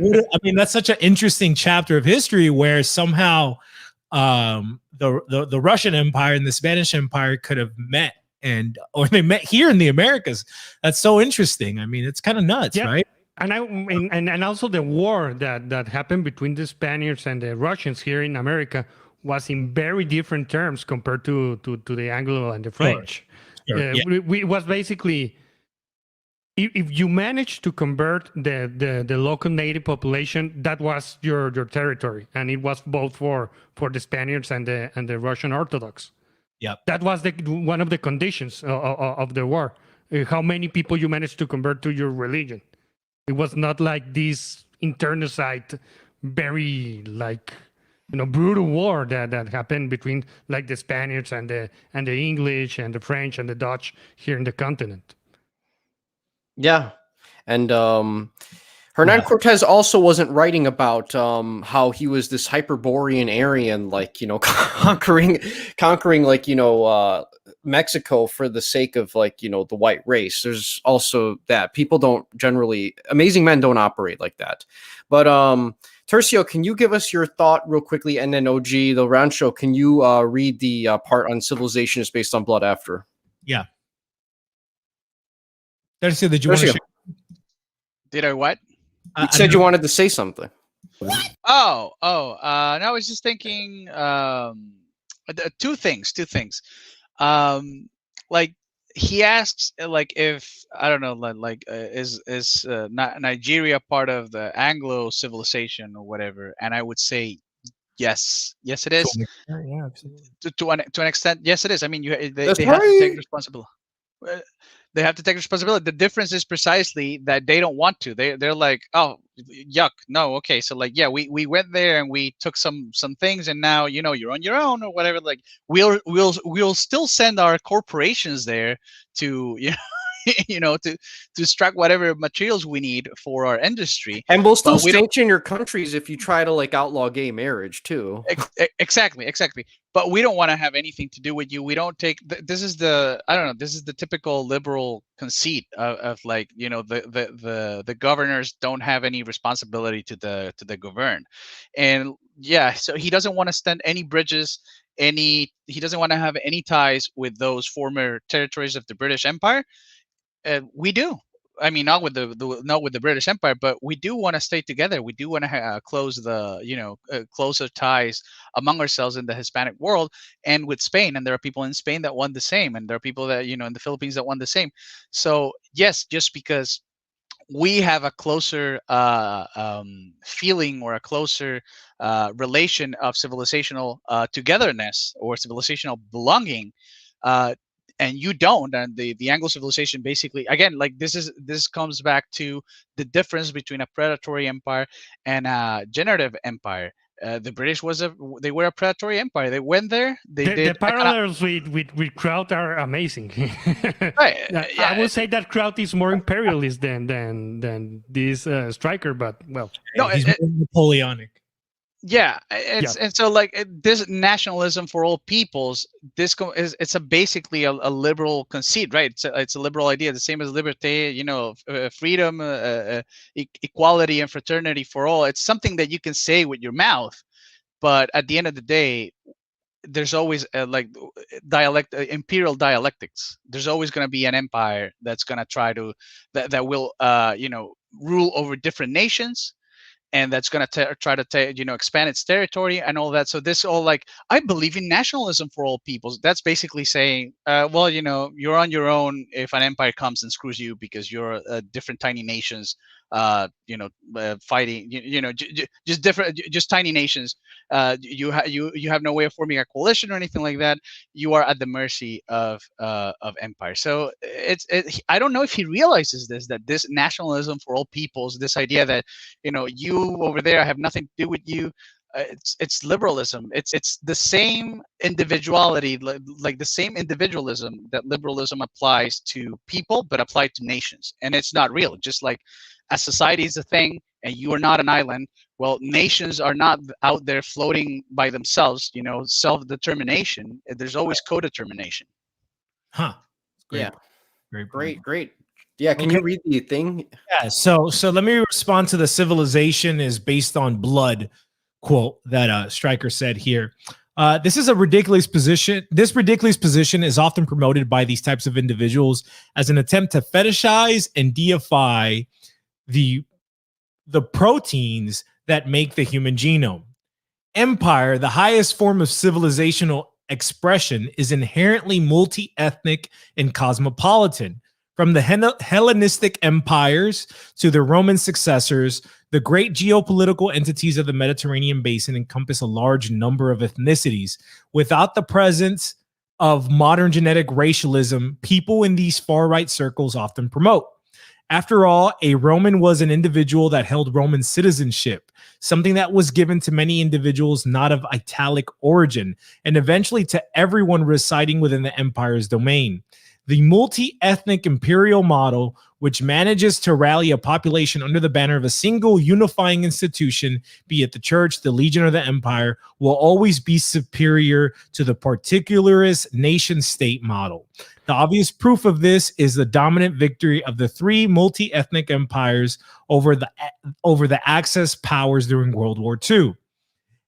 mean, that's such an interesting chapter of history where somehow the Russian Empire and the Spanish Empire could have met, or they met here in the Americas. That's so interesting. I mean, it's kind of nuts, right? And also the war that happened between the Spaniards and the Russians here in America was in very different terms compared to the Anglo and the French. Sure. It was basically, if you managed to convert the local native population, that was your territory, and it was both for the Spaniards and the Russian Orthodox. Yep. That was one of the conditions of the war. How many people you managed to convert to your religion. It was not like this internecide, very like, you know, brutal war that happened between like the Spaniards and the English and the French and the Dutch here in the continent. Yeah, and Hernan Cortez also wasn't writing about how he was this Hyperborean Aryan, like, you know, conquering like, you know, Mexico for the sake of, like, you know, the white race. There's also that. People don't generally, amazing men don't operate like that. But Tercio, can you give us your thought real quickly? And then OG, the round show, can you read the part on civilization is based on blood after? Yeah. Tercio, did you want to Tercio, share? Did I what? you said you wanted to say something. No, I was just thinking two things. Like he asks, like, if I don't know, is Nigeria part of the Anglo civilization or whatever? And I would say yes, it is. Yeah, absolutely. To an extent, yes, it is. I mean, they That's have to take right. responsibility. They have to take responsibility. The difference is precisely that they don't want to. They're like, oh, yuck, no, okay. So like, yeah, we went there and we took some things, and now you're on your own or whatever. Like we'll still send our corporations there to to extract whatever materials we need for our industry. And we'll still But we don't- sanction your countries if you try to like outlaw gay marriage too. Exactly. But we don't want to have anything to do with you. We don't take. This is the typical liberal conceit of like the governors don't have any responsibility to the governed, and yeah, so he doesn't want to stand any bridges. He doesn't want to have any ties with those former territories of the British Empire. We do. I mean, not with the British Empire, but we do want to stay together. We do want to close the closer ties among ourselves in the Hispanic world and with Spain. And there are people in Spain that want the same, and there are people that in the Philippines that want the same. So yes, just because we have a closer feeling or a closer relation of civilizational togetherness or civilizational belonging, and you don't, and the Anglo civilization basically, again, like this comes back to the difference between a predatory empire and a generative empire. The British they were a predatory empire. They went there. The parallels with Kraut are amazing. Right. I would say that Kraut is more imperialist than this Striker, but well, No, He's more Napoleonic. Yeah, and so like this nationalism for all peoples, it's basically a liberal conceit, right? It's a liberal idea, the same as liberté, freedom, equality, and fraternity for all. It's something that you can say with your mouth, but at the end of the day, there's always imperial dialectics. There's always going to be an empire that's going to try to that will rule over different nations. And that's going to try to expand its territory and all that. So this all like, I believe in nationalism for all peoples. That's basically saying, well, you're on your own if an empire comes and screws you because you're different tiny nations, fighting. Just tiny nations. You have no way of forming a coalition or anything like that. You are at the mercy of empire. So I don't know if he realizes that this nationalism for all peoples, this idea that you over there, I have nothing to do with you. It's liberalism. It's the same individuality, like the same individualism that liberalism applies to people, but applied to nations. And it's not real. Just like a society is a thing, and you are not an island. Well, nations are not out there floating by themselves. Self-determination. There's always co-determination. Huh. Yeah. Great. Yeah, can you read the thing? Yeah, so let me respond to the civilization is based on blood quote that Striker said here. This is a ridiculous position. This ridiculous position is often promoted by these types of individuals as an attempt to fetishize and deify the proteins that make the human genome. Empire, the highest form of civilizational expression, is inherently multi-ethnic and cosmopolitan. From the Hellenistic empires to the Roman successors, the great geopolitical entities of the Mediterranean basin encompass a large number of ethnicities. Without the presence of modern genetic racialism, people in these far-right circles often promote. After all, a Roman was an individual that held Roman citizenship, something that was given to many individuals not of Italic origin, and eventually to everyone residing within the empire's domain. The multi-ethnic imperial model, which manages to rally a population under the banner of a single unifying institution, be it the church, the legion, or the empire, will always be superior to the particularist nation-state model. The obvious proof of this is the dominant victory of the three multi-ethnic empires over the Axis powers during World War II.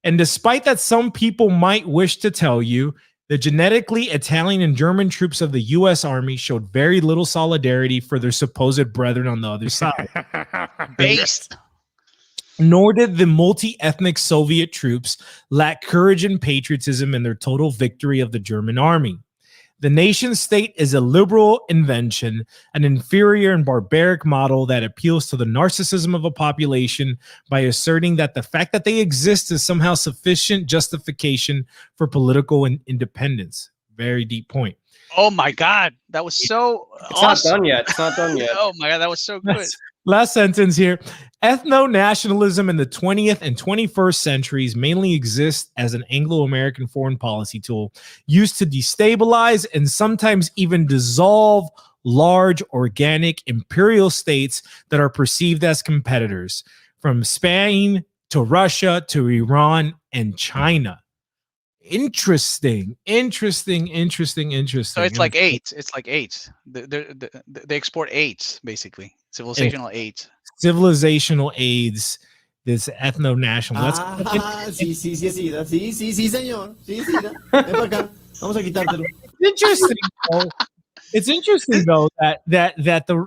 And despite that some people might wish to tell you, the genetically Italian and German troops of the U.S. Army showed very little solidarity for their supposed brethren on the other side. Based. Nor did the multi-ethnic Soviet troops lack courage and patriotism in their total victory of the German army. The nation state is a liberal invention, an inferior and barbaric model that appeals to the narcissism of a population by asserting that the fact that they exist is somehow sufficient justification for political independence. Very deep point. Oh my God, that was so It's awesome. not done yet. It's not done yet. Oh my God, that was so good. Last sentence here. Ethno-nationalism in the 20th and 21st centuries mainly exists as an Anglo-American foreign policy tool used to destabilize and sometimes even dissolve large organic imperial states that are perceived as competitors, from Spain to Russia to Iran and China. Interesting. So it's like AIDS. It's like AIDS. They export AIDS, basically. Civilizational AIDS. Civilizational AIDS, this ethno-national. Sí, señor. Sí, ven para acá. Vamos a quitártelo. Interesting. It's interesting though that the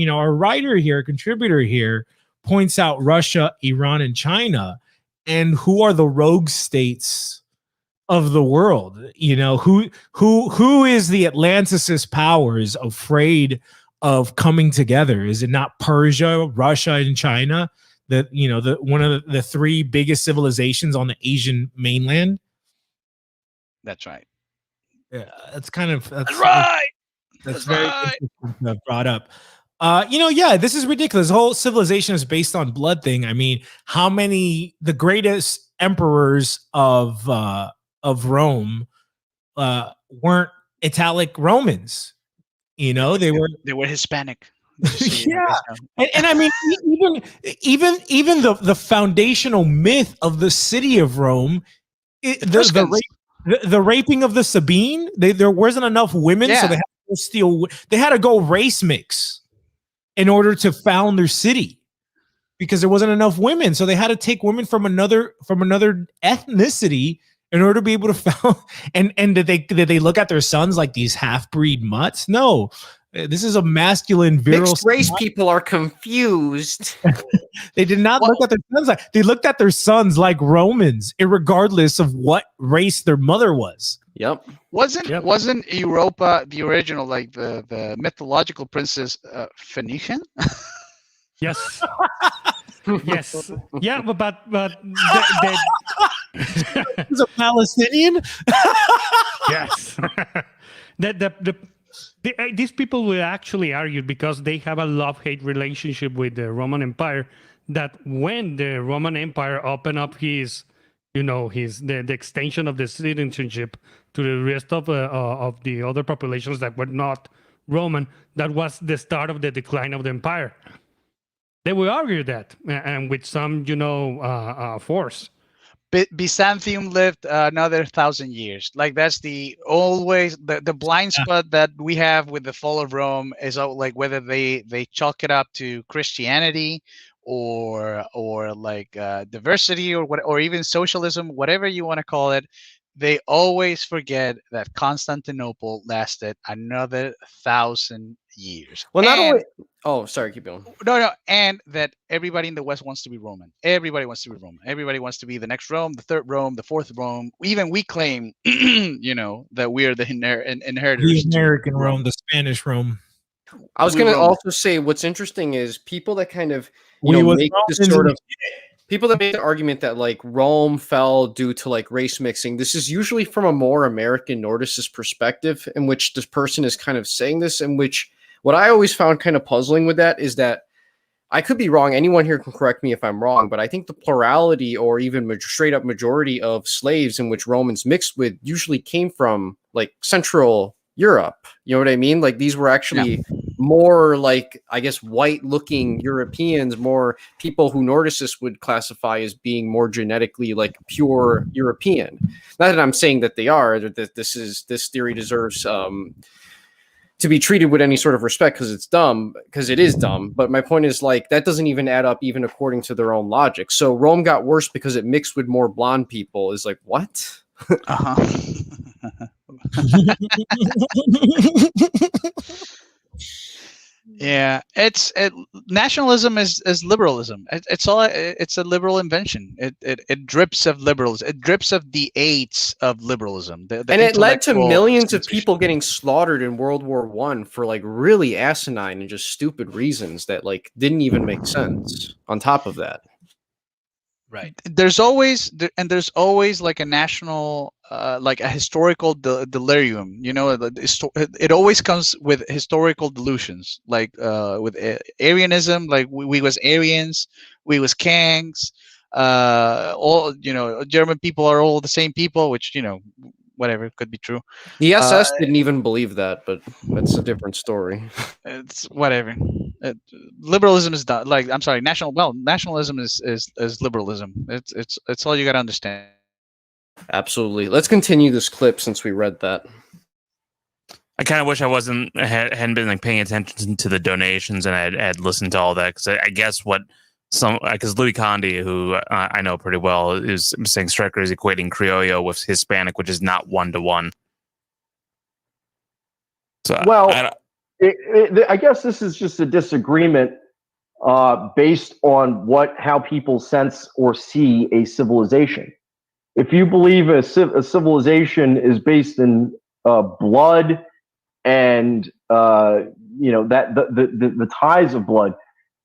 our writer here, contributor here, points out Russia, Iran, and China, and who are the rogue states of the world. Who is the Atlanticist powers afraid of coming together? Is it not Persia, Russia, and China? One of the three biggest civilizations on the Asian mainland. That's right. Yeah, that's right. That's very right. interesting to have brought up. This is ridiculous. The whole civilization is based on blood thing. I mean, the greatest emperors of Rome weren't Italic Romans. They were Hispanic. Yeah, and I mean, even the foundational myth of the city of Rome, the raping of the Sabine. There wasn't enough women, so they had to go race mix in order to found their city because there wasn't enough women. So they had to take women from another ethnicity in order to be able to found. And did they look at their sons like these half-breed mutts? No. This is a masculine, virile. Mixed race people are confused. They did not look at their sons like they looked at their sons like Romans, irregardless of what race their mother was. Yep. Wasn't Europa the original, like the mythological princess Phoenician? Yes. Yes. Yeah, but He's a Palestinian. Yes. These people will actually argue, because they have a love-hate relationship with the Roman Empire, that when the Roman Empire opened up the extension of the citizenship to the rest of the other populations that were not Roman, that was the start of the decline of the empire. They will argue that, and with some force. Byzantium lived another 1,000 years. Like that's the blind spot that we have with the fall of Rome is like whether they chalk it up to Christianity or like diversity or even socialism, whatever you want to call it. They always forget that Constantinople lasted another 1,000 years. Well, not only. Oh, sorry. Keep going. No, and that everybody in the West wants to be Roman. Everybody wants to be Roman. Everybody wants to be the next Rome, the third Rome, the fourth Rome. Even we claim, that we are the inheritors. The American Rome, the Spanish Rome. I was going to also say what's interesting is people that kind of make this people that make the argument that like Rome fell due to like race mixing. This is usually from a more American Nordicist perspective, in which this person is kind of saying this, in which what I always found kind of puzzling with that is that I could be wrong. Anyone here can correct me if I'm wrong, but I think the plurality or even straight up majority of slaves in which Romans mixed with usually came from like Central Europe. You know what I mean? Like these were actually more like, I guess, white looking Europeans, more people who Nordicists would classify as being more genetically like pure European. Not that I'm saying that they are, that this theory deserves to be treated with any sort of respect because it's dumb, because it is dumb. But my point is, like, that doesn't even add up even according to their own logic. So Rome got worse because it mixed with more blonde people is like, what? Yeah, nationalism is liberalism. It's a liberal invention. It drips of liberalism. It drips of the aids of liberalism. And it led to millions of people getting slaughtered in World War I for like really asinine and just stupid reasons that like didn't even make sense. On top of that, right? There's always like a national, like a historical delirium. You know, it always comes with historical delusions, like with Aryanism. Like we was Aryans, we was Kangs. All German people are all the same people, which whatever could be true. The SS didn't even believe that, but that's a different story. It's whatever. Liberalism is done. Like, I'm sorry, nationalism is liberalism. It's all you got to understand. Absolutely. Let's continue this clip since we read that. I kind of wish I hadn't been like paying attention to the donations and I had listened to all that, because I guess because Louis Condi, who I know pretty well, is saying Striker is equating Criollo with Hispanic, which is not 1-to-1. So well, I guess this is just a disagreement based on how people sense or see a civilization. If you believe a civilization is based in blood and that the ties of blood,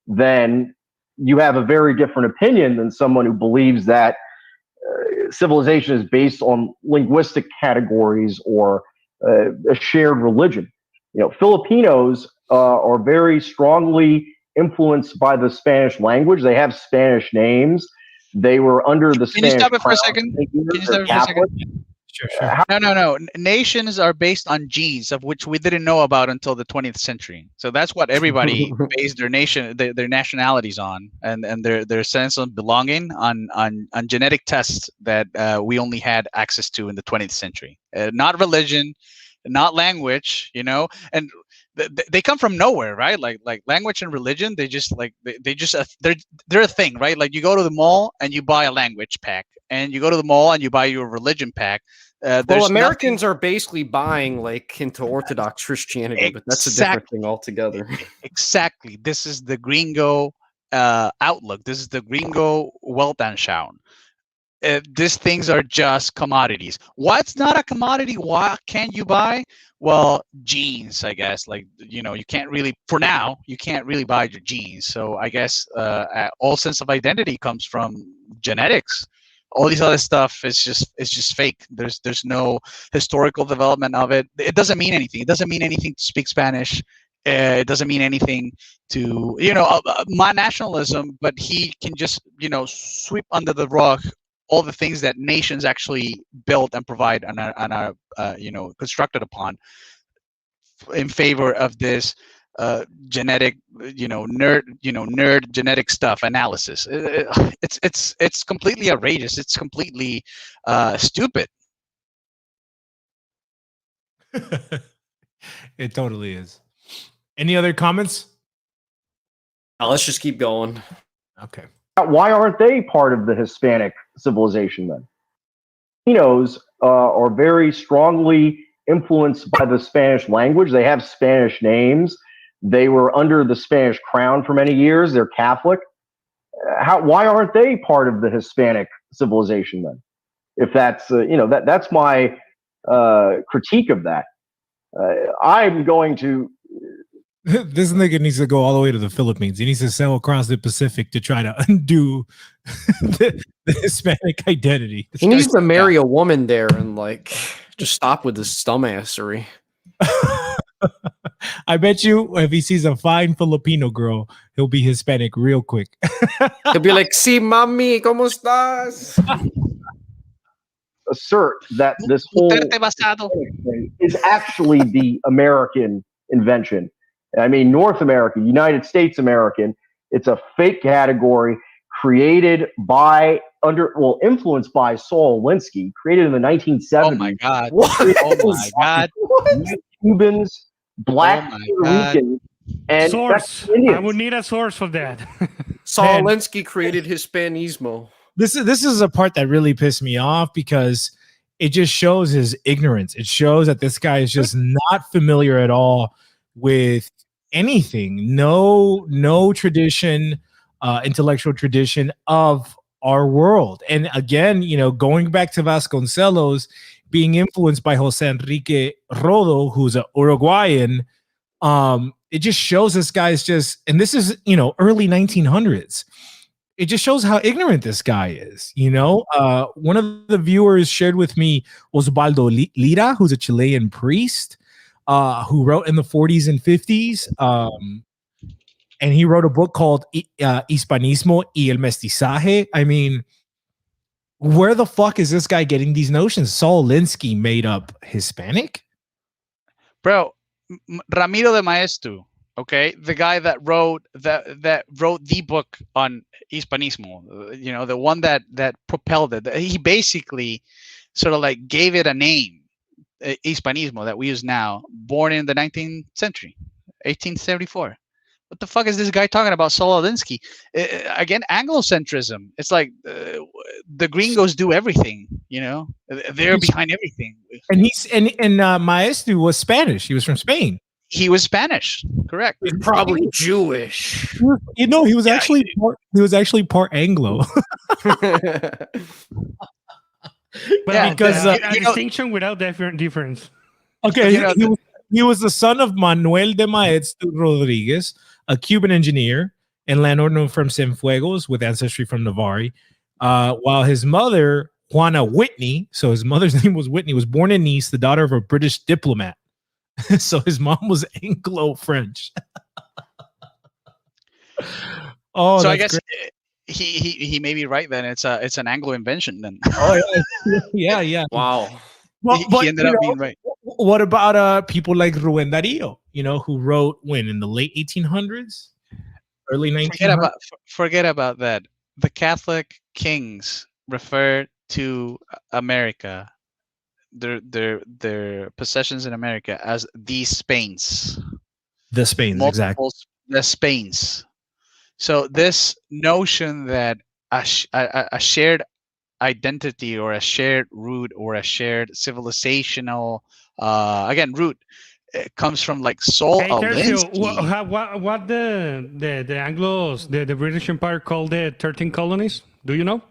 then you have a very different opinion than someone who believes that civilization is based on linguistic categories or a shared religion. Filipinos are very strongly influenced by the Spanish language. They have Spanish names. They were under the Spanish. Can you stop it for a second? Sure. No. Nations are based on genes, of which we didn't know about until the 20th century. So that's what everybody based their nationalities on, and their sense of belonging on genetic tests that we only had access to in the 20th century. Not religion, not language, and they come from nowhere, right? Like language and religion, they're a thing, right? Like you go to the mall and you buy a language pack, and you go to the mall and you buy your religion pack. Well, Americans are basically buying like into Orthodox Christianity, but that's a different thing altogether. Exactly. This is the gringo outlook. This is the gringo Weltanschauung. These things are just commodities. What's not a commodity? What can you buy? Well, genes, I guess. Like, you can't really, for now, you can't really buy your genes. So I guess all sense of identity comes from genetics. All these other stuff is just fake. There's no historical development of it. It doesn't mean anything. It doesn't mean anything to speak Spanish. It doesn't mean anything to my nationalism. But he can just sweep under the rug all the things that nations actually built and provide and are constructed upon in favor of this genetic nerd genetic stuff analysis. It's completely outrageous. It's completely stupid. It totally is. Any other comments? Let's just keep going. Okay. Why aren't they part of the Hispanic civilization then? Filipinos are very strongly influenced by the Spanish language. They have Spanish names. They were under the Spanish crown for many years. They're Catholic. Why aren't they part of the Hispanic civilization then? If that's that's my critique of that. I'm going to. This nigga needs to go all the way to the Philippines. He needs to sail across the Pacific to try to undo the Hispanic identity. He needs to marry a woman there and like just stop with this dumbassery. I bet you if he sees a fine Filipino girl, he'll be Hispanic real quick. He'll be like, "Si mami, ¿cómo estás?" assert that this whole Duterte basado. thing is actually the American invention. I mean, North America, United States American. It's a fake category created by influenced by Saul Alinsky, created in the 1970s. Oh my God. What? Oh my God. Cubans, black Oh my Puerto God. Ricans, and Source. Mexican Indians. I would need a source for that. Saul Man. Alinsky created Hispanismo. This is a part that really pissed me off because it just shows his ignorance. It shows that this guy is just not familiar at all with anything. No tradition, intellectual tradition of our world. And again, going back to Vasconcelos being influenced by Jose Enrique Rodo, who's an Uruguayan, it just shows this guy's just, and this is, early 1900s. It just shows how ignorant this guy is. One of the viewers shared with me Osvaldo Lira, who's a Chilean priest, who wrote in the 40s and 50s. And he wrote a book called Hispanismo y el Mestizaje. I mean, where the fuck is this guy getting these notions? Saul Alinsky made up Hispanic? Bro, Ramiro de Maeztu, okay, the guy that wrote the book on Hispanismo, the one that propelled it. He basically sort of like gave it a name, Hispanismo, that we use now, born in the 19th century, 1874. What the fuck is this guy talking about? Saul Alinsky. Again, Anglocentrism. It's like the gringos do everything, they're behind everything. And Maestro was Spanish. He was from Spain. He was Spanish, correct? He's probably Jewish. He was actually part Anglo. But Yeah, because a distinction without difference. Okay, he was the son of Manuel de Maeztu Rodriguez, a Cuban engineer and landowner from Cienfuegos with ancestry from Navarre, while his mother, Juana Whitney, so his mother's name was Whitney, was born in Nice, the daughter of a British diplomat. So his mom was Anglo-French. Oh, so I guess great. he may be right then. It's an Anglo invention then. Oh yeah. Wow. Well, he ended up being right. What about people like Rubén Darío, who wrote in the late 1800s, early 1900s? Forget about that. The Catholic kings refer to America, their possessions in America, as the Spains. The Spains, exactly. The Spains. So this notion that a shared identity or a shared root or a shared civilizational root comes from like Saul Alinsky. What the Anglos, the British Empire called the 13 colonies? Do you know?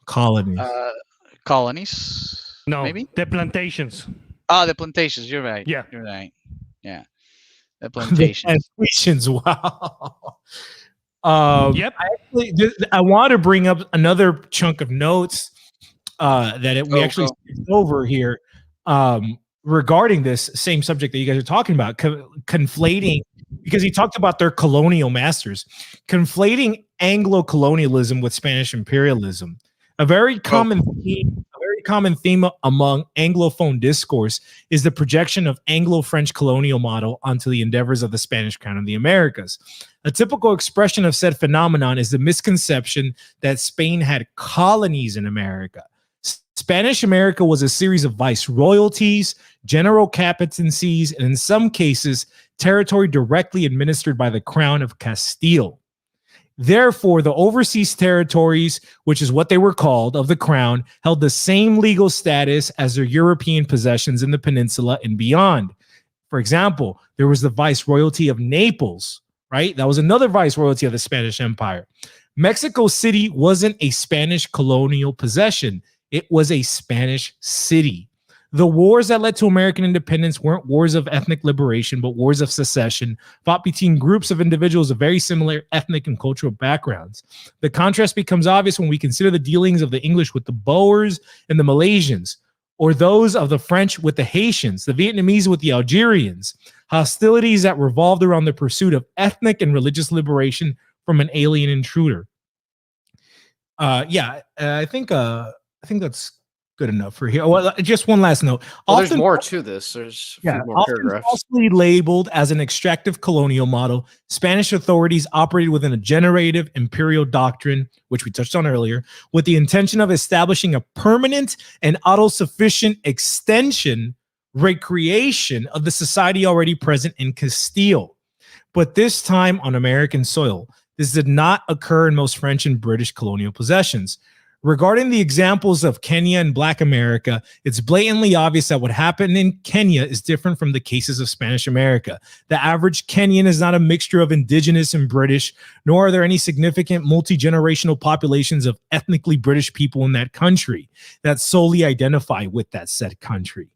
Colonies. Colonies? No, maybe the plantations. The plantations. You're right. Yeah, you're right. Yeah, the plantations. Plantations. Wow. Yep. I want to bring up another chunk of notes that we actually skipped over here regarding this same subject that you guys are talking about, conflating, because he talked about their colonial masters, conflating Anglo-colonialism with Spanish imperialism. A very common theme among Anglophone discourse is the projection of Anglo-French colonial model onto the endeavors of the Spanish crown of the Americas. A typical expression of said phenomenon is the misconception that Spain had colonies in America. Spanish America was a series of viceroyalties, general capitancies, and in some cases, territory directly administered by the Crown of Castile. Therefore, the overseas territories, which is what they were called, of the crown, held the same legal status as their European possessions in the peninsula and beyond. For example, there was the Viceroyalty of Naples, right? That was another viceroyalty of the Spanish Empire. Mexico City wasn't a Spanish colonial possession. It was a Spanish city. The wars that led to American independence weren't wars of ethnic liberation, but wars of secession, fought between groups of individuals of very similar ethnic and cultural backgrounds. The contrast becomes obvious when we consider the dealings of the English with the Boers and the Malaysians, or those of the French with the Haitians, the Vietnamese with the Algerians, hostilities that revolved around the pursuit of ethnic and religious liberation from an alien intruder. I think that's good enough for here. Well, just one last note. Well, there's more to this. There's a few more often paragraphs. falsely labeled as an extractive colonial model, Spanish authorities operated within a generative imperial doctrine, which we touched on earlier, with the intention of establishing a permanent and autosufficient extension, recreation of the society already present in Castile. But this time on American soil. This did not occur in most French and British colonial possessions. Regarding the examples of Kenya and Black America, it's blatantly obvious that what happened in Kenya is different from the cases of Spanish America. The average Kenyan is not a mixture of indigenous and British, nor are there any significant multi-generational populations of ethnically British people in that country that solely identify with that said country.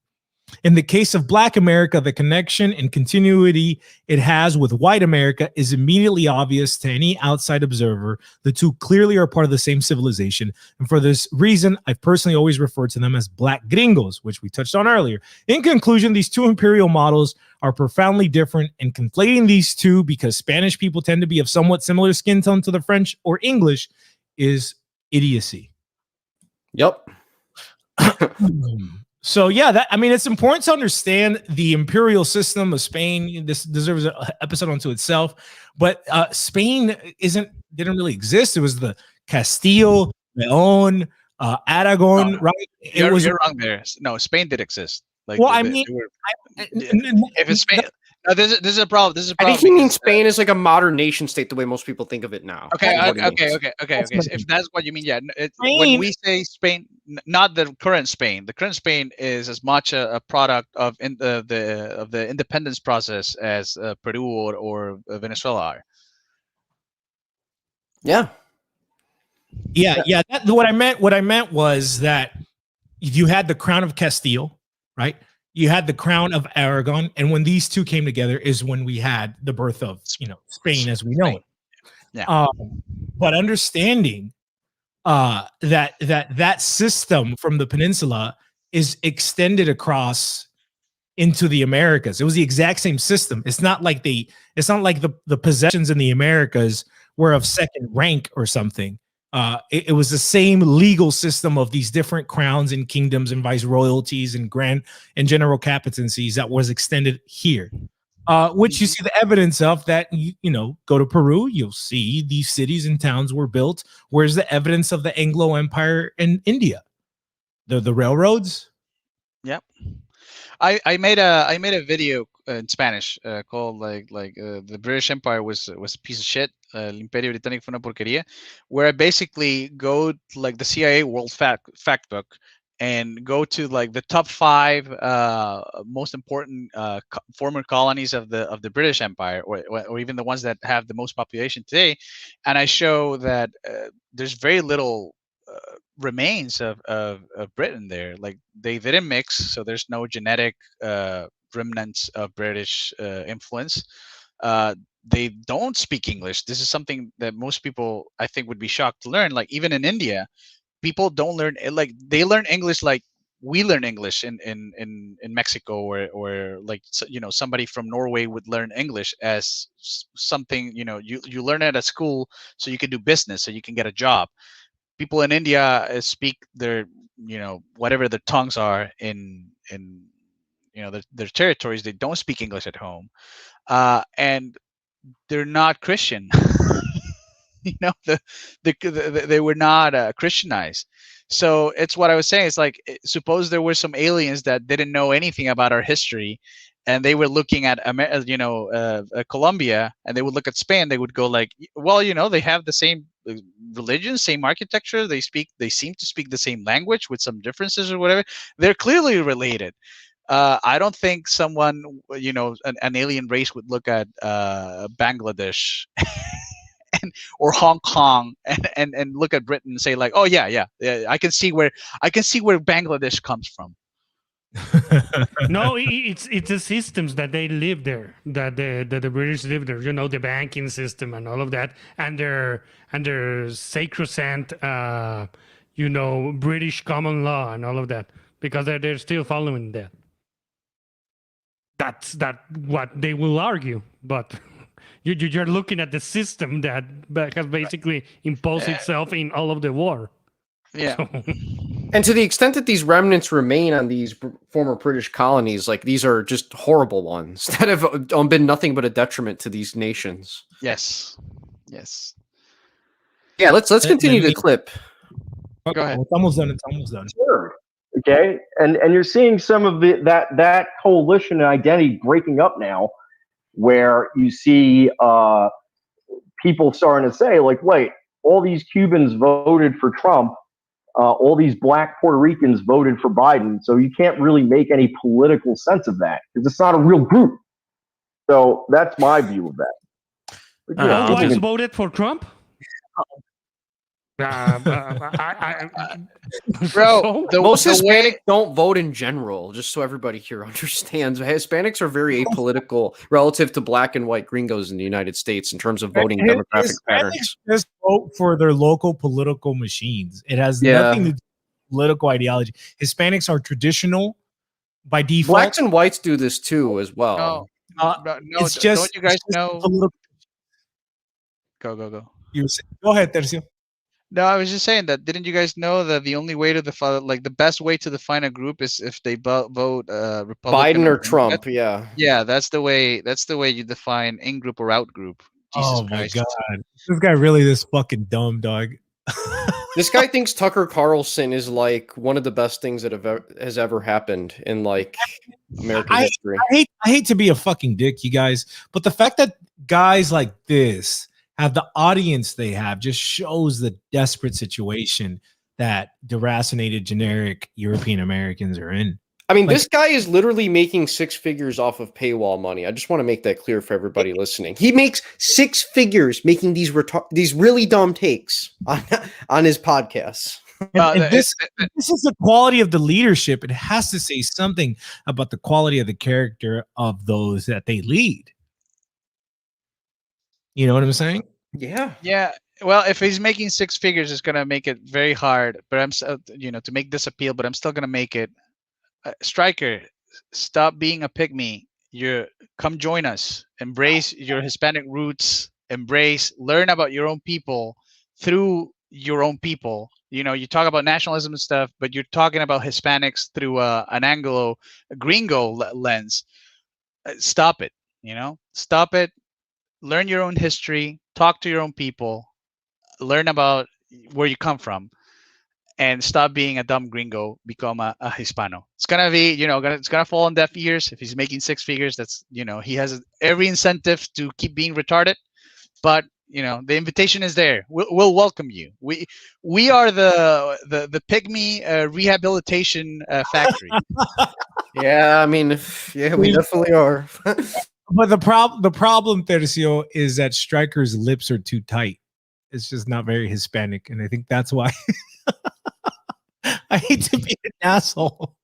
In the case of Black America, the connection and continuity it has with white America is immediately obvious to any outside observer. The two clearly are part of the same civilization. And for this reason, I've personally always referred to them as Black gringos, which we touched on earlier. In conclusion, these two imperial models are profoundly different, and conflating these two because Spanish people tend to be of somewhat similar skin tone to the French or English is idiocy. Yep. So yeah, it's important to understand the imperial system of Spain. This deserves an episode unto itself. But Spain didn't really exist. It was the Castile, Leon, Aragon, right? You're wrong there. No, Spain did exist. Like, well, if it's Spain. No, this is a problem. This is a I problem. think he means Spain is like a modern nation state, the way most people think of it now. Okay. If that's what you mean, yeah. When we say Spain, not the current Spain. The current Spain is as much a product of the independence process as Peru or Venezuela are. Yeah. What I meant was that you had the crown of Castile, right? You had the crown of Aragon, and when these two came together is when we had the birth of Spain as we know it. Yeah. But understanding that system from the peninsula is extended across into the Americas. It was the exact same system. It's not like the possessions in the Americas were of second rank or something. It was the same legal system of these different crowns and kingdoms and viceroyalties and grand and general capitancies that was extended here, which you see the evidence of that. Go to Peru, you'll see these cities and towns were built. Where's the evidence of the Anglo Empire in India? The railroads. Yep. I made a video in Spanish called the British Empire was a piece of shit. El Imperio Británico fue una porquería, where I basically go like the CIA World Fact Book and go to like the top 5 most important former colonies of the British Empire, or even the ones that have the most population today, and I show that there's very little remains of Britain there. Like they didn't mix, so there's no genetic remnants of British influence. They don't speak English. This is something that most people, I think, would be shocked to learn. Like even in India, people don't learn, like they learn English like we learn English in Mexico, or like somebody from Norway would learn English as something you learn it at school so you can do business, so you can get a job. People in India speak their whatever their tongues are in their territories. They don't speak English at home, and they're not Christian. They were not Christianized. So it's what I was saying. It's like, suppose there were some aliens that didn't know anything about our history, and they were looking at Colombia, and they would look at Spain. They would go like, well, they have the same religion, same architecture. They seem to speak the same language with some differences or whatever. They're clearly related. I don't think someone, an alien race would look at Bangladesh or Hong Kong and look at Britain and say like, oh yeah, I can see where Bangladesh comes from. No, it's the systems that they live there, that the British live there. The banking system and all of that, and their sacrosanct, British common law and all of that, because they're still following that. That's what they will argue, but you're looking at the system that has basically imposed itself in all of the war. Yeah. So. And to the extent that these remnants remain on these former British colonies, like these are just horrible ones that have been nothing but a detriment to these nations. Yes. Yes. Yeah, let's continue me- the clip. Go ahead. It's almost done. It's almost done. Sure. Okay, and you're seeing some of that coalition and identity breaking up now, where you see people starting to say, like, wait, all these Cubans voted for Trump, all these Black Puerto Ricans voted for Biden, so you can't really make any political sense of that because it's not a real group. So that's my view of that. But, you know, Whites voted for Trump. Bro, Most the way Hispanics don't vote in general, just so everybody here understands. Hispanics are very apolitical relative to black and white gringos in the United States in terms of voting demographic Hispanics patterns. just vote for their local political machines. It has nothing to do with political ideology. Hispanics are traditional by default. Blacks and whites do this too, as well. no, it's just don't you guys it's just know? political. Go. Go ahead, Tercio. No, I was just saying that. Didn't you guys know that the only way to define, like, the best way to define a group is if they vote Republican Biden or Democrat? Trump, yeah. Yeah, that's the way. That's the way you define in group or out group. Jesus Oh my Christ. god, this guy really this fucking dumb dog. This guy thinks Tucker Carlson is like one of the best things that has ever happened in like American history. I hate to be a fucking dick, you guys, but the fact that guys like this have the audience they have just shows the desperate situation that deracinated generic European Americans are in. I mean, this guy is literally making six figures off of paywall money. I just want to make that clear for everybody listening. He makes six figures making these really dumb takes on his podcasts. And this is the quality of the leadership. It has to say something about the quality of the character of those that they lead. You know what I'm saying? Yeah. Yeah. Well, if he's making six figures, it's gonna make it very hard. But I'm, to make this appeal. But I'm still gonna make it. Striker, stop being a pygmy. Come join us. Embrace your Hispanic roots. Learn about your own people through your own people. You talk about nationalism and stuff, but you're talking about Hispanics through an gringo lens. Stop it. Stop it. Learn your own history. Talk to your own people. Learn about where you come from. And stop being a dumb gringo, become a Hispano. It's gonna be, it's gonna fall on deaf ears. If he's making six figures, that's, he has every incentive to keep being retarded. But the invitation is there. We'll welcome you. We are the pygmy rehabilitation factory. Yeah, I mean, yeah, we definitely are. But the problem, Tercio, is that Striker's lips are too tight. It's just not very Hispanic, and I think that's why. I hate to be an asshole,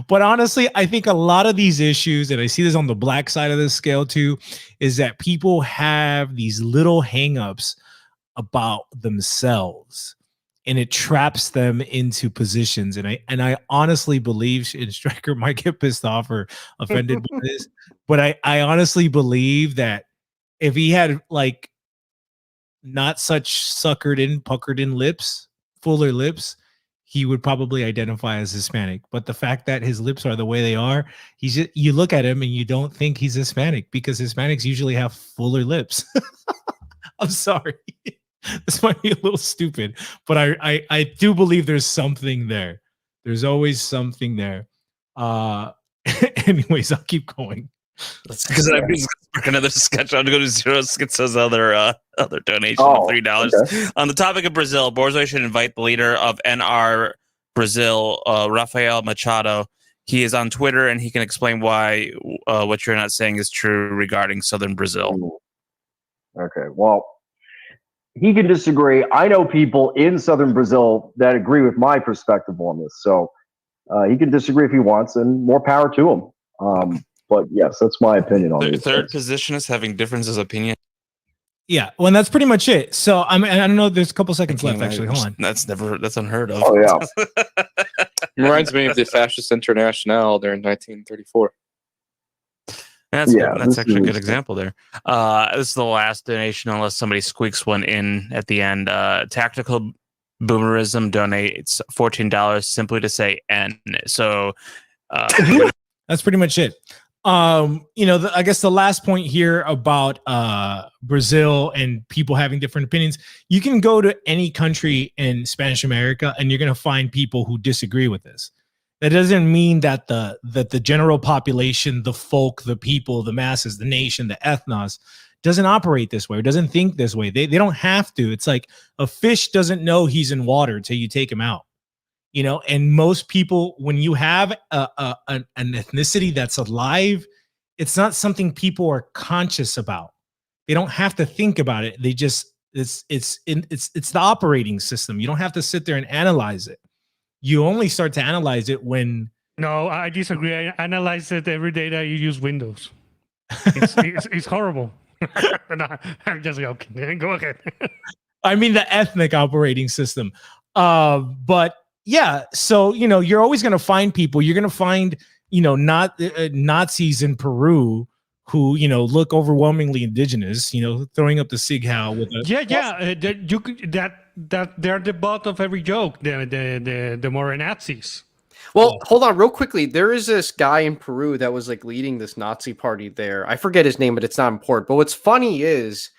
but honestly, I think a lot of these issues, and I see this on the black side of the scale too, is that people have these little hangups about themselves, and it traps them into positions. And I honestly believe, and Striker might get pissed off or offended by this, but I honestly believe that if he had like not such puckered in lips, fuller lips, he would probably identify as Hispanic. But the fact that his lips are the way they are, you look at him and you don't think he's Hispanic, because Hispanics usually have fuller lips. I'm sorry. This might be a little stupid, but I do believe there's something there. There's always something there. Anyways, I'll keep going. Because I'm another sketch. I'm going to go to Zero Schizo's other donation of $3. Okay. On the topic of Brazil, Borzoi should invite the leader of NR Brazil, Rafael Machado. He is on Twitter, and he can explain why what you're not saying is true regarding Southern Brazil. Okay, well, he can disagree. I know people in Southern Brazil that agree with my perspective on this, so he can disagree if he wants, and more power to him. But yes, that's my opinion on it. Third position is having differences of opinion. Yeah, well, that's pretty much it. So I don't know. There's a couple seconds left. Actually, hold on. That's unheard of. Oh yeah. It reminds me of the Fascist Internationale during 1934. That's actually a good example there. This is the last donation, unless somebody squeaks one in at the end. Tactical Boomerism donates $14 simply to say N. So that's pretty much it. I guess the last point here about Brazil and people having different opinions, you can go to any country in Spanish America and you're going to find people who disagree with this. That doesn't mean that the general population, the folk, the people, the masses, the nation, the ethnos doesn't operate this way or doesn't think this way. They don't have to. It's like a fish doesn't know he's in water until you take him out. And most people, when you have an ethnicity that's alive, it's not something people are conscious about. They don't have to think about it. They just it's the operating system. You don't have to sit there and analyze it. You only start to analyze it when. No, I disagree. I analyze it every day that you use Windows. It's horrible. No, I'm just joking. Go ahead. I mean the ethnic operating system. But yeah, so you're always going to find people. You're going to find not Nazis in Peru who look overwhelmingly indigenous. Throwing up the signal with they're the butt of every joke. The more Nazis. Well, hold on real quickly. There is this guy in Peru that was like leading this Nazi party there. I forget his name, but it's not important. But what's funny is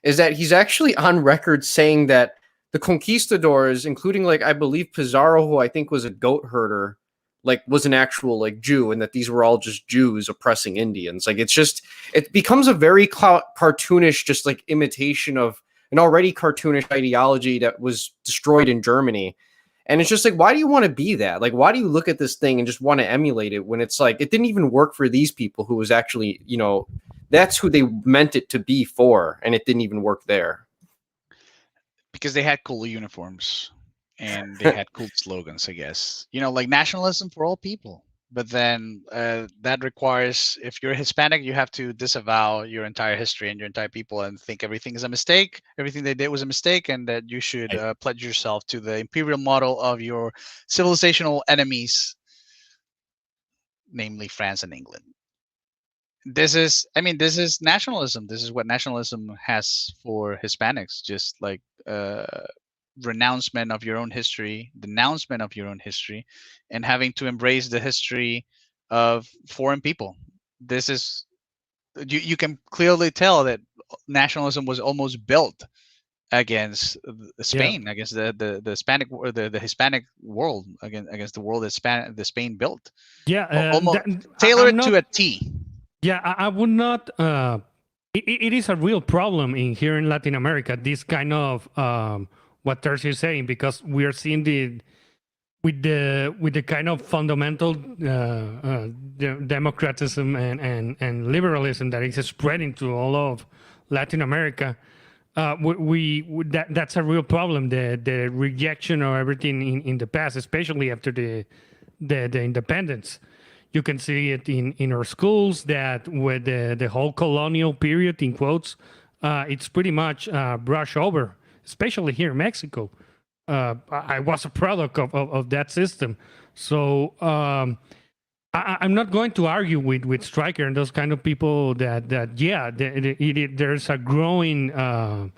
that he's actually on record saying that the conquistadors, including like I believe Pizarro, who I think was a goat herder, like was an actual like Jew, and that these were all just Jews oppressing Indians. Like it becomes a very cartoonish, just like imitation of an already cartoonish ideology that was destroyed in Germany. And it's just like, why do you want to be that? Like, why do you look at this thing and just want to emulate it when it's like, it didn't even work for these people who was actually, that's who they meant it to be for. And it didn't even work there. Because they had cool uniforms and they had cool slogans, I guess. Like nationalism for all people. But then that requires, if you're Hispanic, you have to disavow your entire history and your entire people and think everything is a mistake. Everything they did was a mistake, and that you should pledge yourself to the imperial model of your civilizational enemies, namely France and England. This is nationalism. This is what nationalism has for Hispanics, just like renouncement of your own history, denouncement of your own history, and having to embrace the history of foreign people. This is you can clearly tell that nationalism was almost built against Spain, against the Hispanic the Hispanic world, against the world that Spain built. Almost tailored to a T. Yeah, I would not. It is a real problem here in Latin America. This kind of what Tercio is saying, because we are seeing with the kind of fundamental democratism and liberalism that is spreading to all of Latin America. That's a real problem. The rejection of everything in the past, especially after the independence. You can see it in our schools that with the whole colonial period, in quotes, it's pretty much brushed over, especially here in Mexico. I was a product of that system. So I'm not going to argue with Striker and those kind of people that there's a growing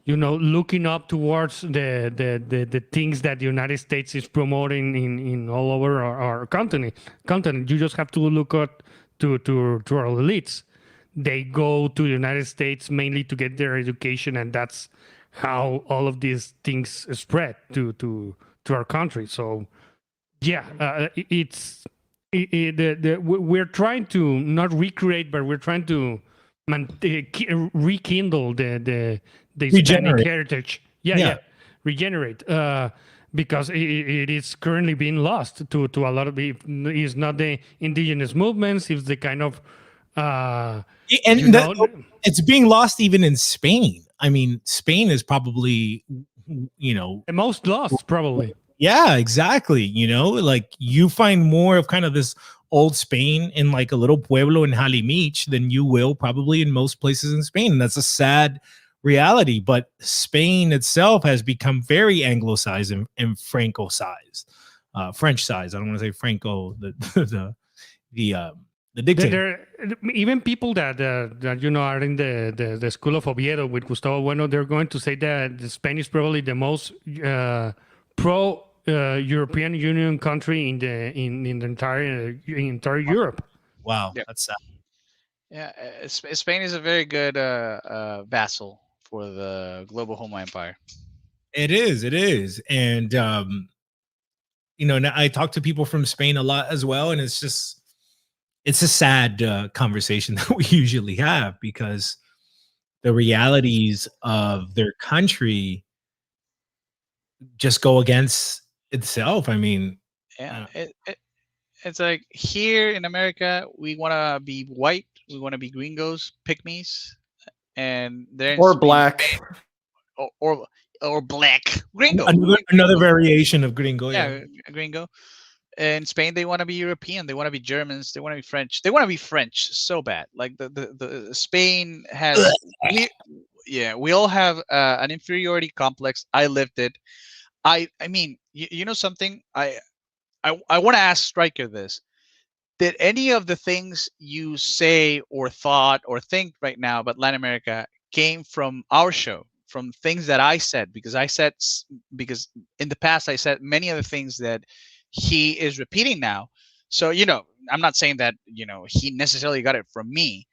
looking up towards the things that the United States is promoting in all over our continent. You just have to look up to our elites. They go to the United States mainly to get their education, and that's how all of these things spread to our country. So, we're trying to not recreate, but we're trying to rekindle the Hispanic heritage. Regenerate. Because it is currently being lost to a lot of it's not the indigenous movements, it's the kind of it's being lost even in Spain. I mean, Spain is probably the most lost, probably. Yeah, exactly. Like you find more of kind of this old Spain in like a little pueblo in Jalimich than you will probably in most places in Spain. And that's a sad reality. But Spain itself has become very anglicized and Franco-sized, French-sized. I don't want to say Franco, the the dictator. Even people that are in the school of Oviedo with Gustavo Bueno, they're going to say that Spain is probably the most pro European Union country in the entire Europe. Wow, Yep. that's sad. Yeah, Spain is a very good vassal for the global home empire. It is, and now I talk to people from Spain a lot as well, and it's a sad conversation that we usually have because the realities of their country just go against itself. I mean, Yeah, it's like here in America, we want to be white, we want to be gringos, pygmies, and then Or black. or black gringo. another variation of gringo. Yeah. Yeah, gringo. In Spain, they want to be European. They want to be Germans. They want to be French. They want to be French so bad. Like the Spain has. We all have an inferiority complex. I lived it. I mean, you know something. I want to ask Striker this. Did any of the things you say or thought or think right now about Latin America came from our show? From things that I said? Because in the past I said many of the things that he is repeating now. So I'm not saying that he necessarily got it from me,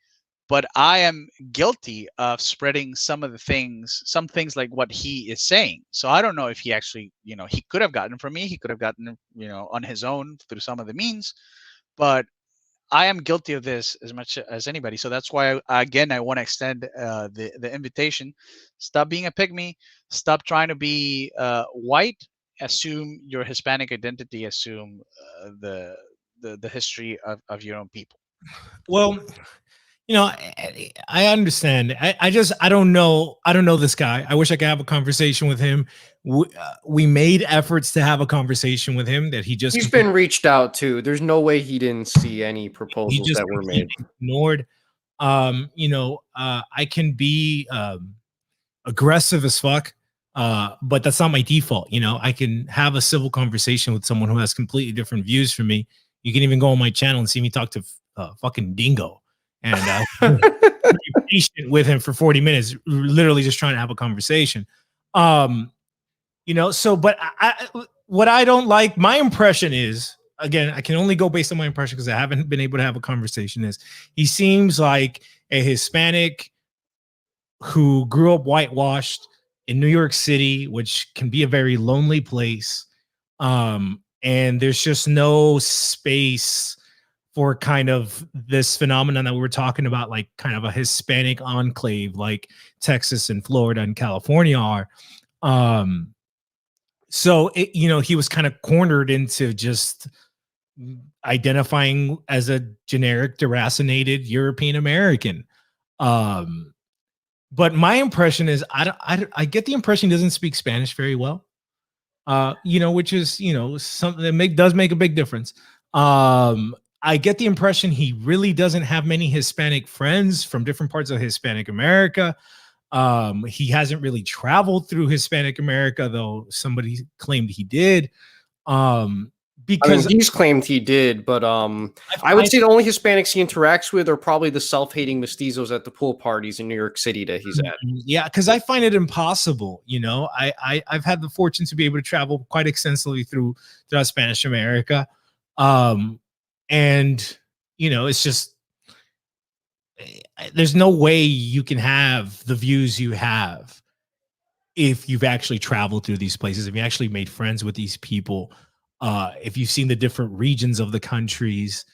but I am guilty of spreading some things like what he is saying. So I don't know if he actually he could have gotten from me. He could have gotten on his own through some of the means, but I am guilty of this as much as anybody. So that's why, again, I want to extend the invitation. Stop being a pygmy. Stop trying to be white. Assume your Hispanic identity. Assume the history of your own people. Well, I understand. I don't know. I don't know this guy. I wish I could have a conversation with him. We made efforts to have a conversation with him that He's been reached out to. There's no way he didn't see any proposals that were made. Ignored. I can be aggressive as fuck, but that's not my default. I can have a civil conversation with someone who has completely different views from me. You can even go on my channel and see me talk to fucking Dingo. And be patient with him for 40 minutes, literally just trying to have a conversation. But what I don't like, my impression is, again, I can only go based on my impression because I haven't been able to have a conversation, is he seems like a Hispanic who grew up whitewashed in New York City, which can be a very lonely place. And there's just no space for kind of this phenomenon that we were talking about, like kind of a Hispanic enclave like Texas and Florida and California are. So he was kind of cornered into just identifying as a generic deracinated European American. But my impression is I get the impression he doesn't speak Spanish very well. Which is something that does make a big difference. I get the impression he really doesn't have many Hispanic friends from different parts of Hispanic America. He hasn't really traveled through Hispanic America, though somebody claimed he did. Because he's claimed he did, but I would say the only Hispanics he interacts with are probably the self-hating mestizos at the pool parties in New York City that he's at. Yeah, because I find it impossible. I've had the fortune to be able to travel quite extensively throughout Spanish America. And it's just there's no way you can have the views you have if you've actually traveled through these places, if you actually made friends with these people, if you've seen the different regions of the countries.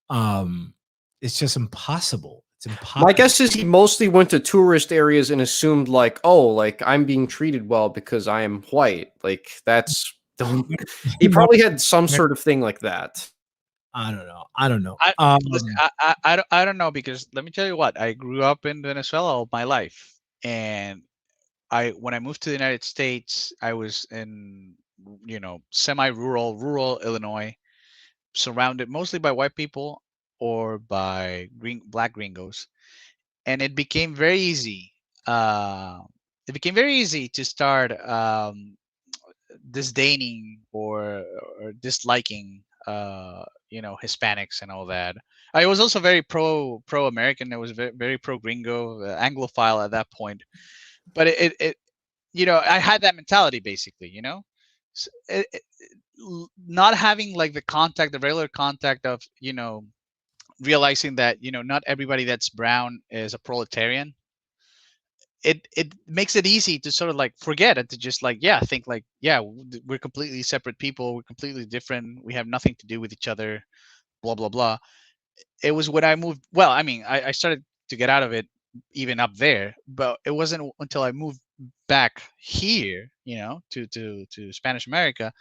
It's just impossible. It's impossible. My guess is he mostly went to tourist areas and assumed like I'm being treated well because I am white. Like that's he probably had some sort of thing like that. I don't know. I don't know, because let me tell you what, I grew up in Venezuela all my life, and when I moved to the United States, I was in semi-rural Illinois, surrounded mostly by white people or by black gringos, and it became very easy. To start disdaining or disliking Hispanics and all that. I was also very pro American. I was very, very pro gringo, Anglophile at that point. But I had that mentality basically. Not having like the regular contact of realizing that not everybody that's brown is a proletarian. It makes it easy to sort of like forget and to just like think like we're completely separate people, we're completely different, we have nothing to do with each other, blah blah blah. It was when I moved, well, I mean, I started to get out of it even up there, but it wasn't until I moved back here, to Spanish America,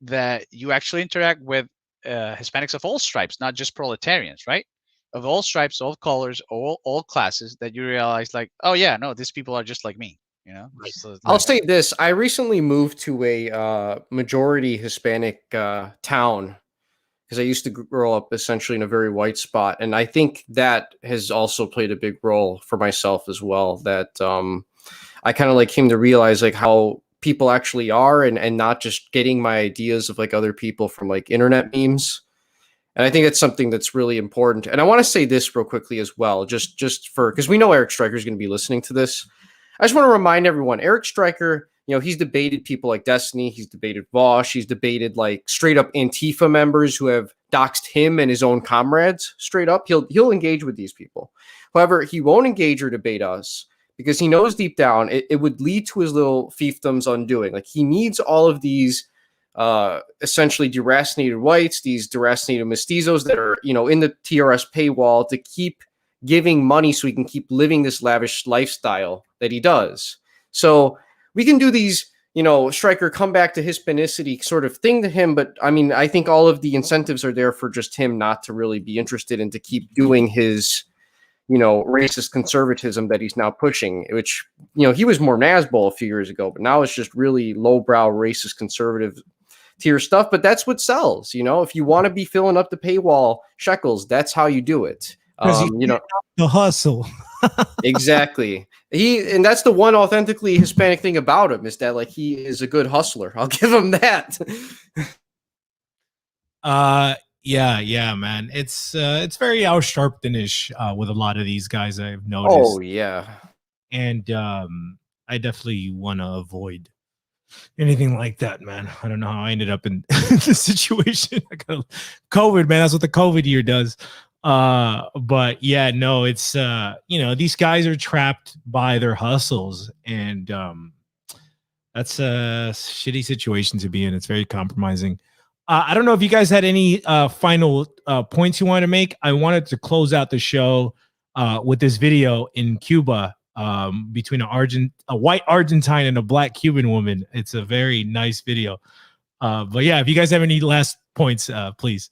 that you actually interact with Hispanics of all stripes, not just proletarians, right? Of all stripes, all colors, all classes, that you realize like, oh yeah, no, these people are just like me, Right. So, I'll say this: I recently moved to a majority Hispanic town because I used to grow up essentially in a very white spot, and I think that has also played a big role for myself as well. That I kind of like came to realize like how people actually are, and not just getting my ideas of like other people from like internet memes. And I think it's something that's really important. And I want to say this real quickly as well, just for because we know Erik Striker is going to be listening to this. I just want to remind everyone, Erik Striker, he's debated people like Destiny, he's debated Vosh, he's debated like straight up Antifa members who have doxed him and his own comrades straight up. He'll engage with these people. However, he won't engage or debate us because he knows deep down it would lead to his little fiefdom's undoing. Like he needs all of these essentially deracinated whites, these deracinated mestizos that are, in the TRS paywall to keep giving money so he can keep living this lavish lifestyle that he does. So we can do these, Striker come back to Hispanicity sort of thing to him. But I mean, I think all of the incentives are there for just him not to really be interested and to keep doing his, racist conservatism that he's now pushing, which, he was more Nazbol a few years ago, but now it's just really lowbrow racist conservative tier stuff. But that's what sells. If you want to be filling up the paywall shekels, that's how you do it. The hustle. Exactly. And that's the one authentically Hispanic thing about him is that like he is a good hustler. I'll give him that. Yeah, man. It's very Al Sharpton-ish with a lot of these guys I've noticed. Oh yeah. And I definitely want to avoid anything like that, man. I don't know how I ended up in this situation. I got COVID, man. That's what the COVID year does. But yeah, no, it's these guys are trapped by their hustles, and that's a shitty situation to be in. It's very compromising. I don't know if you guys had any final points you want to make. I wanted to close out the show with this video in Cuba between a white Argentine and a black Cuban woman. It's a very nice video. But yeah, if you guys have any last points, please.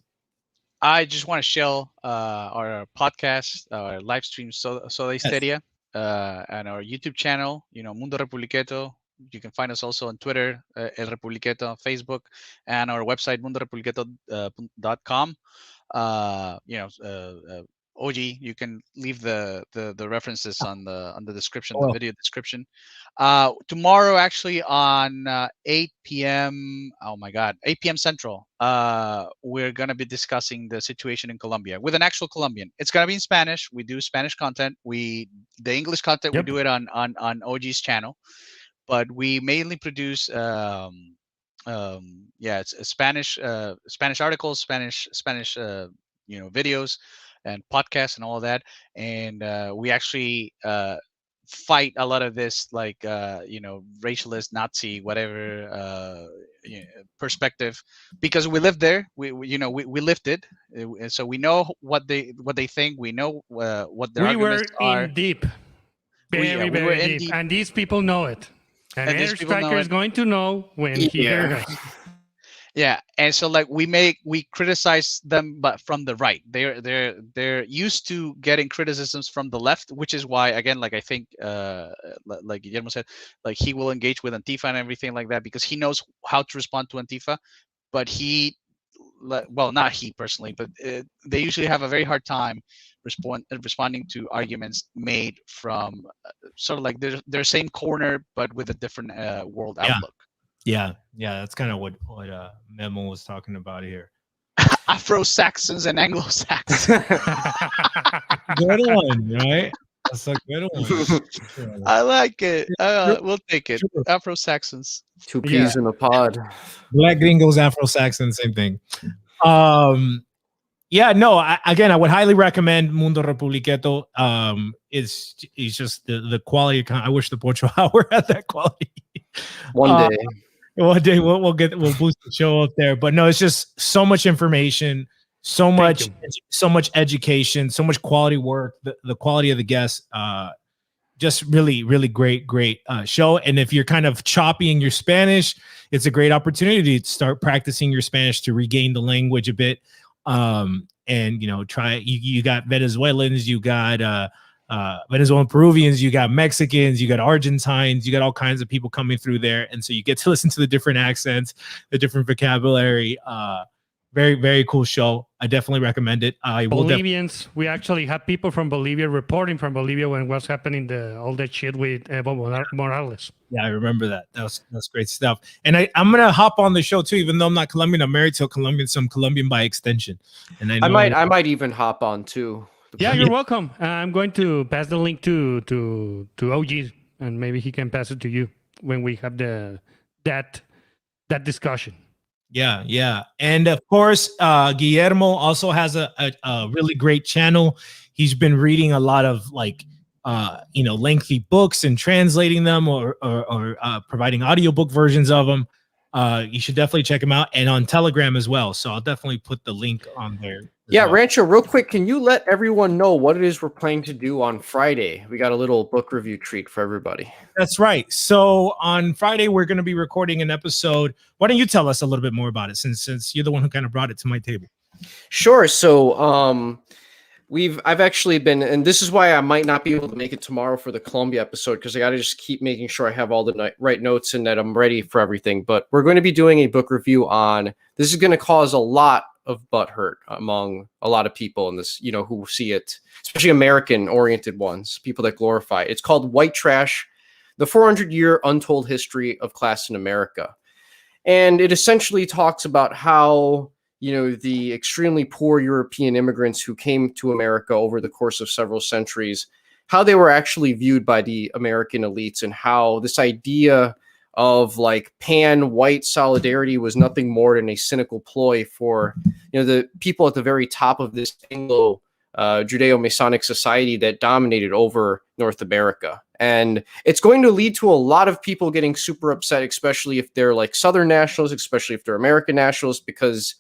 I just want to share our podcast, our live stream, so they Stadia, and our YouTube channel, Mundo Republiquetto. You can find us also on Twitter, El Republiquetto, on Facebook, and our website, mundorepubliquetto.com. OG, you can leave the references on the description, the video description. Tomorrow, actually, on 8 p.m. Oh my God, 8 p.m. Central. We're gonna be discussing the situation in Colombia with an actual Colombian. It's gonna be in Spanish. We do Spanish content. The English content we do it on OG's channel, but we mainly produce it's Spanish articles, Spanish videos and podcasts and all of that, and we actually fight a lot of this like racialist, Nazi, whatever perspective, because we lived there. We lived it, and so we know what they think. We know what their arguments are. In deep, very deep, and these people know it. And Erik Striker is going to know when he hears us. Yeah, and so like we criticize them, but from the right. They're used to getting criticisms from the left, which is why, again, like I think, like Guillermo said, like he will engage with Antifa and everything like that because he knows how to respond to Antifa. But not he personally, but they usually have a very hard time responding to arguments made from sort of like their same corner, but with a different world outlook. Yeah, that's kind of what Memo was talking about here. Afro-Saxons and Anglo-Saxons. Good one, right? That's a good one. I like it. We'll take it. Sure. Afro-Saxons. Two peas in a pod. Black gringos, Afro-Saxon, same thing. Yeah, no, I would highly recommend Mundo Republiquetto. It's just the quality. I wish the Pocho Hour had that quality. One day. One day we'll boost the show up there. But no, it's just so much information, so much education, so much quality work. The quality of the guests, just really, really great show. And if you're kind of choppy in your Spanish, it's a great opportunity to start practicing your Spanish to regain the language a bit. And try you got Venezuelans, you got Venezuelan Peruvians, you got Mexicans, you got Argentines, you got all kinds of people coming through there, and so you get to listen to the different accents, the different vocabulary. Very, very cool show. I definitely recommend it. Bolivians, we actually have people from Bolivia reporting from Bolivia when what's happening, all that shit with Evo Morales. Yeah, I remember that. That's great stuff. And I'm gonna hop on the show too, even though I'm not Colombian. I'm married to a Colombian, so I'm Colombian by extension. And I might even hop on too. Yeah, you're welcome. I'm going to pass the link to OG, and maybe he can pass it to you when we have that discussion. Yeah. And of course, Guillermo also has a really great channel. He's been reading a lot of lengthy books and translating them or providing audiobook versions of them. You should definitely check him out, and on Telegram as well. So I'll definitely put the link on there. Yeah, Rancho, real quick, can you let everyone know what it is we're planning to do on Friday? We got a little book review treat for everybody. That's right. So on Friday, we're going to be recording an episode. Why don't you tell us a little bit more about it, since you're the one who kind of brought it to my table? Sure. So I've actually been, and this is why I might not be able to make it tomorrow for the Colombia episode, because I got to just keep making sure I have all the right notes and that I'm ready for everything. But we're going to be doing a book review on, this is going to cause a lot of butthurt among a lot of people in this, who see it, especially American-oriented ones, people that glorify it. It's called White Trash, The 400-Year Untold History of Class in America. And it essentially talks about how the extremely poor European immigrants who came to America over the course of several centuries, how they were actually viewed by the American elites, and how this idea of pan-white solidarity was nothing more than a cynical ploy for, the people at the very top of this Anglo Judeo-Masonic society that dominated over North America. And it's going to lead to a lot of people getting super upset, especially if they're Southern nationalists, especially if they're American nationalists, because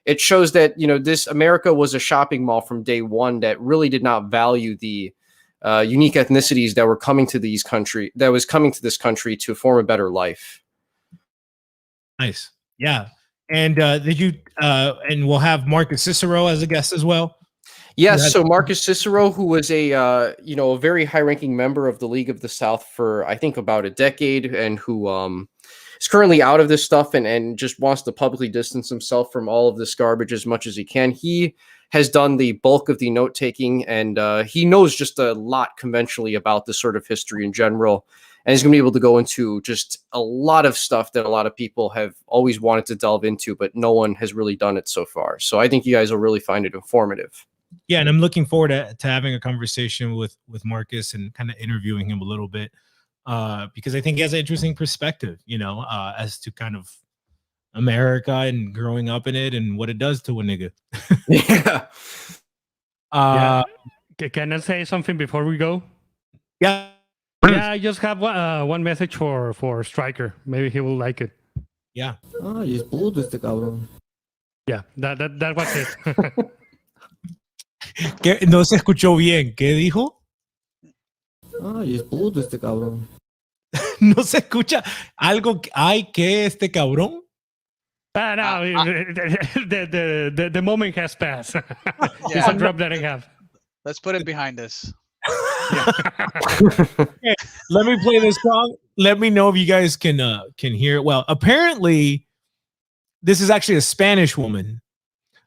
it shows that, this America was a shopping mall from day one that really did not value the unique ethnicities that were coming to this country to form a better life. Nice. Yeah. And and we'll have Marcus Cicero as a guest as well. Yes. So Marcus Cicero, who was a very high-ranking member of the League of the South for, I think, about a decade, and who is currently out of this stuff and just wants to publicly distance himself from all of this garbage as much as he can. He has done the bulk of the note-taking, and he knows just a lot conventionally about this sort of history in general. And he's going to be able to go into just a lot of stuff that a lot of people have always wanted to delve into, but no one has really done it so far. So I think you guys will really find it informative. Yeah, and I'm looking forward to having a conversation with Marcus and kind of interviewing him a little bit, because I think he has an interesting perspective, as to kind of America and growing up in it and what it does to a nigga. Yeah. Can I say something before we go? Yeah. Yeah, I just have one message for Striker. Maybe he will like it. Yeah. Ay, es puto este cabrón. Yeah, that was it. No se escuchó bien. ¿Qué dijo? Ay, es puto este cabrón. No se escucha algo. Ay, ¿qué este cabrón? No, the moment has passed. Yeah. It's a drop that I have. Let's put it behind us. Okay, let me play this song. Let me know if you guys can hear it well. Apparently, this is actually a Spanish woman.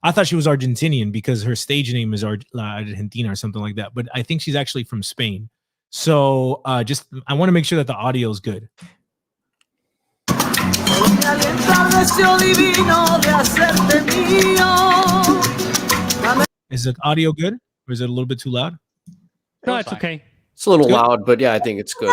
I thought she was Argentinian because her stage name is Argentina or something like that. But I think she's actually from Spain. So I want to make sure that the audio is good. Is the audio good, or is it a little bit too loud? No, it's okay. It's a little Good. loud, but yeah, I think it's good.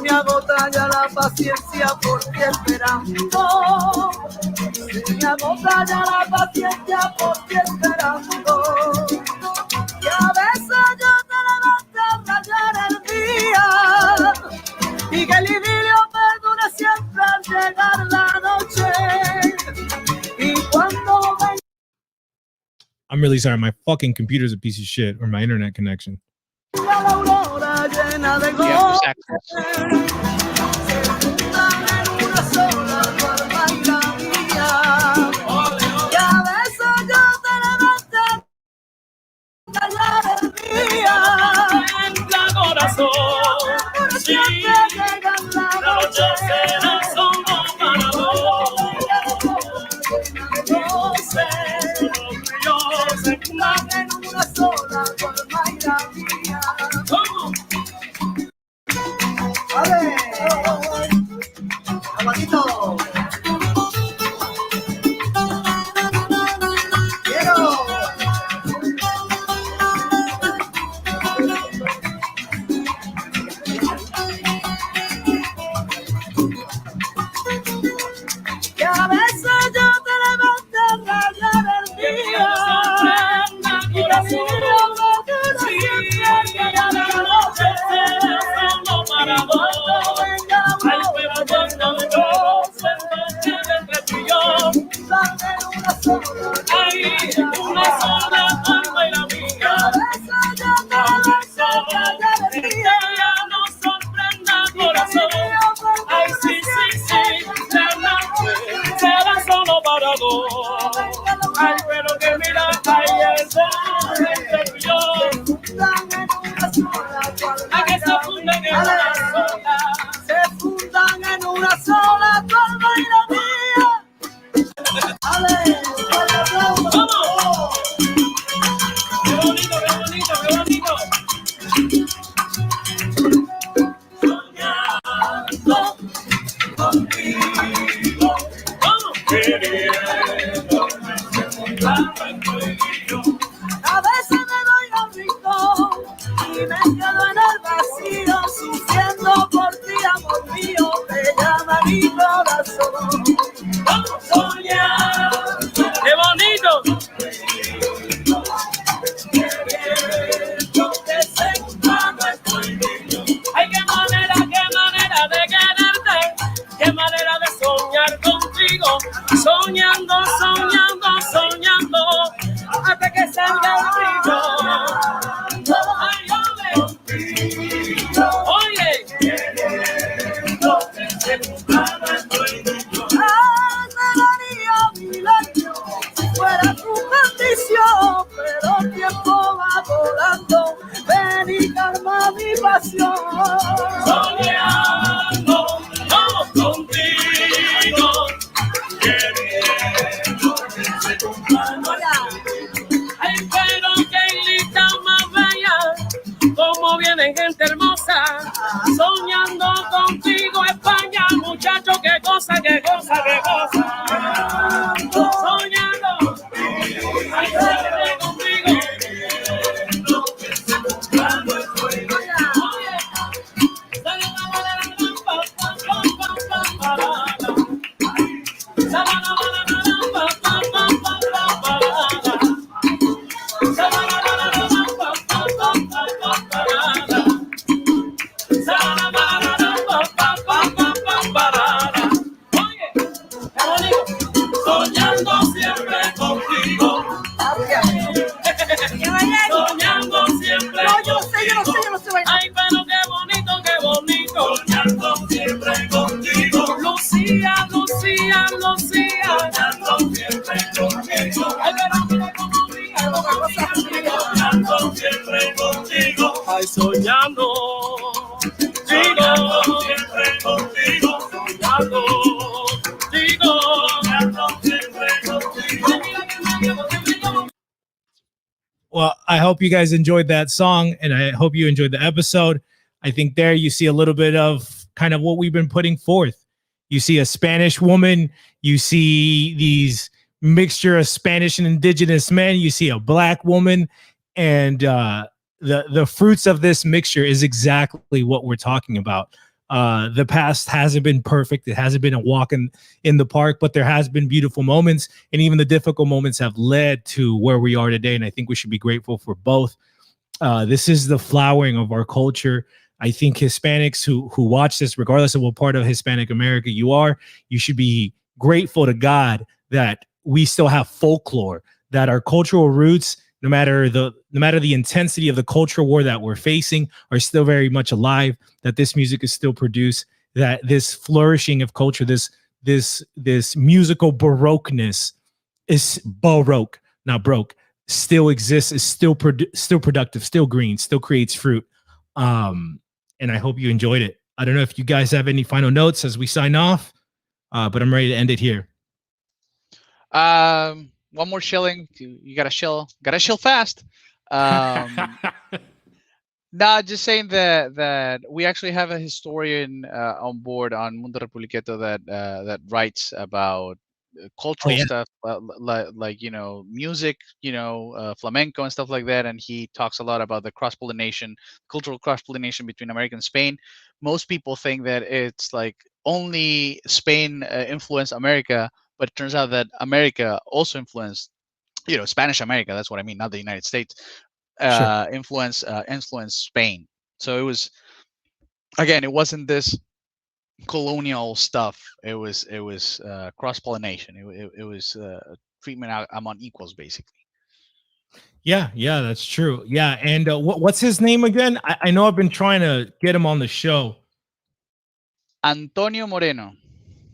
Me agota ya la paciencia porque esperando. Me agota ya la paciencia porque esperando. Y a veces yo te levanto a rayar el día. Y que el idilio perdure siempre al llegar la noche. Y cuando venga. I'm really sorry. My fucking computer's a piece of shit, or my internet connection. La aurora llena de Yeah, gozo. exactly. A veces me doy a un rincón y me quedo en el vacío, sufriendo por ti, amor mío, te llama mi corazón. Soñar, ¡Qué bonito! ¡Ay, qué manera de quererte! ¡Qué manera de soñar contigo! Soñando, soñando, soñando, hasta que salga el brillo. ¡Ay, oye! si fuera tu bendición, pero el tiempo va volando, ven y calma mi pasión. Soñando, vamos contigo, queriendo que se cumpla. Ay, pero qué linda más bella, como viene gente hermosa, soñando contigo, España, muchacho, qué cosa, qué cosa, qué cosa. Soñando, ay, siempre contigo. Soñando siempre contigo. Soñando siempre. No, yo no sé bailar. Ay, pero qué bonito. Soñando siempre contigo. Lucía, Lucía, Lucía. Soñando siempre contigo. Ay, pero mira cómo brilla. Soñando siempre contigo. Ay, soñando. Digo, siempre contigo. Soñando. Digo, siempre contigo. I hope you guys enjoyed that song, and I hope you enjoyed the episode. I think there you see a little bit of kind of what we've been putting forth. You see a Spanish woman, you see these mixture of Spanish and indigenous men, you see a black woman, and the fruits of this mixture is exactly what we're talking about. The past hasn't been perfect. It hasn't been a walk in the park, but there has been beautiful moments, and even the difficult moments have led to where we are today. And I think we should be grateful for both. This is the flowering of our culture. I think Hispanics who watch this, regardless of what part of Hispanic America you are, you should be grateful to God that we still have folklore, that our cultural roots, no matter the intensity of the cultural war that we're facing, are still very much alive, that this music is still produced, that this flourishing of culture, this musical baroqueness is baroque, not broke, still exists, is still productive, still green, still creates fruit. And I hope you enjoyed it. I don't know if you guys have any final notes as we sign off, but I'm ready to end it here. One more shilling. You gotta shill fast. No, just saying that we actually have a historian on board on Mundo Republiquetto that writes about cultural stuff, like music, flamenco and stuff like that, and he talks a lot about the cultural cross pollination between America and Spain. Most people think that it's like only Spain influenced America, but it turns out that America also influenced, Spanish America. That's what I mean, not the United States. Influence Spain. So it was, again, it wasn't this colonial stuff. It was cross pollination. It was treatment among equals, basically. Yeah, that's true. Yeah, and what's his name again? I know I've been trying to get him on the show. Antonio Moreno.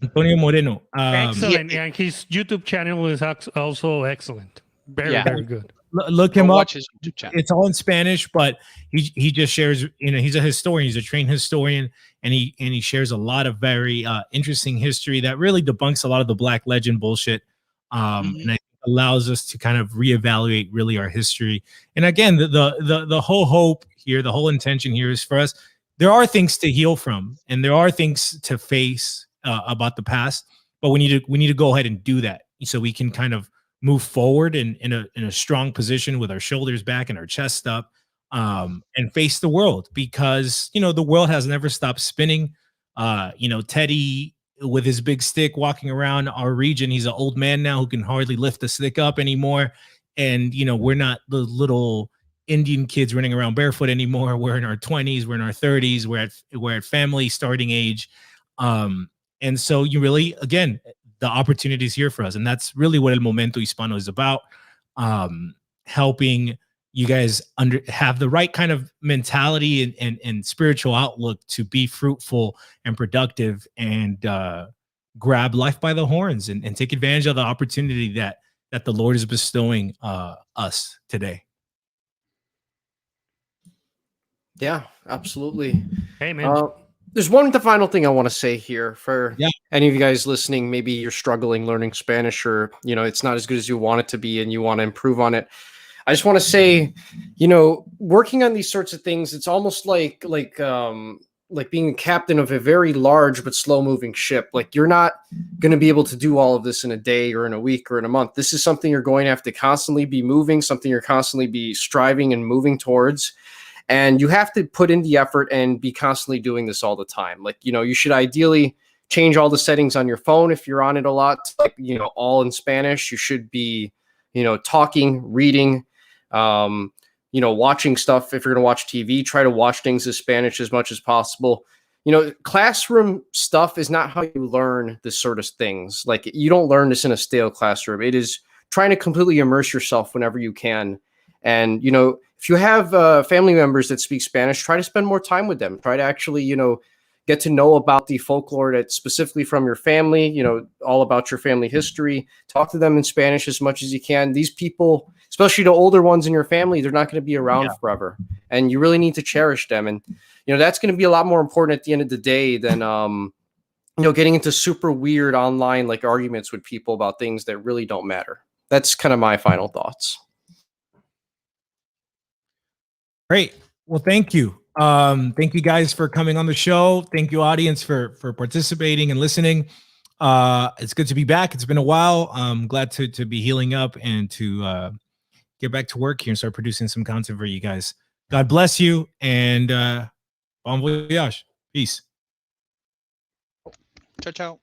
Excellent, and his YouTube channel is also excellent. Very good. Look him up. Watch his YouTube channel. It's all in Spanish, but he just shares. He's a historian. He's a trained historian, and he shares a lot of very interesting history that really debunks a lot of the Black legend bullshit, and I think allows us to kind of reevaluate really our history. And again, the whole hope here, the whole intention here is for us. There are things to heal from, and there are things to face about the past, but we need to go ahead and do that so we can kind of move forward in a strong position with our shoulders back and our chest up, and face the world, because the world has never stopped spinning. Teddy with his big stick walking around our region, he's an old man now who can hardly lift the stick up anymore, and we're not the little Indian kids running around barefoot anymore. We're in our 20s, we're in our 30s, we're at family starting age, and so you really, again, the opportunity is here for us. And that's really what El Momento Hispano is about. Helping you guys have the right kind of mentality and spiritual outlook to be fruitful and productive, and grab life by the horns and take advantage of the opportunity that the Lord is bestowing us today. Yeah, absolutely. Hey, man. There's one final thing I want to say here for any of you guys listening. Maybe you're struggling learning Spanish, or it's not as good as you want it to be and you want to improve on it. I just want to say, working on these sorts of things, it's almost like being a captain of a very large but slow moving ship. Like, you're not going to be able to do all of this in a day or in a week or in a month. This is something you're going to have to constantly be moving, something you're constantly be striving and moving towards. And you have to put in the effort and be constantly doing this all the time. Like, you should ideally change all the settings on your phone if you're on it a lot, like, all in Spanish. You should be, talking, reading, watching stuff. If you're going to watch TV, try to watch things in Spanish as much as possible. Classroom stuff is not how you learn this sort of things. Like, you don't learn this in a stale classroom. It is trying to completely immerse yourself whenever you can. And, if you have family members that speak Spanish, try to spend more time with them. Try to actually, get to know about the folklore that's specifically from your family, all about your family history. Talk to them in Spanish as much as you can. These people, especially the older ones in your family, they're not going to be around forever. And you really need to cherish them. And, that's going to be a lot more important at the end of the day than, getting into super weird online arguments with people about things that really don't matter. That's kind of my final thoughts. Great. Well, thank you. Thank you guys for coming on the show. Thank you, audience, for participating and listening. It's good to be back. It's been a while. I'm glad to be healing up and to get back to work here and start producing some content for you guys. God bless you, and bon voyage. Peace. Ciao, ciao.